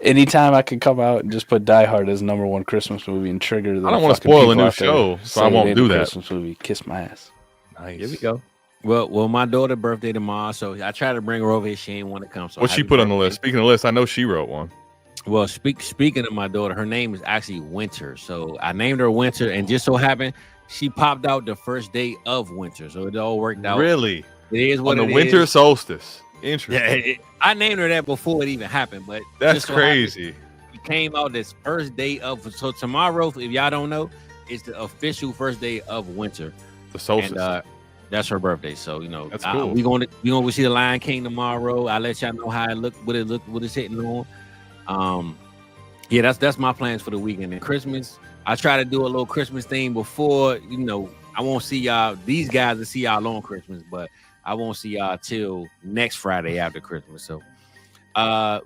Anytime I could come out and just put Die Hard as #1 Christmas movie and trigger the I don't want to spoil a new show, so I won't do that. Christmas movie, kiss my ass. Nice. Here we go. Well, my daughter's birthday tomorrow, so I tried to bring her over here. She ain't want to come. So what she put on the list? Speaking of the list, I know she wrote one. Well, speaking of my daughter, her name is actually Winter. So I named her Winter, and just so happened she popped out the first day of winter. So it all worked out. Really? It is what on the winter solstice. Interesting. Yeah, I named her that before it even happened, but that's crazy. It came out this first day of. So tomorrow, if y'all don't know, is the official first day of winter. The solstice. And, that's her birthday, so that's cool. We gonna see the Lion King tomorrow. I'll let y'all know how it look, what it's hitting on. Yeah, that's my plans for the weekend. And Christmas, I try to do a little Christmas thing before. I won't see y'all. These guys will see y'all on Christmas, but I won't see y'all till next Friday after Christmas. So,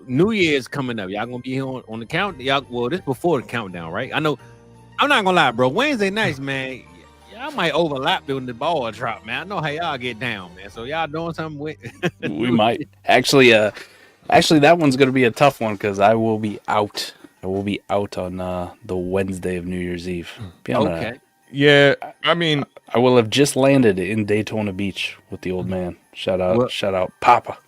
New Year's coming up. Y'all gonna be here on the count. Well, this before the countdown, right? I know. I'm not gonna lie, bro. Wednesday nights, man. Y'all might overlap when the ball drop, man. I know how y'all get down, man. So y'all doing something with? We might actually. That one's gonna be a tough one because I will be out. I will be out on the Wednesday of New Year's Eve. Okay. Yeah, I mean, I will have just landed in Daytona Beach with the old man. Shout out, Papa.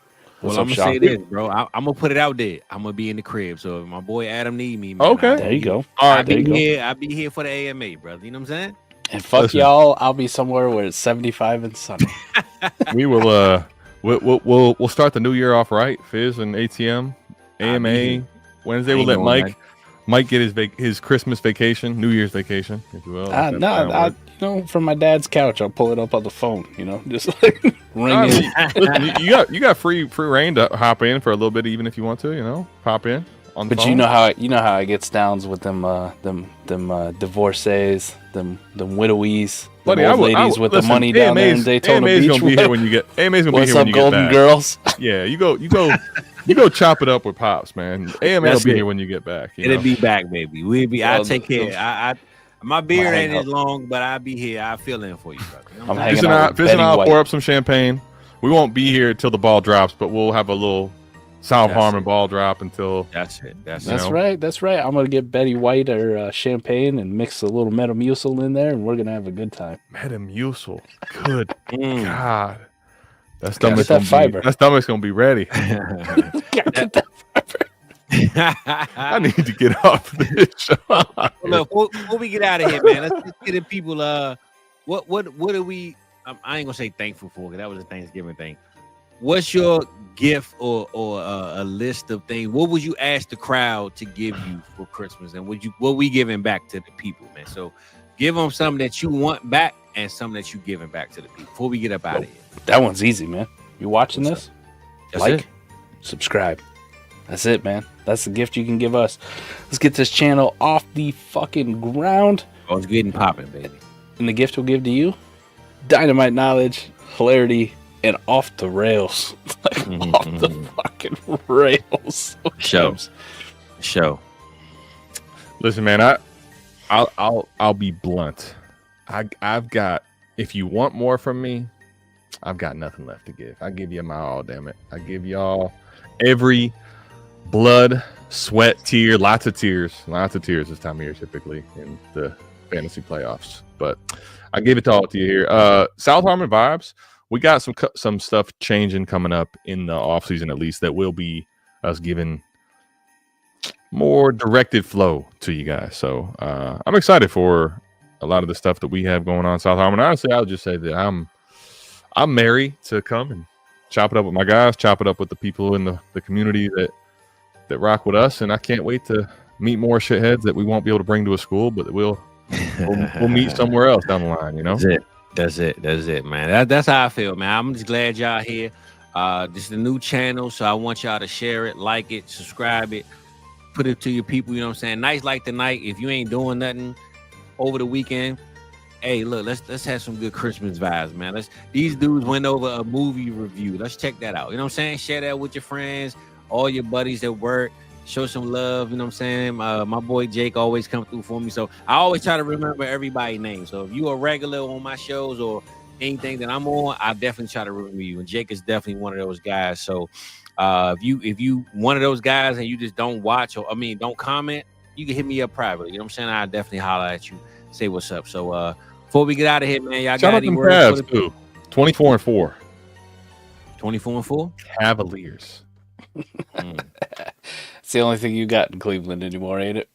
Well, I'm gonna say this, bro. I'm gonna put it out there. I'm gonna be in the crib. So if my boy Adam need me, man, okay, there you go. I'll be here. I'll be here for the AMA, brother. You know what I'm saying? And fuck y'all, I'll be somewhere where it's 75 and sunny. We will. We'll start the new year off right. Fizz and ATM, AMA. Wednesday we'll let Mike get his Christmas vacation, New Year's vacation, if you will. From my dad's couch, I'll pull it up on the phone. Just like ring it. Listen, you got free reign to hop in for a little bit, even if you want to. Pop in on the phone. You know how it gets down with them divorcees, them widowies, them old ladies with the money down there in Daytona Beach. AMA's gonna be here when you get. AMA's gonna be here when you get Golden back. Girls? Yeah, you go chop it up with Pops, man. AMA will be here when you get back. It'll be back, baby. We'll be. I'll take care. My beard ain't as long, but I'll be here. I'll fill in for you, brother. I'm hanging out. Fizz and I'll pour up some champagne. We won't be here till the ball drops, but we'll have a little South Harmon ball drop until. That's it. That's right. That's right. I'm gonna get Betty White or champagne and mix a little Metamucil in there, and we're gonna have a good time. Metamucil, good God, that stomach's gonna be ready. I need to get off this show. Look, before we get out of here, man, let's get the people. What are we? I ain't gonna say thankful for, because that was a Thanksgiving thing. What's your gift or a list of things? What would you ask the crowd to give you for Christmas, and what we giving back to the people, man? So give them something that you want back and something that you giving back to the people before we get up out of here. That one's easy, man. You watching this? Like, subscribe. That's it, man. That's the gift you can give us. Let's get this channel off the fucking ground. Oh, it's getting popping, baby. And the gift we'll give to you: dynamite knowledge, hilarity, and off the rails. Off the fucking rails. Show. Listen, man, I'll be blunt. I've got, if you want more from me, I've got nothing left to give. I give you my all, damn it. I give y'all every blood, sweat, tear, lots of tears this time of year typically in the fantasy playoffs. But I gave it all to you here. South Harmon vibes. We got some stuff changing coming up in the off season, at least, that will be us giving more directed flow to you guys. So I'm excited for a lot of the stuff that we have going on in South Harmon. Honestly, I'll just say that I'm merry to come and chop it up with my guys, chop it up with the people in the community that rock with us, and I can't wait to meet more shitheads that we won't be able to bring to a school, but we'll meet somewhere else down the line. That's it, man. That's how I feel, man. I'm just glad y'all here. This is the new channel, so I want y'all to share it, like it, subscribe it, put it to your people. You know what I'm saying? Nights like tonight, if you ain't doing nothing over the weekend, hey, look, let's have some good Christmas vibes, man. These dudes went over a movie review. Let's check that out. You know what I'm saying? Share that with your friends, all your buddies at work. Show some love. You know what I'm saying? My boy Jake always come through for me, so I always try to remember everybody's name. So if you a regular on my shows or anything that I'm on, I definitely try to remember you. And Jake is definitely one of those guys. So if you one of those guys and you just don't watch don't comment, you can hit me up privately. You know what I'm saying? I definitely holler at you, say what's up. So before we get out of here, man, y'all got any words for the 24-4. 24-4 Cavaliers. It's the only thing you got in Cleveland anymore, ain't it?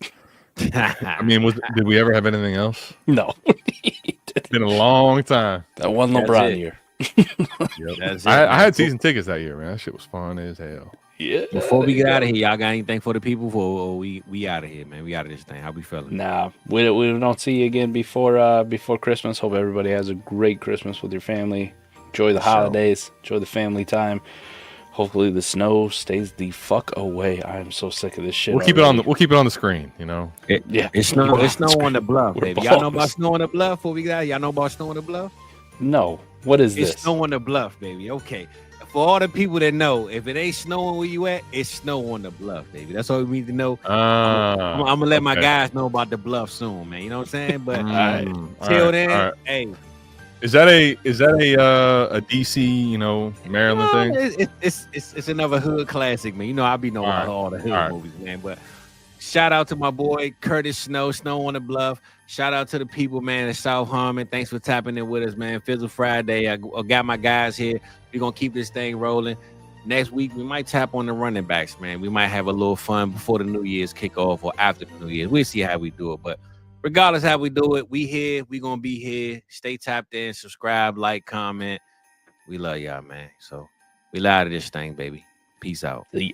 I mean, did we ever have anything else? No. It's been a long time. That one LeBron year. Yep. I had season tickets that year, man. That shit was fun as hell. Yeah. Before we get out of here, y'all got anything for the people? We out of here, man. We out of this thing. How we feeling? Nah, we don't see you again before Christmas. Hope everybody has a great Christmas with your family. Enjoy the holidays. Enjoy the family time. Hopefully the snow stays the fuck away. I am so sick of this shit. We'll keep it on the screen, you know. It's snow on the bluff, baby. Y'all know about snow on the bluff? Before we get out, y'all know about snow on the bluff? No. What is this? It's snow on the bluff, baby. Okay. For all the people that know, if it ain't snowing where you at, it's snow on the bluff, baby. That's all we need to know. I'm gonna let my guys know about the bluff soon, man. You know what I'm saying? But till then, hey. Is that a DC, Maryland thing? It's another hood classic, man. You know I be knowing all the hood movies, man. But shout out to my boy Curtis Snow on the Bluff. Shout out to the people, man, at South Harmon. Thanks for tapping in with us, man. Fizzle Friday. I got my guys here. We're gonna keep this thing rolling. Next week we might tap on the running backs, man. We might have a little fun before the New Year's kickoff or after the New Year's. We'll see how we do it, but regardless how we do it, we here. We gonna be here. Stay tapped in, subscribe, like, comment. We love y'all, man. So we out of this thing, baby. Peace out. See ya.